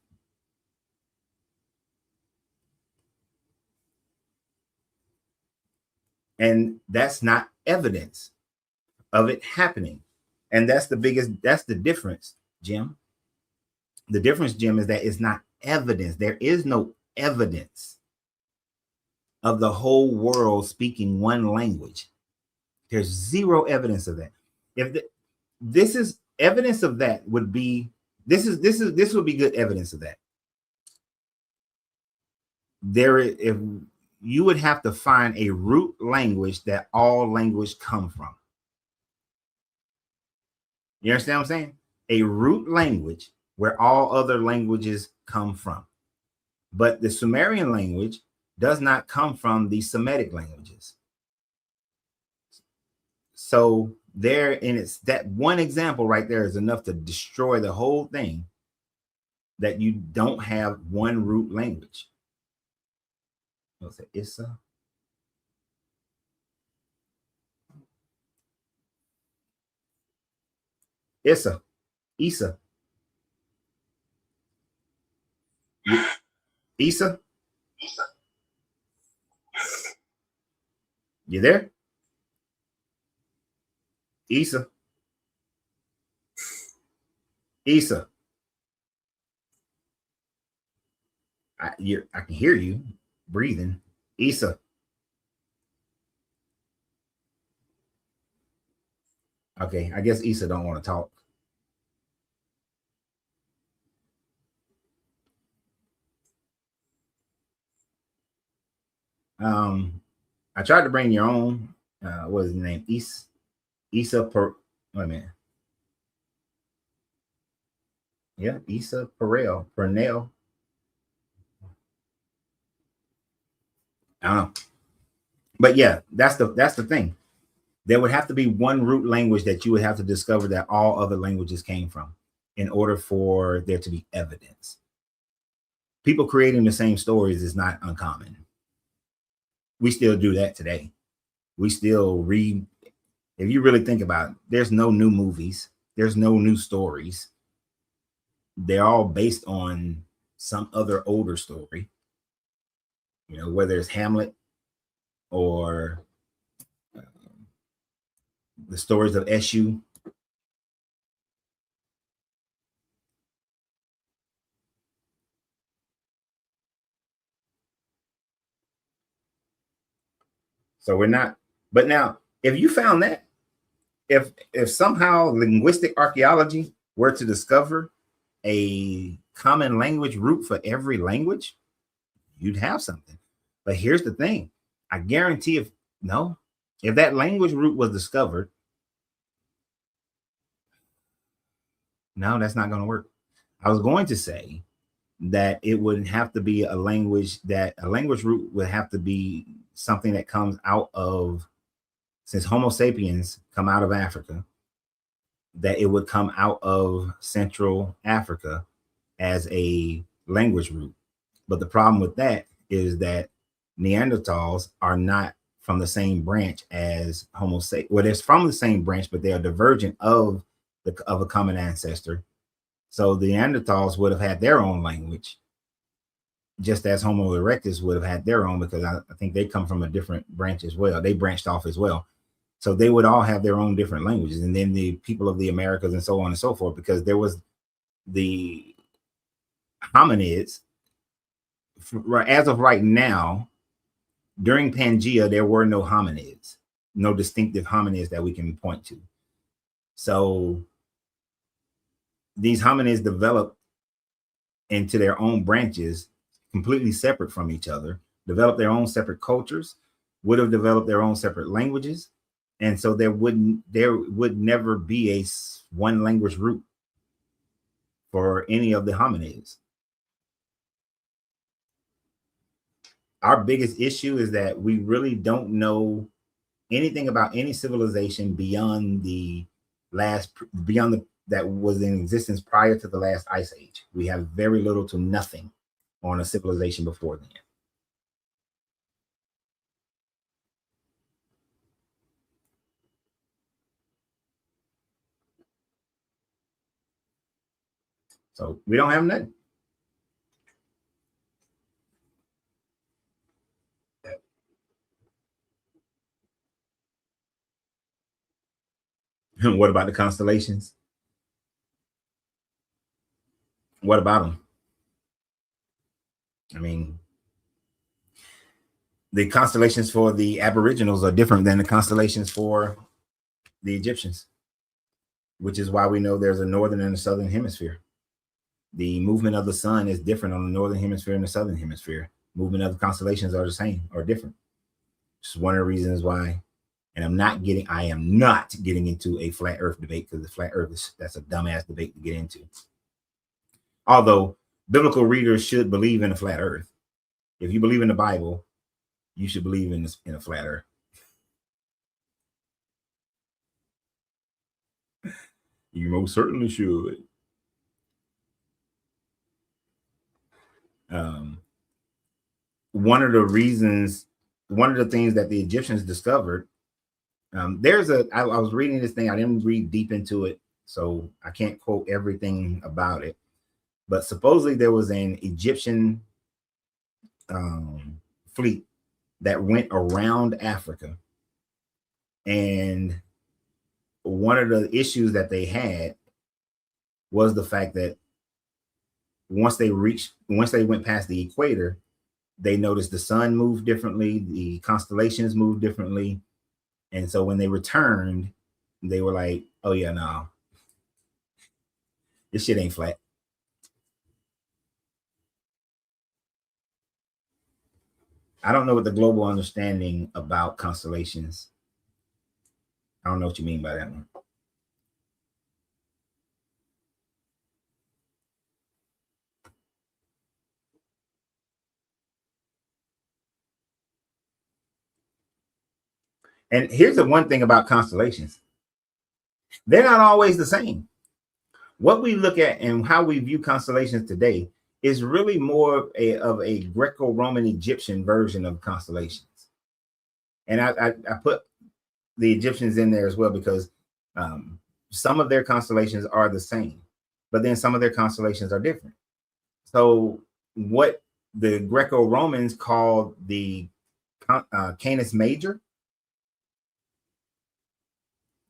And that's not evidence of it happening. And that's the difference, Jim. The difference, Jim, is that it's not evidence. There is no evidence of the whole world speaking one language. There's zero evidence of that. This is evidence of that would be this would be good evidence of that. If you would have to find a root language that all language come from. You understand what I'm saying? A root language where all other languages come from. But the Sumerian language does not come from the Semitic languages. So there, and it's that one example right there is enough to destroy the whole thing, that you don't have one root language. What's it? Issa? Issa. Issa. Issa? You there? Issa. Issa. I can hear you breathing. Issa. Okay, I guess Issa don't want to talk. I tried to bring your own. What is his name? Issa wait a minute. Yeah, Issa Purnell. I don't know. But yeah, that's the thing. There would have to be one root language that you would have to discover that all other languages came from in order for there to be evidence. People creating the same stories is not uncommon. We still do that today. We still read. If you really think about it, there's no new movies. There's no new stories. They're all based on some other older story. You know, whether it's Hamlet or the stories of Eshu. So we're not, but now, if you found that, if somehow linguistic archaeology were to discover a common language root for every language, you'd have something. But here's the thing. I guarantee if that language root was discovered, no, that's not going to work. I was going to say that it would have to be a language root would have to be something that comes out of, since Homo sapiens come out of Africa, that it would come out of Central Africa as a language root. But the problem with that is that Neanderthals are not from the same branch as Homo sapiens. Well, they're from the same branch, but they are divergent of a common ancestor. So the Neanderthals would have had their own language, just as Homo erectus would have had their own, because I think they come from a different branch as well. They branched off as well. So they would all have their own different languages. And then the people of the Americas and so on and so forth, because there was the hominids. As of right now, during Pangea, there were no hominids, no distinctive hominids that we can point to. So these hominids developed into their own branches, completely separate from each other, developed their own separate cultures, would have developed their own separate languages. And so there would never be a one language root for any of the hominids. Our biggest issue is that we really don't know anything about any civilization beyond that was in existence prior to the last ice age. We have very little to nothing on a civilization before then. So we don't have nothing. What about the constellations? What about them? I mean, the constellations for the Aboriginals are different than the constellations for the Egyptians, which is why we know there's a northern and a southern hemisphere. The movement of the sun is different on the northern hemisphere and the southern hemisphere. Movement of the constellations are the same or different. It's one of the reasons why. And I am not getting into a flat earth debate, because the flat earth that's a dumbass debate to get into. Although biblical readers should believe in a flat earth. If you believe in the Bible, you should believe in a flat earth. You most certainly should. One of the things that the Egyptians discovered, I was reading this thing. I didn't read deep into it, so I can't quote everything about it. But supposedly there was an Egyptian fleet that went around Africa. And one of the issues that they had was the fact that once they went past the equator, they noticed the sun moved differently, the constellations moved differently. And so when they returned, they were like, oh yeah, no, this shit ain't flat. I don't know what the global understanding about constellations. I don't know what you mean by that one. And here's the one thing about constellations. They're not always the same. What we look at and how we view constellations today is really more of a Greco-Roman Egyptian version of constellations. And I put the Egyptians in there as well, because some of their constellations are the same, but then some of their constellations are different. So what the Greco-Romans called the Canis Major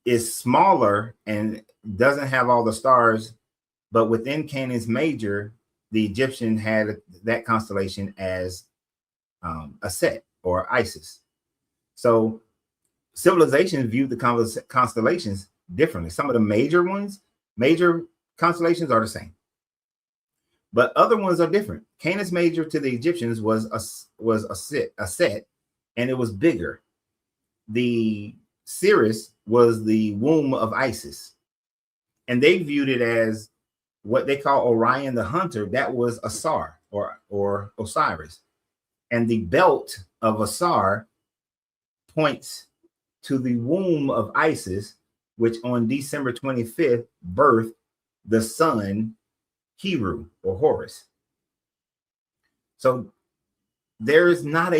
is smaller and doesn't have all the stars, but within Canis Major, the Egyptian had that constellation as a Set or Isis. So civilizations viewed the constellations differently. Some of the major constellations are the same, but other ones are different. Canis Major to the Egyptians was a Set, and it was bigger. The Sirius was the womb of Isis, and they viewed it as what they call Orion the Hunter. That was Asar or Osiris, and the belt of Asar points to the womb of Isis, which on December 25th birthed the sun Heru or Horus. So there wasn't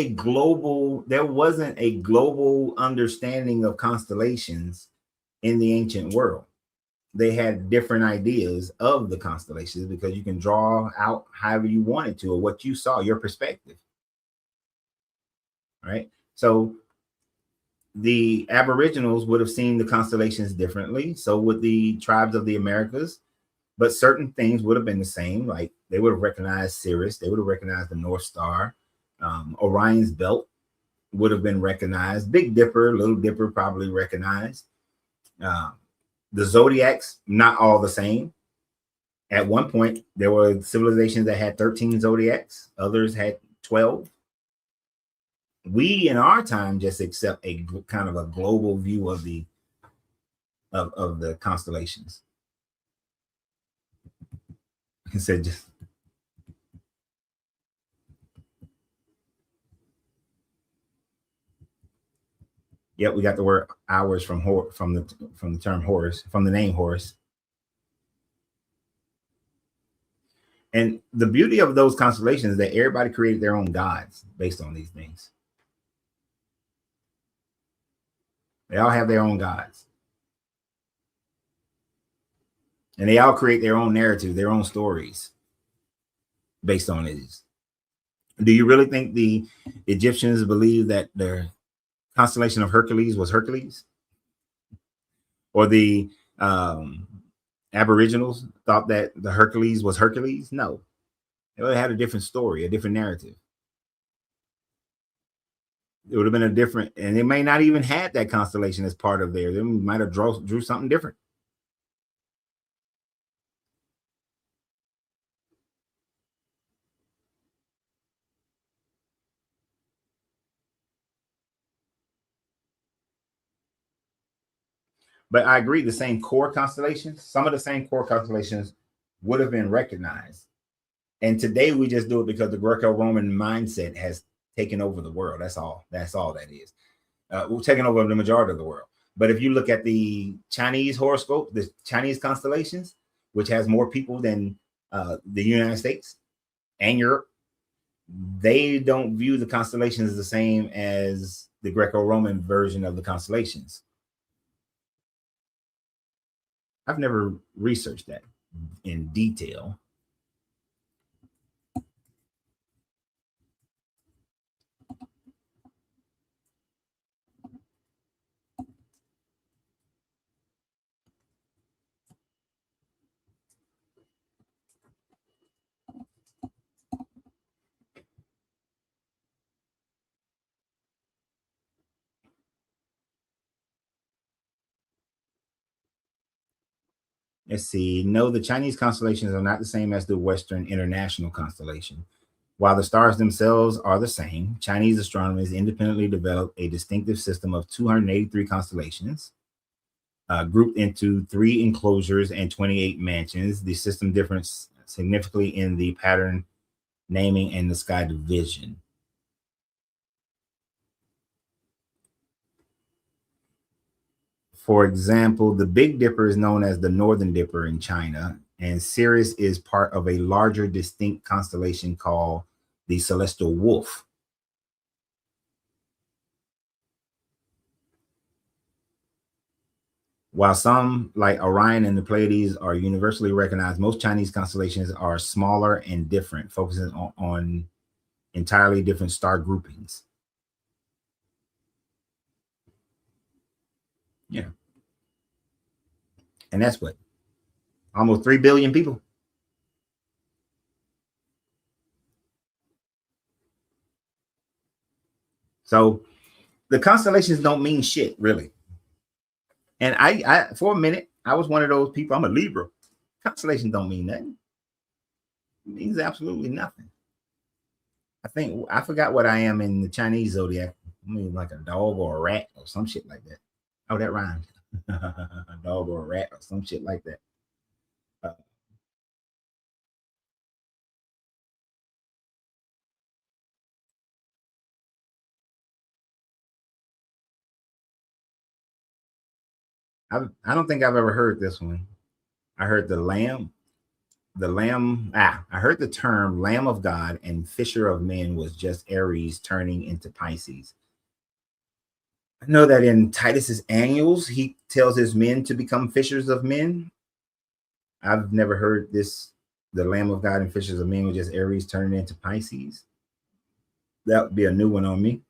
a global understanding of constellations in the ancient world. They had different ideas of the constellations because you can draw out however you wanted to, or what you saw, your perspective. Right? So the Aboriginals would have seen the constellations differently. So would the tribes of the Americas, but certain things would have been the same. Like they would have recognized Sirius, they would have recognized the North Star. Orion's belt would have been recognized. Big Dipper, Little Dipper probably recognized. The zodiacs, not all the same. At one point, there were civilizations that had 13 zodiacs. Others had 12. We in our time just accept a kind of a global view of the constellations. He said just yep, we got the word hours from the term Horus, from the name Horus. And the beauty of those constellations is that everybody created their own gods based on these things. They all have their own gods. And they all create their own narrative, their own stories based on these. Do you really think the Egyptians believed that the constellation of Hercules was Hercules? Or the Aboriginals thought that the Hercules was Hercules? No. It had a different story, a different narrative. It would have been a different, and they may not even had that constellation as part of there. They might have drew something different. But I agree, the same core constellations, some of the same core constellations would have been recognized. And today we just do it because the Greco-Roman mindset has taken over the world. That's all. That's all that is. We're taking over the majority of the world. But if you look at the Chinese horoscope, the Chinese constellations, which has more people than the United States and Europe, they don't view the constellations the same as the Greco-Roman version of the constellations. I've never researched that in detail. Let's see. No, the Chinese constellations are not the same as the Western international constellation. While the stars themselves are the same, Chinese astronomers independently developed a distinctive system of 283 constellations, grouped into 3 enclosures and 28 mansions. The system differs significantly in the pattern, naming, and the sky division. For example, the Big Dipper is known as the Northern Dipper in China, and Sirius is part of a larger, distinct constellation called the Celestial Wolf. While some, like Orion and the Pleiades, are universally recognized, most Chinese constellations are smaller and different, focusing on entirely different star groupings. Yeah. And that's what? Almost 3 billion people. So the constellations don't mean shit, really. And I for a minute, I was one of those people. I'm a Libra. Constellations don't mean nothing. It means absolutely nothing. I forgot what I am in the Chinese zodiac. I mean, like a dog or a rat or some shit like that. Oh, that rhymes. A dog or a rat or some shit like that. I don't think I've ever heard this one. I heard the lamb. I heard the term Lamb of God and Fisher of Men was just Aries turning into Pisces. I know that in Titus's Annuals, he tells his men to become fishers of men. I've never heard this. The Lamb of God and Fishers of Men was just Aries turning into Pisces. That would be a new one on me.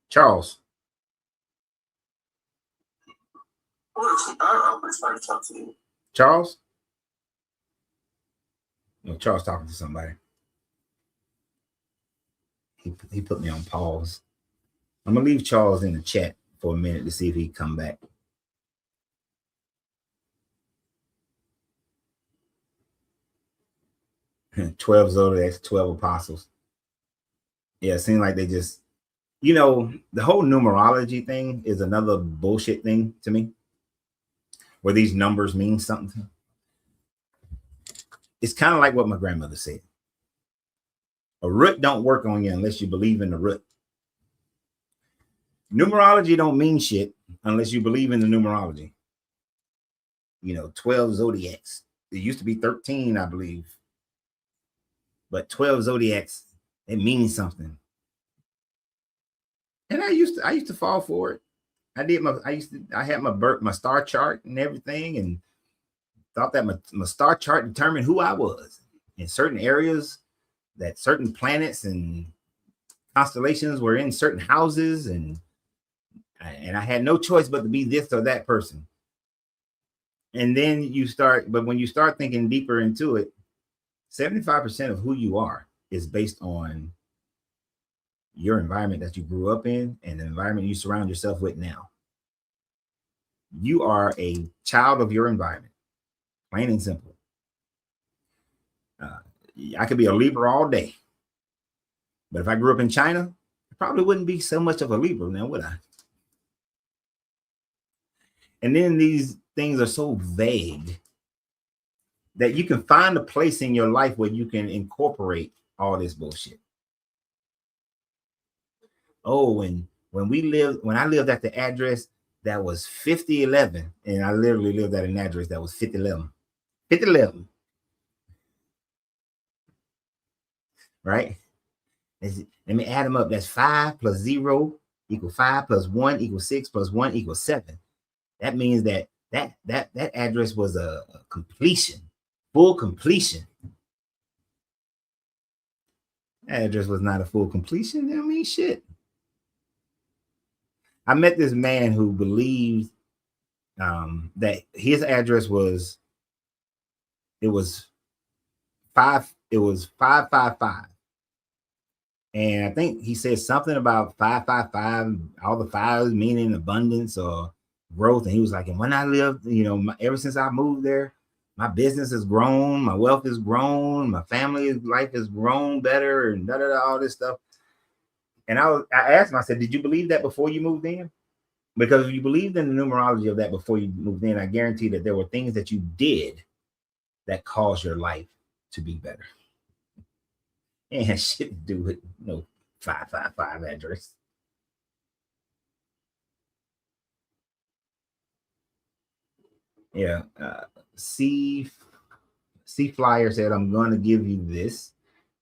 Charles. Charles? No, Charles talking to somebody. He put me on pause. I'm gonna leave Charles in the chat for a minute to see if he come back. And 12 zodiacs, 12 apostles. Yeah, it seems like they just, you know, the whole numerology thing is another bullshit thing to me, where these numbers mean something. It's kind of like what my grandmother said. A root don't work on you unless you believe in the root. Numerology don't mean shit unless you believe in the numerology. You know, 12 zodiacs. It used to be 13, I believe. But 12 zodiacs, it means something. And I used to fall for it. I had my star chart and everything, and thought that my star chart determined who I was in certain areas, that certain planets and constellations were in certain houses, and I had no choice but to be this or that person. And then but when you start thinking deeper into it, 75% of who you are is based on your environment that you grew up in and the environment you surround yourself with now. You are a child of your environment, plain and simple. I could be a Libra all day, but if I grew up in China, I probably wouldn't be so much of a Libra now, would I? And then these things are so vague that you can find a place in your life where you can incorporate all this bullshit. Oh, when I lived at the address that was 5011, and I literally lived at an address that was 5011. 5011. Right? Let me add them up. That's 5 plus 0 equals 5 plus 1 equals 6 plus 1 equals 7. That means that address was a completion, full completion. That address was not a full completion. I mean, shit. I met this man who believed that his address was 555. And I think he said something about 555, all the fives meaning abundance or growth. And he was like, and when I lived, ever since I moved there, my business has grown, my wealth has grown, my family life has grown better, and all this stuff. And I asked him, I said, did you believe that before you moved in? Because if you believed in the numerology of that before you moved in, I guarantee that there were things that you did that caused your life to be better. It had shit to do with 555 address. Yeah. C Flyer said, I'm going to give you this.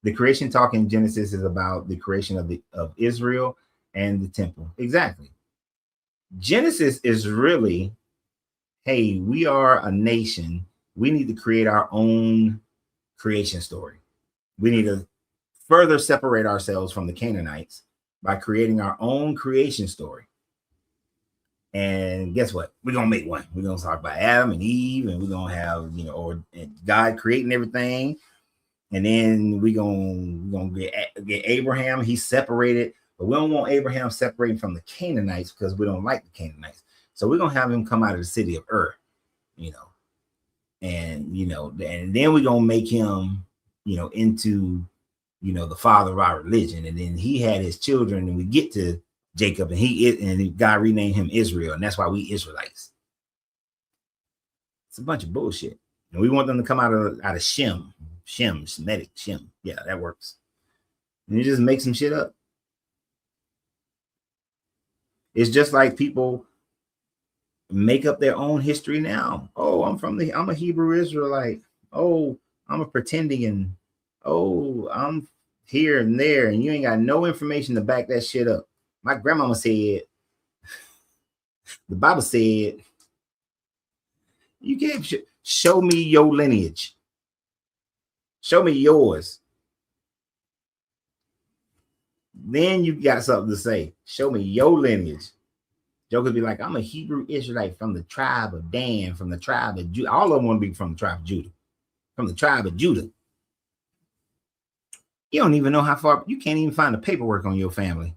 The creation talk in Genesis is about the creation of Israel and the temple. Exactly. Genesis is really, hey, we are a nation. We need to create our own creation story. We need to further separate ourselves from the Canaanites by creating our own creation story. And guess what? We're going to make one. We're going to talk about Adam and Eve, and we're going to have, or God creating everything. And then we're going to get Abraham. He's separated, but we don't want Abraham separating from the Canaanites because we don't like the Canaanites. So we're going to have him come out of the city of Ur, and then we're going to make him, into, the father of our religion. And then he had his children, and we get to Jacob, and God renamed him Israel, and that's why we Israelites. It's a bunch of bullshit, and we want them to come out of Shem, Semitic Shem. Yeah, that works. And you just make some shit up. It's just like people make up their own history now. Oh, I'm a Hebrew Israelite. Oh, I'm a pretendian. Oh, I'm here and there, and you ain't got no information to back that shit up. My grandmama said, the Bible said, you can't show me your lineage. Show me yours. Then you got something to say. Show me your lineage. Jokers be like, I'm a Hebrew Israelite from the tribe of Dan, from the tribe of Judah. All of them want to be from the tribe of Judah. From the tribe of Judah. You don't even know how far, you can't even find the paperwork on your family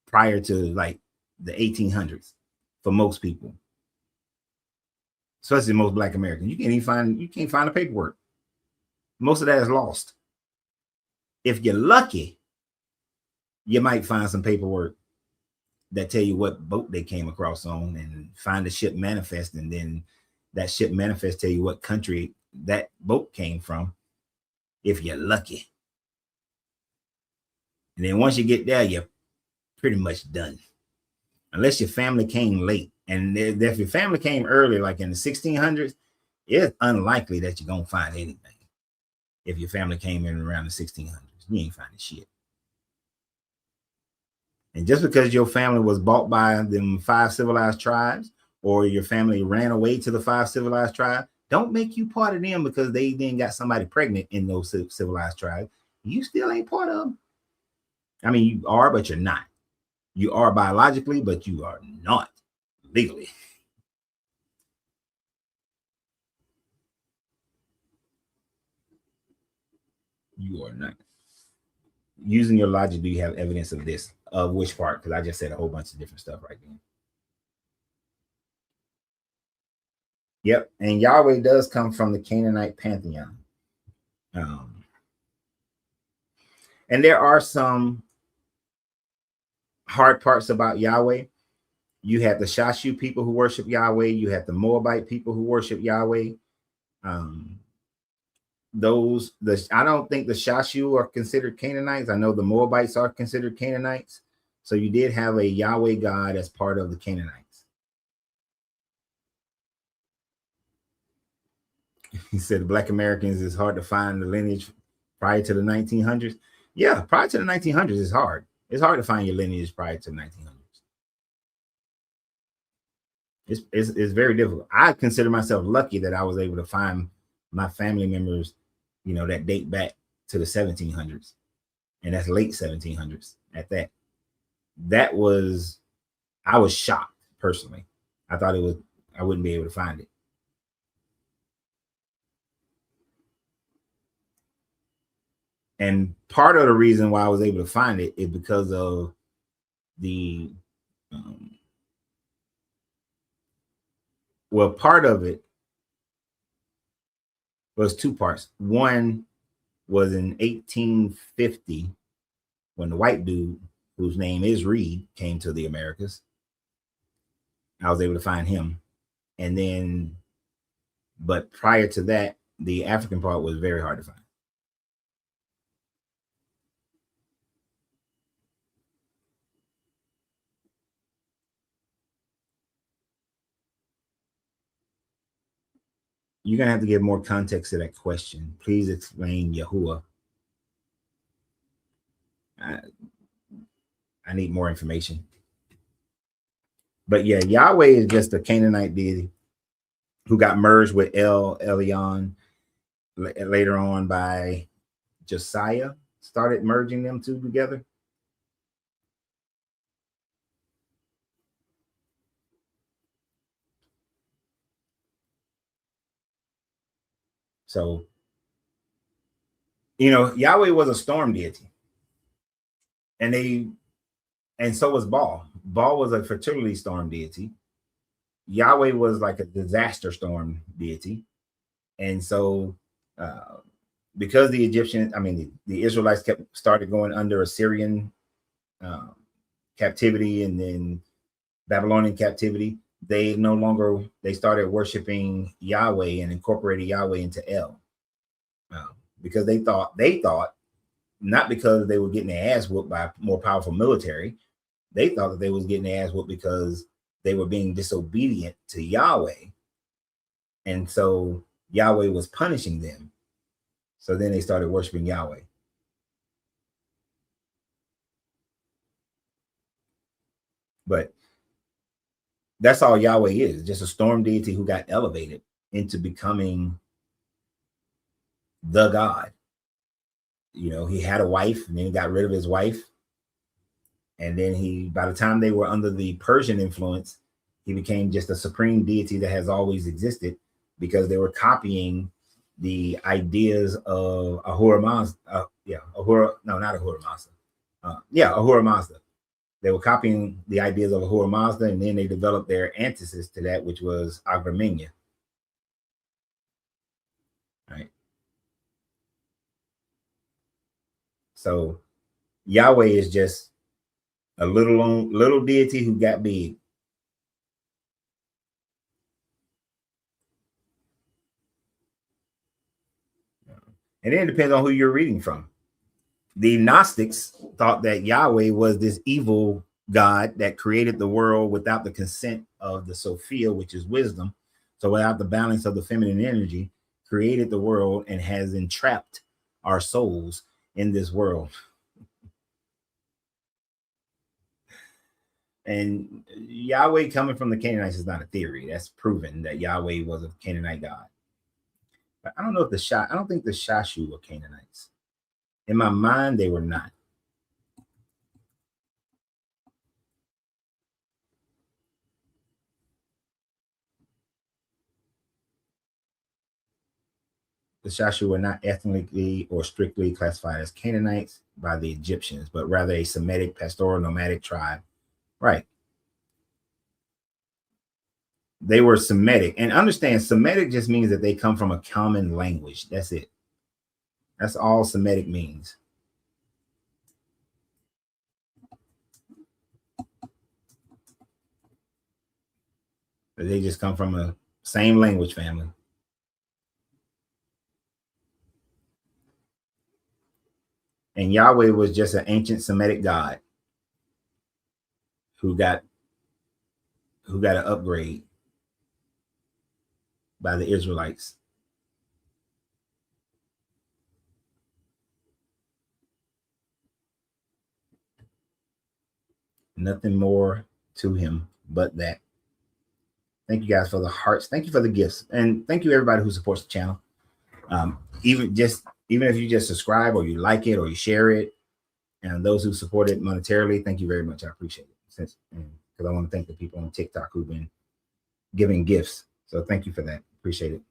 prior to like the 1800s for most people, especially most Black Americans. You can't find the paperwork. Most of that is lost. If you're lucky, you might find some paperwork that tell you what boat they came across on, and find the ship manifest, and then that ship manifest tell you what country that boat came from, if you're lucky. And then once you get there, you're pretty much done, unless your family came late. And if your family came early, like in the 1600s, it's unlikely that you're gonna find anything. If your family came in around the 1600s, you ain't finding shit. And just because your family was bought by them 5 civilized tribes, or your family ran away to the 5 civilized tribes, don't make you part of them because they then got somebody pregnant in those civilized tribes. You still ain't part of them. I mean, you are, but you're not. You are biologically, but you are not legally. You are not. Using your logic, do you have evidence of this? Of which part? Because I just said a whole bunch of different stuff right then. Yep. And Yahweh does come from the Canaanite pantheon. And there are some hard parts about Yahweh. You have the Shashu people who worship Yahweh. You have the Moabite people who worship Yahweh. I don't think the Shashu are considered Canaanites. I know the Moabites are considered Canaanites. So you did have a Yahweh God as part of the Canaanites. He said the Black Americans is hard to find the lineage prior to the 1900s. Yeah, prior to the 1900s, it's hard. It's hard to find your lineage prior to the 1900s. It's very difficult. I consider myself lucky that I was able to find my family members, you know, that date back to the 1700s, and that's late 1700s at that. I was shocked personally. I thought I wouldn't be able to find it. And part of the reason why I was able to find it is because of the, part of it was two parts. One was in 1850 when the white dude, whose name is Reed, came to the Americas. I was able to find him. And then, but prior to that, the African part was very hard to find. You're going to have to give more context to that question. Please explain Yahuwah. I need more information. But yeah, Yahweh is just a Canaanite deity who got merged with El Elyon later on by Josiah, started merging them two together. So, you know, Yahweh was a storm deity. And so was Baal. Baal was a fertility storm deity. Yahweh was like a disaster storm deity. And so, because the Israelites started going under Assyrian captivity and then Babylonian captivity, they started worshiping Yahweh and incorporated Yahweh into El, because they thought, not because they were getting their ass whooped by a more powerful military, they thought that they was getting their ass whooped because they were being disobedient to Yahweh, and so Yahweh was punishing them. So then they started worshiping Yahweh. But that's all Yahweh is, just a storm deity who got elevated into becoming the God. You know, he had a wife and then he got rid of his wife. And then by the time they were under the Persian influence, he became just a supreme deity that has always existed, because they were copying the ideas of Ahura Mazda. Ahura Mazda. They were copying the ideas of Ahura Mazda, and then they developed their antithesis to that, which was Agramenia. Right. So Yahweh is just a little deity who got big. And then it depends on who you're reading from. The Gnostics thought that Yahweh was this evil God that created the world without the consent of the Sophia, which is wisdom. So without the balance of the feminine energy, created the world and has entrapped our souls in this world. And Yahweh coming from the Canaanites is not a theory. That's proven that Yahweh was a Canaanite God. But I don't know if I don't think the Shashu were Canaanites. In my mind, they were not. the Shashu were not ethnically or strictly classified as Canaanites by the Egyptians, but rather a Semitic pastoral nomadic tribe. Right. They were Semitic. And understand, Semitic just means that they come from a common language. That's it. That's all Semitic means. They just come from a same language family. And Yahweh was just an ancient Semitic god who got an upgrade by the Israelites. Nothing more to him but that. Thank you guys for the hearts. Thank you for the gifts. And thank you everybody who supports the channel. Even if you just subscribe or you like it or you share it, and those who support it monetarily, thank you very much. I appreciate it. Because I want to thank the people on TikTok who've been giving gifts. So thank you for that. Appreciate it.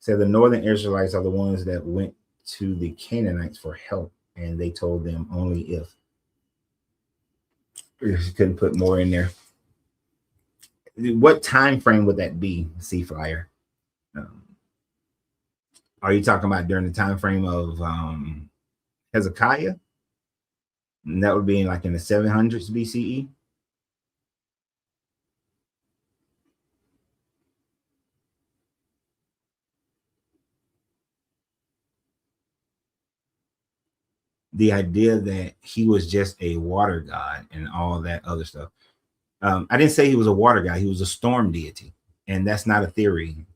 So the northern Israelites are the ones that went to the Canaanites for help, and they told them only if. You couldn't put more in there. What time frame would that be, C Flyer? Are you talking about during the time frame of Hezekiah? And that would be like in the 700s BCE. The idea that he was just a water god and all that other stuff. I didn't say he was a water god. He was a storm deity. And that's not a theory.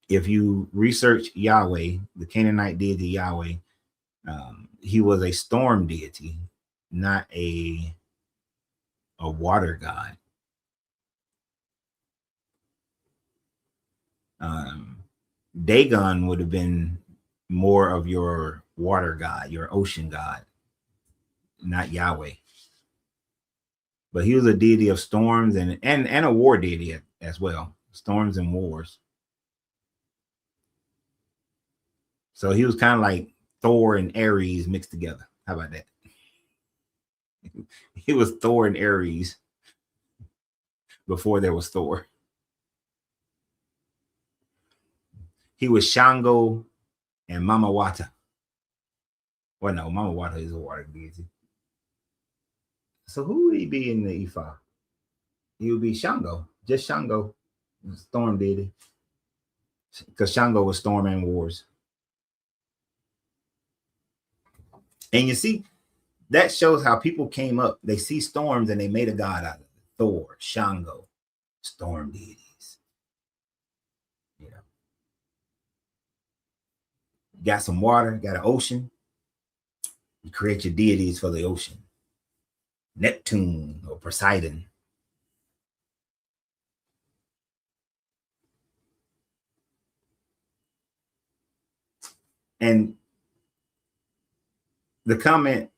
If you research Yahweh, the Canaanite deity Yahweh, he was a storm deity, not a water god. Dagon would have been more of your water god, your ocean god, not Yahweh. But he was a deity of storms and a war deity as well. Storms and wars. So he was kind of like Thor and Ares mixed together. How about that? He was Thor and Ares before there was Thor. He was Shango and Mama Wata. Well, no, Mama Wata is a water deity. So who would he be in the Ifa? He would be Shango, just Shango, storm deity. Because Shango was storm and wars. And you see, that shows how people came up. They see storms and they made a god out of it. Thor, Shango, storm deities. You know, got some water, got an ocean. You create your deities for the ocean. Neptune or Poseidon. And the comment,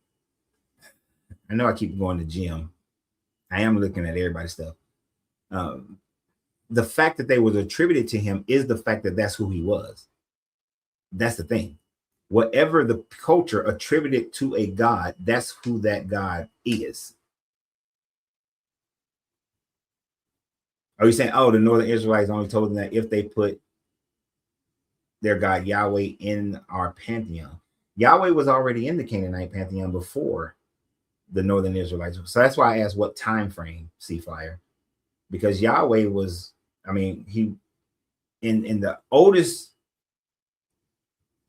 I know I keep going to Jim. I am looking at everybody's stuff. The fact that they was attributed to him is the fact that that's who he was. That's the thing. Whatever the culture attributed to a god, that's who that god is. Are you saying, oh, the northern Israelites only told them that if they put their god Yahweh in our pantheon? Yahweh was already in the Canaanite pantheon before the northern Israelites. So that's why I asked what time frame, C Flyer, because Yahweh was, I mean, he in the oldest.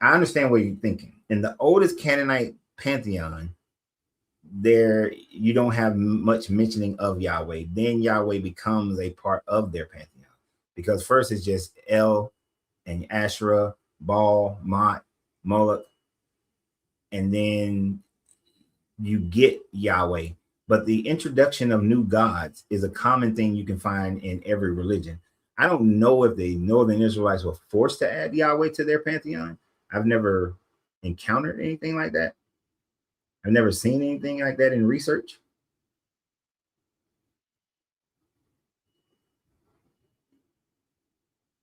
I understand what you're thinking. In the oldest Canaanite pantheon, there you don't have much mentioning of Yahweh. Then Yahweh becomes a part of their pantheon, because first it's just El and Asherah, Baal, Mot, Moloch, and then you get Yahweh. But the introduction of new gods is a common thing you can find in every religion. I don't know if the northern Israelites were forced to add Yahweh to their pantheon. I've never encountered anything like that. I've never seen anything like that in research.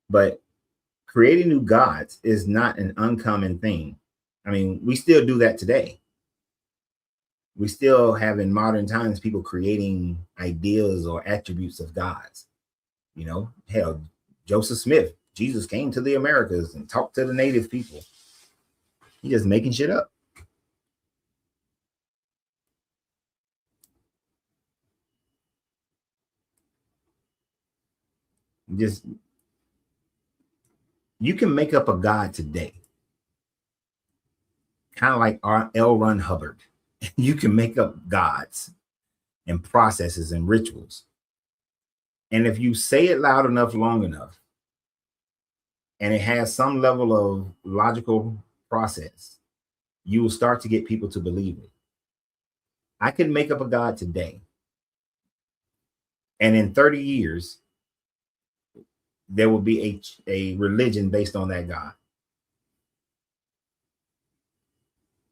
But creating new gods is not an uncommon thing. I mean, we still do that today. We still have in modern times people creating ideas or attributes of gods. You know, hell, Joseph Smith, Jesus came to the Americas and talked to the native people. He's just making shit up. Just, you can make up a god today, kind of like L. Ron Hubbard. You can make up gods and processes and rituals. And if you say it loud enough, long enough, and it has some level of logical process, you will start to get people to believe it. I can make up a god today, and in 30 years, there will be a religion based on that God.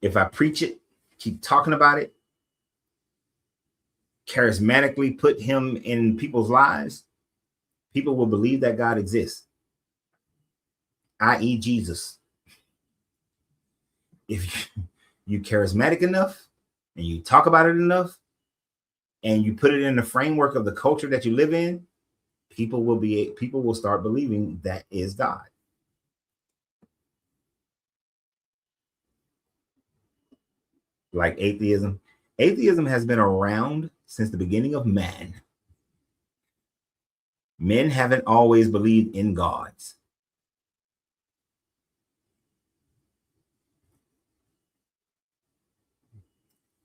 If I preach it, keep talking about it, charismatically put him in people's lives, people will believe that God exists, i.e. Jesus. If you're charismatic enough and you talk about it enough and you put it in the framework of the culture that you live in, people will start believing that is God. Like atheism. Atheism has been around since the beginning of man. Men haven't always believed in gods.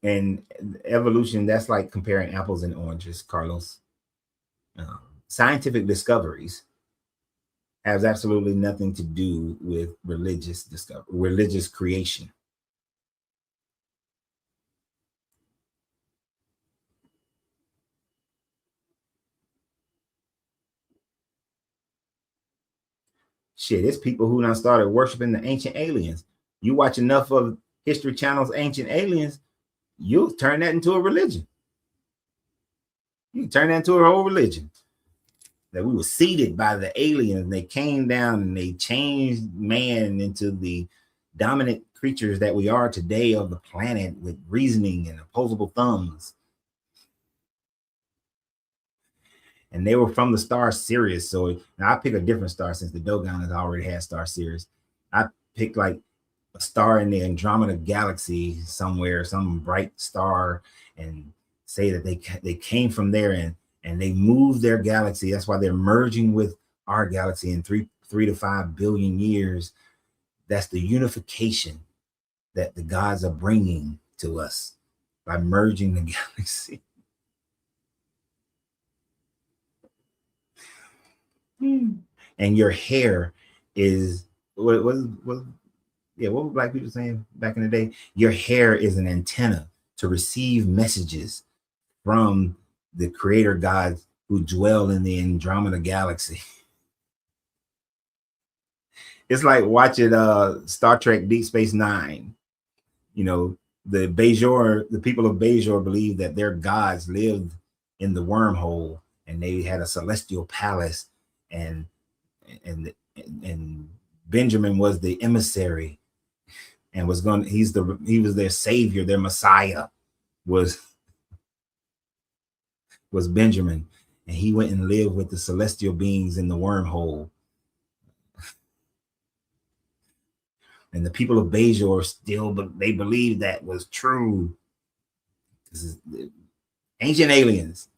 And evolution, that's like comparing apples and oranges, Carlos. Scientific discoveries has absolutely nothing to do with religious creation. Shit, it's people who now started worshiping the ancient aliens. You watch enough of History Channel's Ancient Aliens, you'll turn that into a religion. You can turn that into a whole religion. That we were seeded by the aliens. They came down and they changed man into the dominant creatures that we are today of the planet with reasoning and opposable thumbs. And they were from the star Sirius. So now I pick a different star since the Dogon has already had star Sirius. I picked like a star in the Andromeda galaxy somewhere, some bright star, and say that they came from there and they moved their galaxy. That's why they're merging with our galaxy in 3 to 5 billion years. That's the unification that the gods are bringing to us by merging the galaxy. And your hair is what were black people saying back in the day? Your hair is an antenna to receive messages from the creator gods who dwell in the Andromeda galaxy. It's like watching Star Trek Deep Space Nine. You know, the people of Bajor believe that their gods lived in the wormhole and they had a celestial palace, and Benjamin was the emissary and he was their savior, their Messiah was Benjamin, and he went and lived with the celestial beings in the wormhole. And the people of Bajor they believe that was true. This is ancient aliens.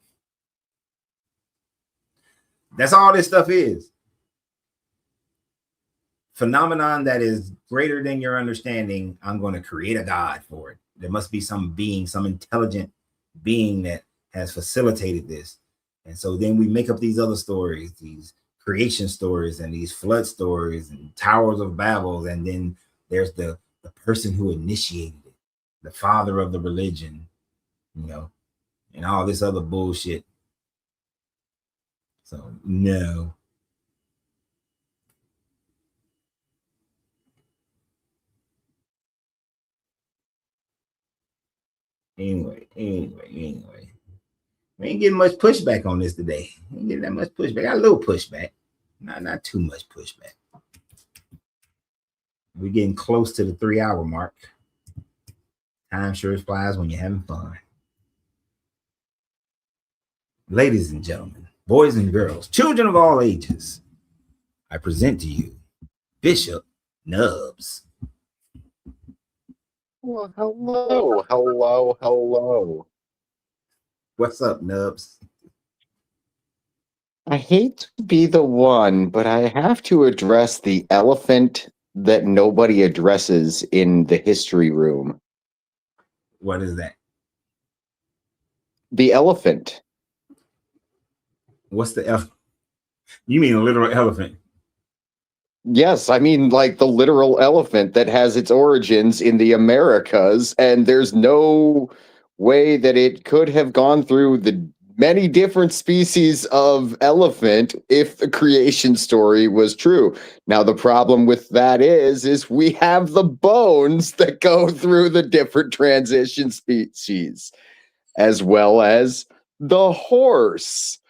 That's all this stuff is. Phenomenon that is greater than your understanding. I'm going to create a god for it. There must be some being, some intelligent being that has facilitated this. And so then we make up these other stories, these creation stories and these flood stories and towers of Babel. And then there's the person who initiated it, the father of the religion, you know, and all this other bullshit. So no. Anyway. We ain't getting much pushback on this today. We ain't getting that much pushback. Got a little pushback. Not too much pushback. We're getting close to the 3-hour mark. Time sure flies when you're having fun. Ladies and gentlemen, boys and girls, children of all ages, I present to you Bishop Nubs. Well, hello. What's up, Nubs? I hate to be the one, but I have to address the elephant that nobody addresses in the history room. What is that? The elephant. What's the elephant? You mean a literal elephant? Yes, I mean like the literal elephant that has its origins in the Americas, and there's no way that it could have gone through the many different species of elephant if the creation story was true. Now, the problem with that is we have the bones that go through the different transition species, as well as the horse.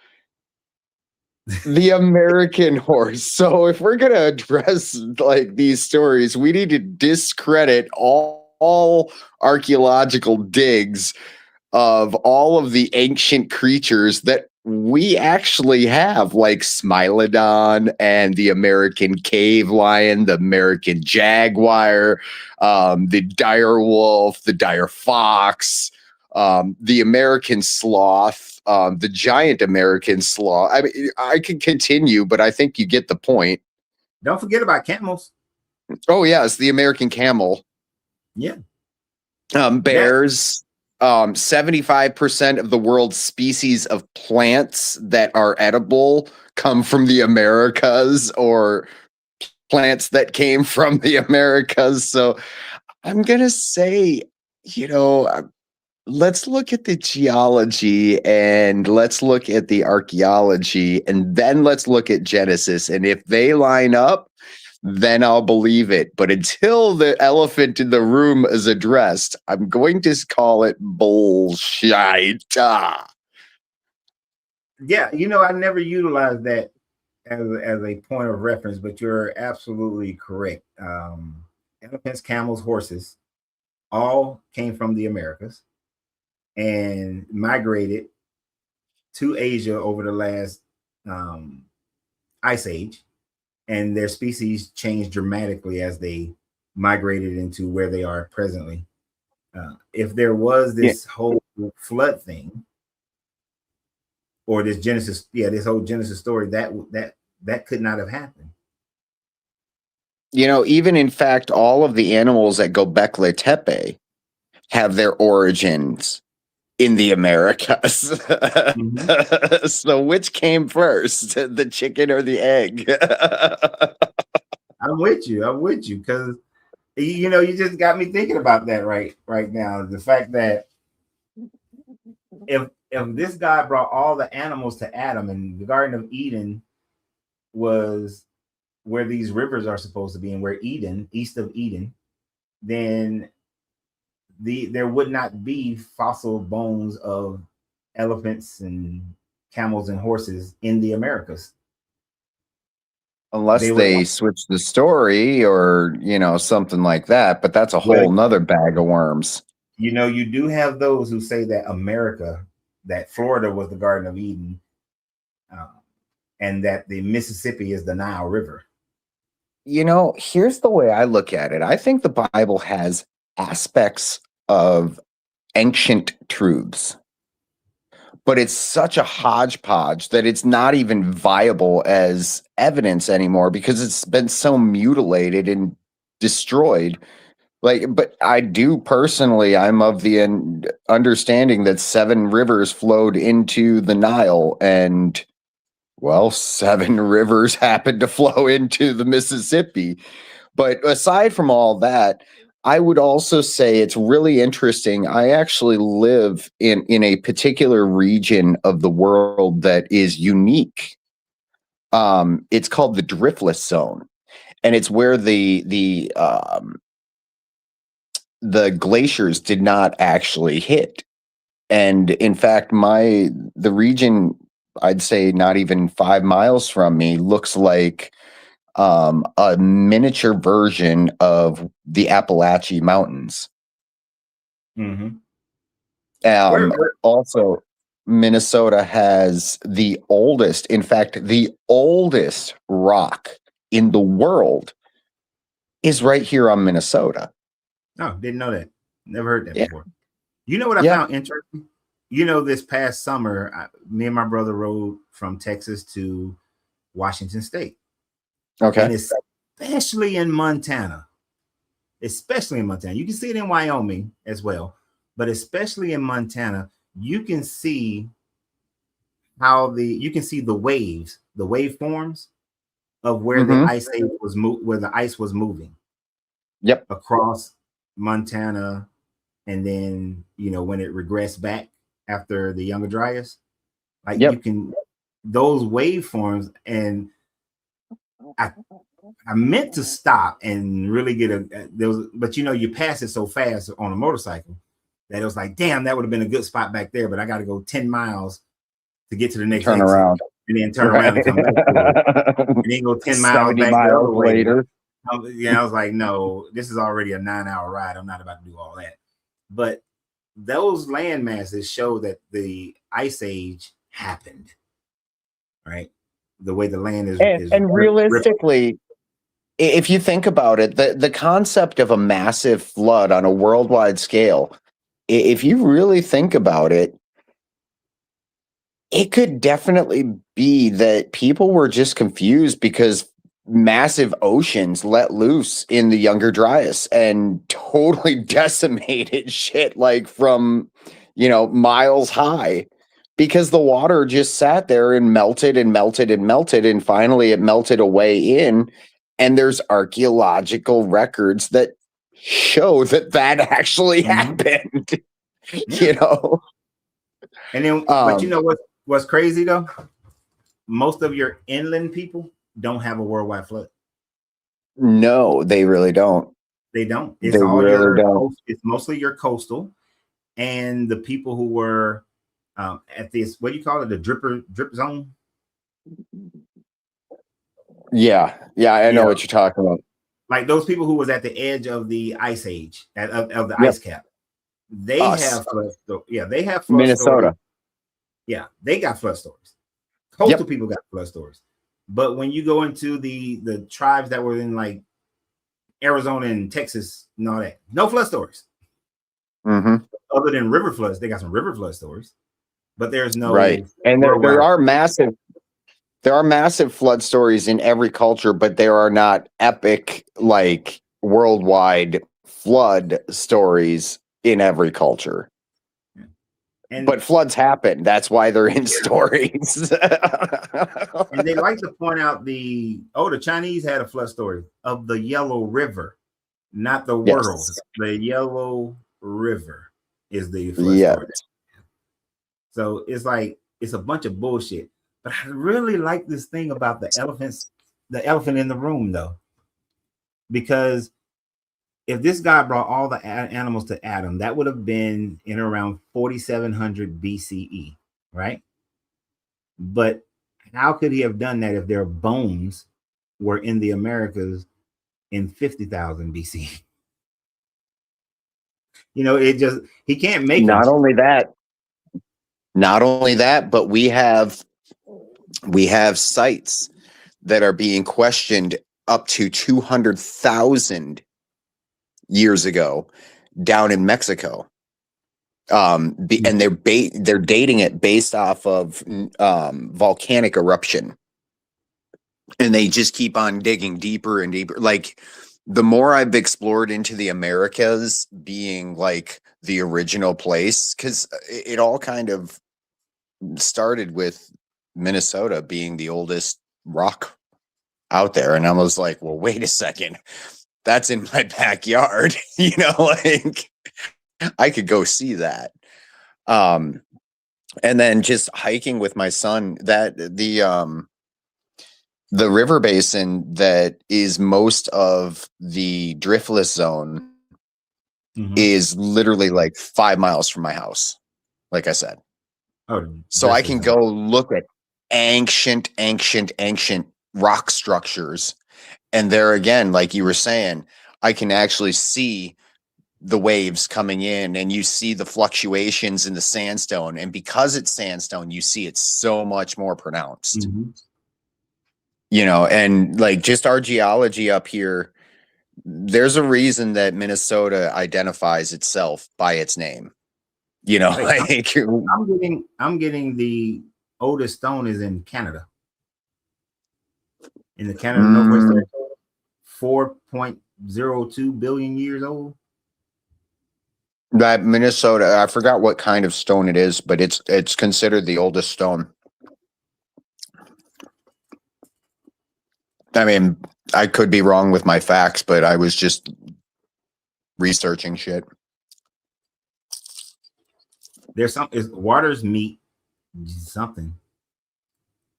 The American horse. So if we're gonna address like these stories, we need to discredit all archaeological digs of all of the ancient creatures that we actually have, like Smilodon and the American cave lion, the American jaguar, the dire wolf, the dire fox, the American sloth, the giant American sloth. I mean, I could continue, but I think you get the point. Don't forget about camels. Oh, yes, the American camel. Yeah. Bears. 75% of the world's species of plants that are edible come from the Americas, or plants that came from the Americas. So I'm going to say, let's look at the geology and let's look at the archaeology, and then let's look at Genesis. And if they line up, then I'll believe it. But until the elephant in the room is addressed, I'm going to call it bullshit. Yeah, I never utilized that as a point of reference, but you're absolutely correct. Elephants, camels, horses all came from the Americas and migrated to Asia over the last ice age. And their species changed dramatically as they migrated into where they are presently. If there was this whole flood thing, or this this whole Genesis story, that could not have happened. Even in fact, all of the animals at Göbekli Tepe have their origins in the Americas. Mm-hmm. So which came first, the chicken or the egg? I'm with you because you just got me thinking about that right now. The fact that if this guy brought all the animals to Adam, and the Garden of Eden was where these rivers are supposed to be, and where Eden, east of Eden, then there would not be fossil bones of elephants and camels and horses in the Americas. Unless they switch the story or, something like that. But that's a whole nother bag of worms. You do have those who say that that Florida was the Garden of Eden, and that the Mississippi is the Nile River. Here's the way I look at it. I think the Bible has aspects of ancient truths, but it's such a hodgepodge that it's not even viable as evidence anymore because it's been so mutilated and destroyed. But I do personally, I'm of the understanding that 7 rivers flowed into the Nile, and 7 rivers happened to flow into the Mississippi. But aside from all that, I would also say it's really interesting. I actually live in a particular region of the world that is unique. It's called the Driftless Zone, and it's where the glaciers did not actually hit. And in fact, the region I'd say not even 5 miles from me, looks like a miniature version of the Appalachian Mountains. Mm-hmm. Also, Minnesota has the oldest, in fact, the oldest rock in the world is right here on Minnesota. Oh, didn't know that. Never heard that Yeah. before. You know what I found interesting? You know, this past summer, me and my brother rode from Texas to Washington State. Okay. And especially in Montana. You can see it in Wyoming as well, but especially in Montana, you can see the waves, the waveforms of where the ice age was where the ice was moving. Yep. Across Montana, and then when it regressed back after the Younger Dryas, like you can those waveforms. And I meant to stop and really get but you pass it so fast on a motorcycle that it was like, damn, that would have been a good spot back there, but I got to go 10 miles to get to the next turn exit, around and then turn around and come back and then go 10 miles 70 back miles later. I was like, no, this is already a 9-hour ride. I'm not about to do all that. But those land masses show that the ice age happened, right? The way the land is, and realistically, if you think about it, the concept of a massive flood on a worldwide scale, if you really think about it, it could definitely be that people were just confused because massive oceans let loose in the Younger Dryas and totally decimated shit, like from miles high, because the water just sat there and melted and melted and melted, and finally it melted away in. And there's archaeological records that show that actually happened. And then but you know what's crazy though, most of your inland people don't have a worldwide flood. No, they really don't. They don't. It's it's mostly your coastal, and the people who were at this, what do you call it, the drip zone? Yeah, I know what you're talking about. Like those people who was at the edge of the ice age, of the ice cap. They have flood. They have flood Minnesota. Stories. Yeah, they got flood stories. Coastal people got flood stories. But when you go into the tribes that were in like Arizona and Texas and all that, no flood stories. Other than river floods, they got some river flood stories. But there's no and there are massive flood stories in every culture, but there are not epic, like worldwide flood stories in every culture. But floods happen. That's why they're in stories. And they like to point out the Chinese had a flood story of the Yellow River, not the world. The Yellow River is the flood story. So it's like, it's a bunch of bullshit. But I really like this thing about the elephant in the room, though, because if this guy brought all the animals to Adam, that would have been in around 4700 BCE, right? But how could he have done that if their bones were in the Americas in 50,000 BC? He can't make Not only that, but we have sites that are being questioned up to 200,000 years ago down in Mexico. And they're dating it based off of volcanic eruption. And they just keep on digging deeper and deeper. Like, the more I've explored into the Americas being like the original place, because it all kind of started with Minnesota being the oldest rock out there. And I was like, well, wait a second. That's in my backyard. Like, I could go see that. And then just hiking with my son, that the river basin that is most of the driftless zone is literally like 5 miles from my house, like I said. So I can go look at ancient rock structures. And there again, like you were saying, I can actually see the waves coming in, and you see the fluctuations in the sandstone. And because it's sandstone, you see it so much more pronounced. You know, and like just our geology up here, there's a reason that Minnesota identifies itself by its name. You know, Hey, like I'm getting the oldest stone is in Canada. In the Canada Northwest Territory, 4.02 billion years old. that Minnesota, I forgot what kind of stone it is, but it's considered the oldest stone. I mean, I could be wrong with my facts, but I was just researching shit. There's some is Waters Meet something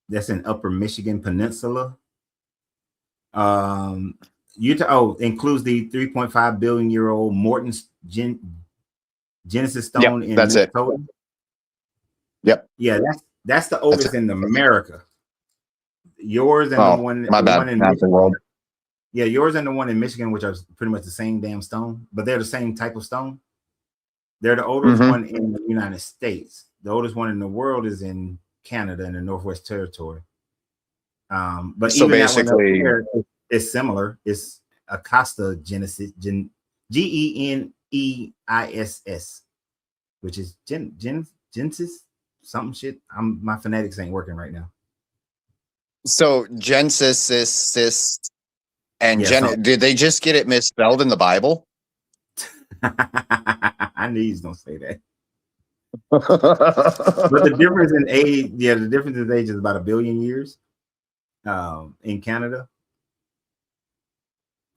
that's in Upper Michigan Peninsula. Utah includes the 3.5 billion year old Morton's Genesis stone in that's Minnesota. Yep. Yeah, that's the oldest in America. Yours and the one, my bad. in Not the world. Yeah, yours and the one in Michigan, which are pretty much the same damn stone, but they're the same type of stone. They're the oldest one in the United States. The oldest one in the world is in Canada in the Northwest Territory. But So even basically, that one up there is similar. It's Acosta Genesis, Geneiss, which is Genesis, something shit. My phonetics ain't working right now. so Genesis and Yeah, did they just get it misspelled in the Bible? I knew he's gonna say that. But the difference in age, the difference in age is about 1 billion years in Canada.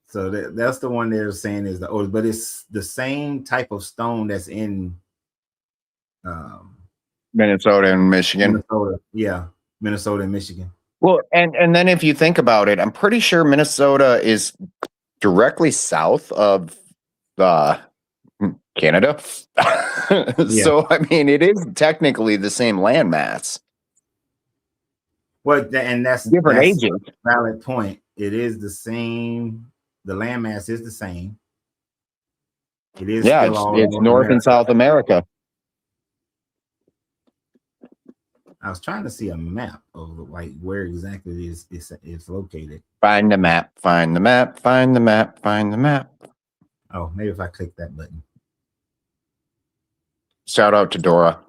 So that's the one they're saying is the oldest, but it's the same type of stone that's in Minnesota and Michigan. Minnesota. Yeah, Minnesota and Michigan. Well, and then if you think about it, I'm pretty sure Minnesota is directly south of Canada. So I mean, it is technically the same landmass. Well, and that's Different ages. a valid point. It is the same. The landmass is the same. It is still it's North and South America. I was trying to see a map of like where exactly it's located. Find the map. Find the map. Find the map. Find the map. Oh, maybe if I click that button. Shout out to Dora.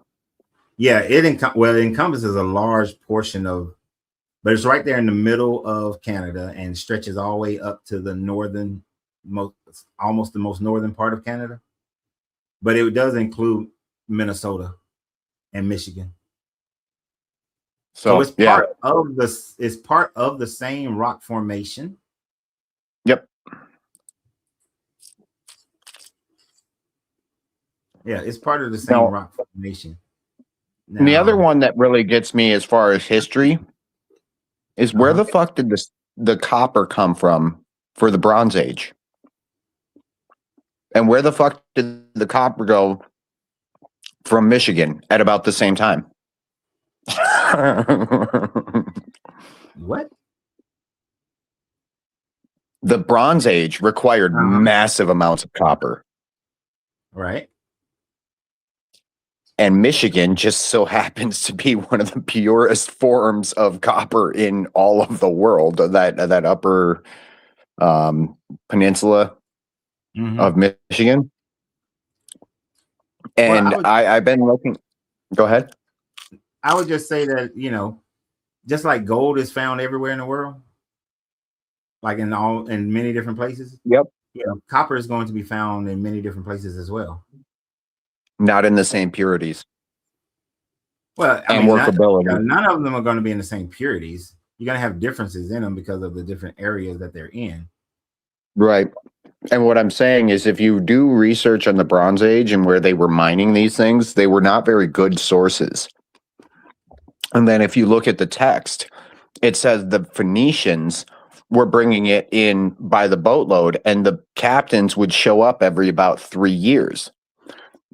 Yeah, it encompasses a large portion of, but it's right there in the middle of Canada and stretches all the way up to the almost the most northern part of Canada. But it does include Minnesota and Michigan. So it's part of the same rock formation. Yep. Yeah, it's part of the same rock formation. And the other one that really gets me as far as history is where the fuck did the copper come from for the Bronze Age? And where the fuck did the copper go from Michigan at about the same time? What? The Bronze Age required massive amounts of copper. Right. And Michigan just so happens to be one of the purest forms of copper in all of the world, that upper peninsula of Michigan. And I've been looking. Go ahead. I would just say that, just like gold is found everywhere in the world, like in many different places. Yep. Copper is going to be found in many different places as well. Not in the same purities. Well, workability. None of them are going to be in the same purities. You're going to have differences in them because of the different areas that they're in. Right. And what I'm saying is, if you do research on the Bronze Age and where they were mining these things, they were not very good sources. And then if you look at the text, it says the Phoenicians were bringing it in by the boatload, and the captains would show up every about 3 years.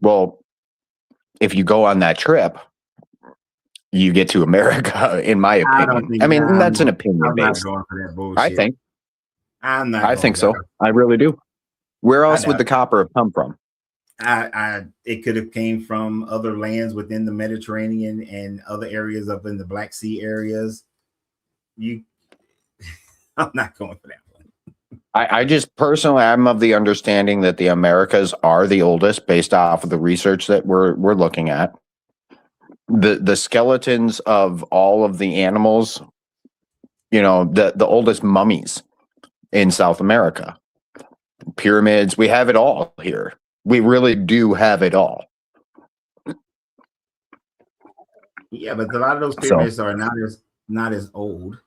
Well, if you go on that trip, you get to America, in my I don't opinion. think. I mean, I'm that's an not- opinion I'm not based. going for that bullshit. I'm not. I I think so. I really do. Where else doubt would the copper have come from? It could have came from other lands within the Mediterranean and other areas up in the Black Sea areas. I'm not going for that one. I just personally, I'm of the understanding that the Americas are the oldest, based off of the research that we're looking at. The skeletons of all of the animals, the oldest mummies in South America, pyramids, we have it all here. We really do have it all. Yeah, but a lot of those pyramids are not as old.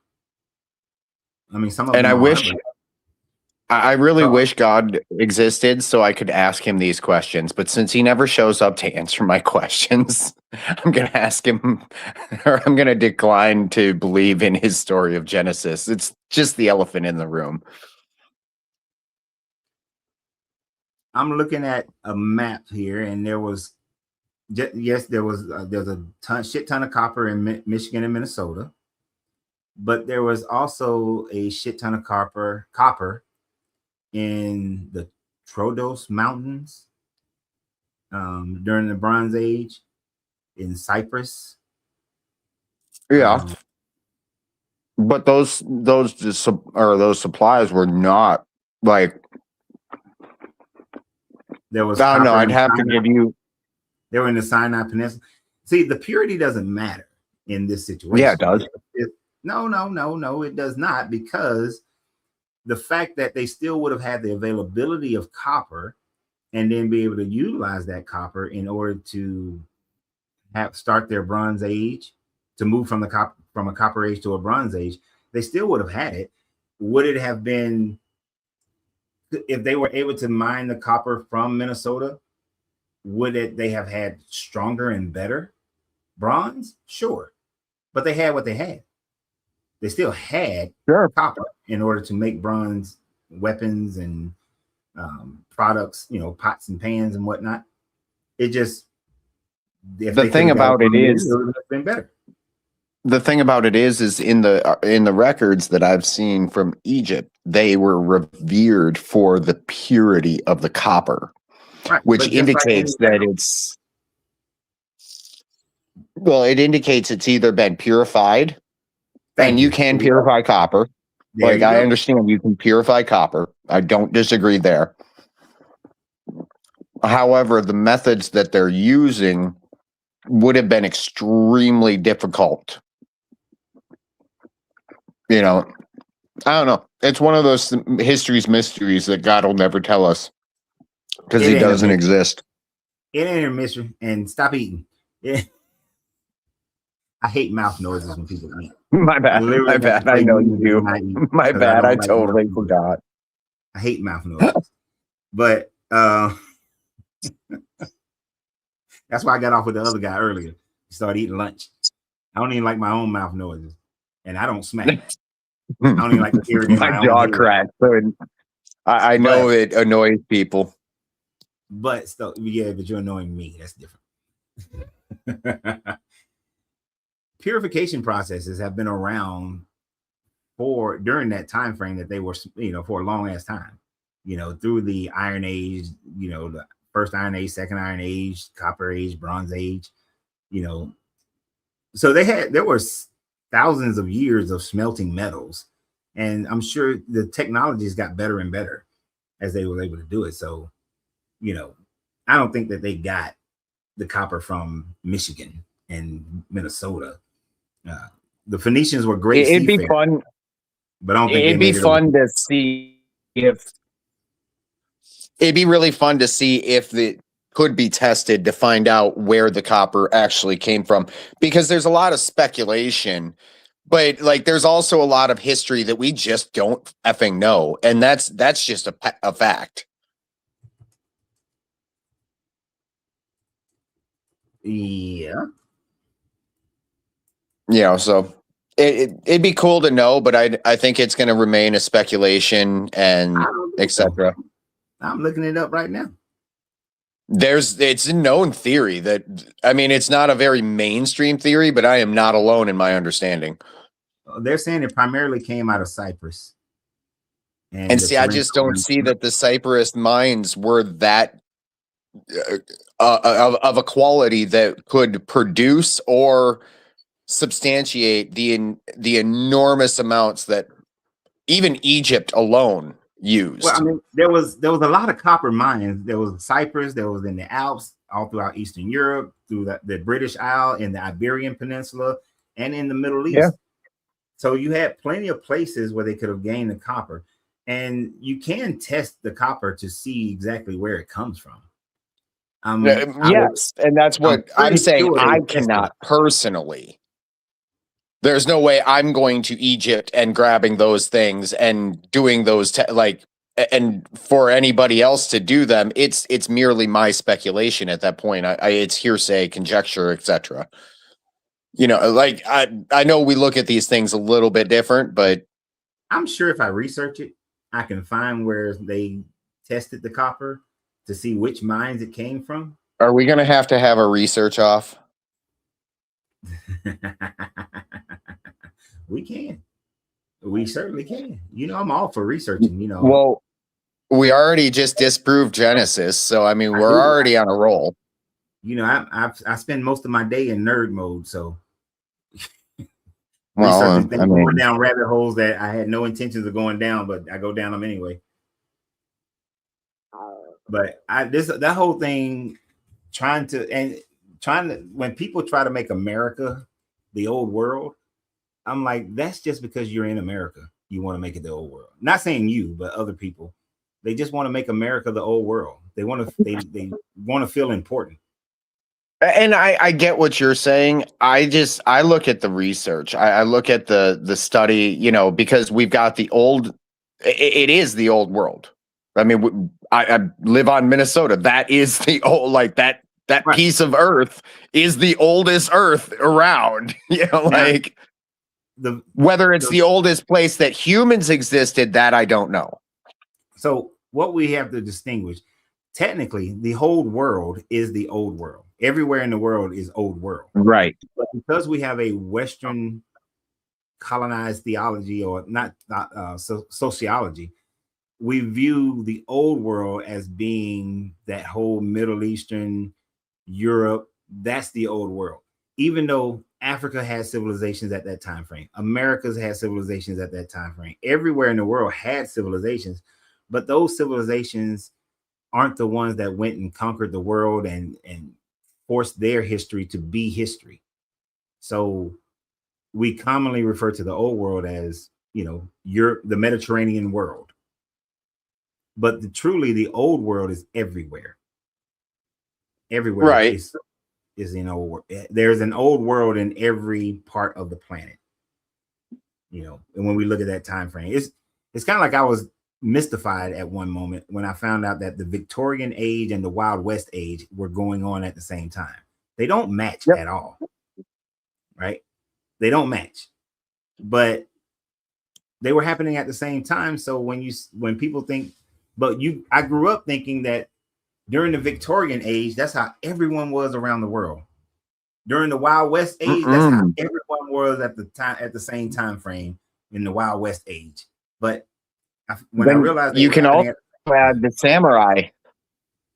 I mean, some of And them I really wish God existed so I could ask him these questions, but since he never shows up to answer my questions, I'm going to ask him, or I'm going to decline to believe in his story of Genesis. It's just the elephant in the room. I'm looking at a map here, and there's a shit ton of copper in Michigan and Minnesota, but there was also a shit ton of copper in the Troodos Mountains during the Bronze Age in Cyprus. Yeah, but those supplies were not like. There was. I don't know. I'd have to give you. They were in the Sinai Peninsula. See, the purity doesn't matter in this situation. Yeah, it does. No, it does not, because the fact that they still would have had the availability of copper and then be able to utilize that copper in order to start their Bronze Age, to move from a copper age to a Bronze Age, they still would have had it. Would it have been, if they were able to mine the copper from Minnesota, would they have had stronger and better bronze? Sure. But they had what they had. They still had copper in order to make bronze weapons and products, pots and pans and whatnot. It just, the thing about it is, it would have been better. The thing about it is in the records that I've seen from Egypt, they were revered for the purity of the copper, right, which indicates that it indicates it's either been purified, and you can purify copper. Like, I understand you can purify copper. I don't disagree there. However, the methods that they're using would have been extremely difficult. I don't know. It's one of those history's mysteries that God will never tell us because he doesn't exist. It ain't a mystery. And stop eating. Yeah. I hate mouth noises when people eat. My bad. I know you do. My bad. I totally forgot. I hate mouth noises. But that's why I got off with the other guy earlier. He started eating lunch. I don't even like my own mouth noises. And I don't smack. I don't even like to hear it in my jaw cracked. I know it annoys people. But still, but you're annoying me. That's different. Purification processes have been around during that time frame that they were, for a long ass time. Through the Iron Age, the first Iron Age, second Iron Age, Copper Age, Bronze Age, So there was thousands of years of smelting metals, and I'm sure the technologies got better and better as they were able to do it. So, I don't think that they got the copper from Michigan and Minnesota. The Phoenicians were great. It'd be fun, but I don't think it'd be fun to see if it'd be really fun to see if it could be tested to find out where the copper actually came from, because there's a lot of speculation, but there's also a lot of history that we just don't effing know, and that's just a fact. Yeah. So it'd be cool to know, but I think it's going to remain a speculation and etc. I'm looking it up right now. It's a known theory that, I mean, it's not a very mainstream theory, but I am not alone in my understanding. They're saying it primarily came out of Cyprus. And see, I just don't see that the Cyprus mines were that of a quality that could produce or substantiate the enormous amounts that even Egypt alone used. Well, I mean, there was a lot of copper mines. There was Cyprus, there was in the Alps, all throughout Eastern Europe, through the British Isle, in the Iberian Peninsula, and in the Middle East. Yeah. So you had plenty of places where they could have gained the copper, and you can test the copper to see exactly where it comes from. Yes, and that's what I'm saying. Sure I cannot personally. There's no way I'm going to Egypt and grabbing those things and doing those and for anybody else to do them, it's merely my speculation at that point. It's hearsay, conjecture, etc. You know, like I know we look at these things a little bit different, but I'm sure if I research it, I can find where they tested the copper to see which mines it came from. Are we going to have a research off? We can. We certainly can. You know, I'm all for researching, you know. Well, we already just disproved Genesis, so I mean, we're already on a roll. You know, I spend most of my day in nerd mode, so well, going down rabbit holes that I had no intentions of going down, but I go down them anyway. But that whole thing, trying to when people try to make America the old world, I'm like, that's just because you're in America. You want to make it the old world. Not saying you, but other people. They just want to make America the old world. They want to feel important. And I get what you're saying. I look at the research. I look at the study, you know, because we've got the old. It is the old world. I mean, I live on Minnesota. That is the old, like that right. Piece of earth is the oldest earth around. You know, like whether it's the oldest place that humans existed, that I don't know. So what we have to distinguish, technically, the whole world is the old world. Everywhere in the world is old world. Right. But because we have a Western colonized theology or sociology, we view the old world as being that whole Middle Eastern, Europe. That's the old world. Even though Africa has civilizations at that time frame, America's had civilizations at that time frame. Everywhere in the world had civilizations, but those civilizations aren't the ones that went and conquered the world and forced their history to be history. So we commonly refer to the old world as, you know, Europe, the Mediterranean world. But truly, the old world is everywhere. Everywhere, right? Is an old world. There's an old world in every part of the planet. You know, and when we look at that time frame, it's kind of like I was mystified at one moment when I found out that the Victorian age and the Wild West age were going on at the same time. They don't match at all, right? They don't match, but they were happening at the same time. So when people think, I grew up thinking that during the Victorian age, that's how everyone was around the world. During the Wild West age, that's how everyone was at the same time frame in the Wild West age. But when I realized you can also add the samurai.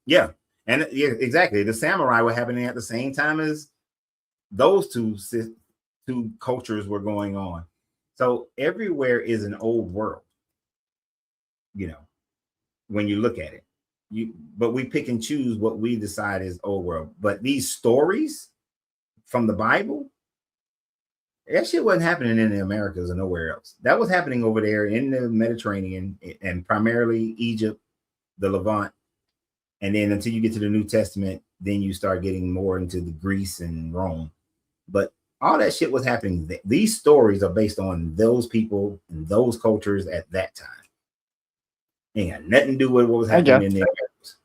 Yeah, and yeah, exactly. The samurai were happening at the same time as those two cultures were going on. So everywhere is an old world, you know, when you look at it. But we pick and choose what we decide is old world. But these stories from the Bible, that shit wasn't happening in the Americas or nowhere else. That was happening over there in the Mediterranean and primarily Egypt, the Levant. And then until you get to the New Testament, then you start getting more into the Greece and Rome. But all that shit was happening. These stories are based on those people and those cultures at that time. Ain't got nothing to do with what was happening in the Americas.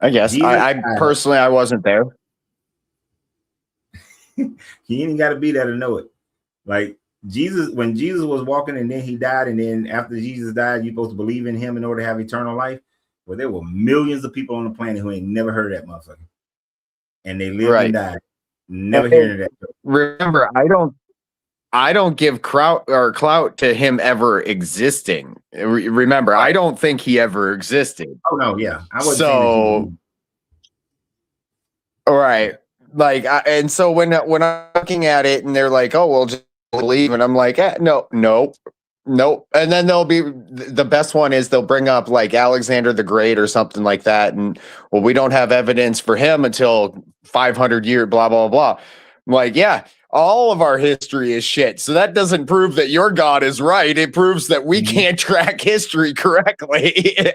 I guess. I personally, I wasn't there. You ain't got to be there to know it. Like Jesus, when Jesus was walking and then he died, and then after Jesus died, you're supposed to believe in him in order to have eternal life. where there were millions of people on the planet who ain't never heard of that motherfucker, and they lived Right. and died, never hearing of that. Remember, I don't give clout to him ever existing. Remember, I don't think he ever existed. Oh no, yeah, I wasn't saying that he all right, like, and so when I'm looking at it, and they're like, "Oh, well, just believe," and I'm like, "No, nope." And then they'll be the best one is they'll bring up like Alexander the Great or something like that, and well, we don't have evidence for him until 500 years, blah blah blah. I'm like, yeah. All of our history is shit. So that doesn't prove that your God is right. It proves that we can't track history correctly.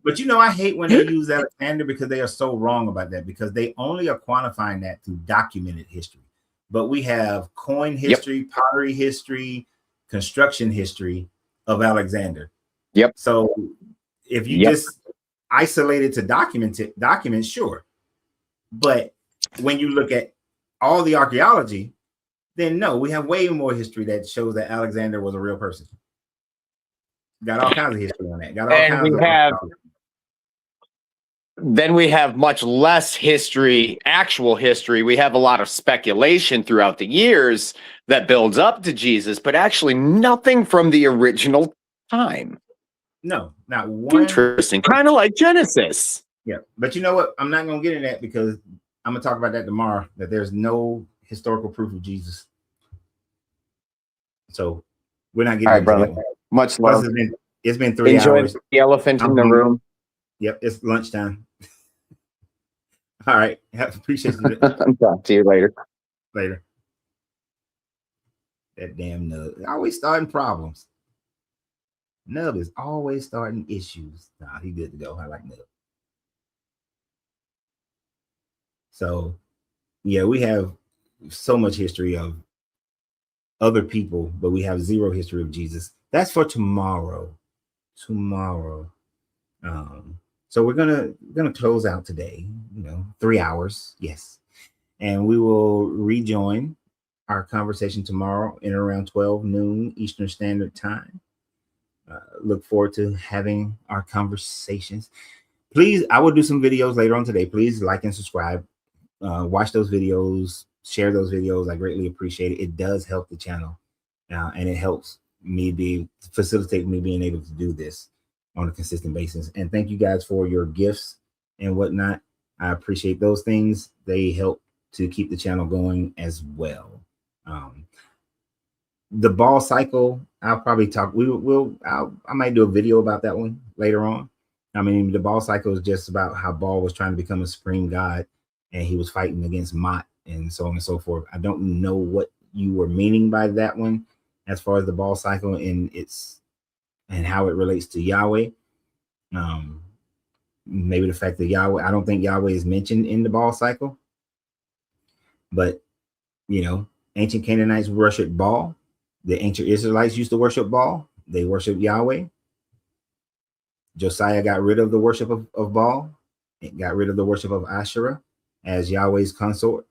But you know, I hate when they use Alexander because they are so wrong about that, because they only are quantifying that through documented history. But we have coin history, pottery history, construction history of Alexander. Yep. So if you just isolate it to documents, sure. But when you look at all the archaeology, then no, we have way more history that shows that Alexander was a real person. Got all kinds of history on that. Got all kinds of Then we have much less history, actual history. We have a lot of speculation throughout the years that builds up to Jesus, but actually nothing from the original time. No, not one. Interesting. Kind of like Genesis. Yeah, but you know what? I'm not going to get into that because I'm going to talk about that tomorrow, that there's no historical proof of Jesus. So we're not getting all right, into brother. that one. Much love. It's been 3 Enjoy hours. The elephant in the room. Yep, it's lunchtime. All right. Appreciate you. I'll talk to you later. Later. That damn Nub. Always starting problems. Nub is always starting issues. Nah, he good to go. I like Nub. So, yeah, we have so much history of other people, but we have zero history of Jesus. That's for tomorrow. So we're gonna close out today. 3 hours, yes, and we will rejoin our conversation tomorrow in around 12 noon Eastern Standard Time. Look forward to having our conversations. Please, I will do some videos later on today. Please like and subscribe. Watch those videos, share those videos. I greatly appreciate it. It does help the channel, and it helps me facilitate me being able to do this on a consistent basis. And thank you guys for your gifts and whatnot. I appreciate those things. They help to keep the channel going as well. The ball cycle, I'll probably talk. I might do a video about that one later on. I mean, the ball cycle is just about how Baal was trying to become a supreme god, and he was fighting against Mot and so on and so forth. I don't know what you were meaning by that one as far as the ball cycle and how it relates to Yahweh. Maybe the fact that Yahweh, I don't think Yahweh is mentioned in the ball cycle, but ancient Canaanites worship Baal. The ancient Israelites used to worship Baal. They worship Yahweh. Josiah got rid of the worship of Baal. It got rid of the worship of Asherah as Yahweh's consort.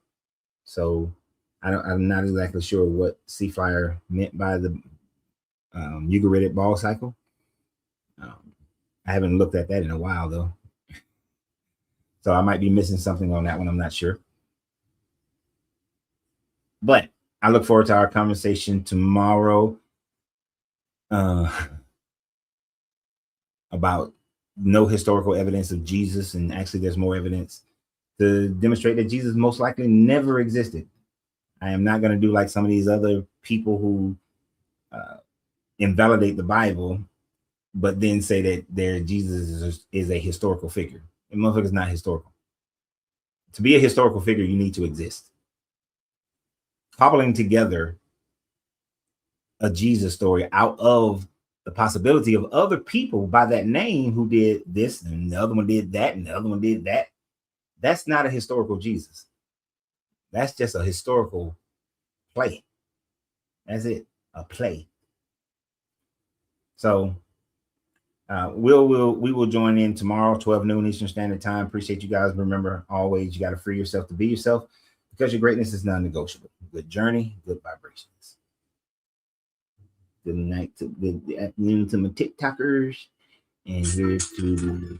So I'm not exactly sure what Seafire meant by the Ugaritic ball cycle. I haven't looked at that in a while though. So I might be missing something on that one. I'm not sure. But I look forward to our conversation tomorrow about no historical evidence of Jesus. And actually, there's more evidence to demonstrate that Jesus most likely never existed. I am not going to do like some of these other people who invalidate the Bible, but then say that their Jesus is a historical figure. The motherfucker is not historical. To be a historical figure, you need to exist. Cobbling together a Jesus story out of the possibility of other people by that name who did this and the other one did that and the other one did that. That's not a historical Jesus. That's just a historical play. That's it, a play. So we will join in tomorrow, 12 noon Eastern Standard Time. Appreciate you guys. Remember, always you got to free yourself to be yourself because your greatness is non-negotiable. Good journey, good vibrations. Good night, good afternoon to my TikTokers And here's to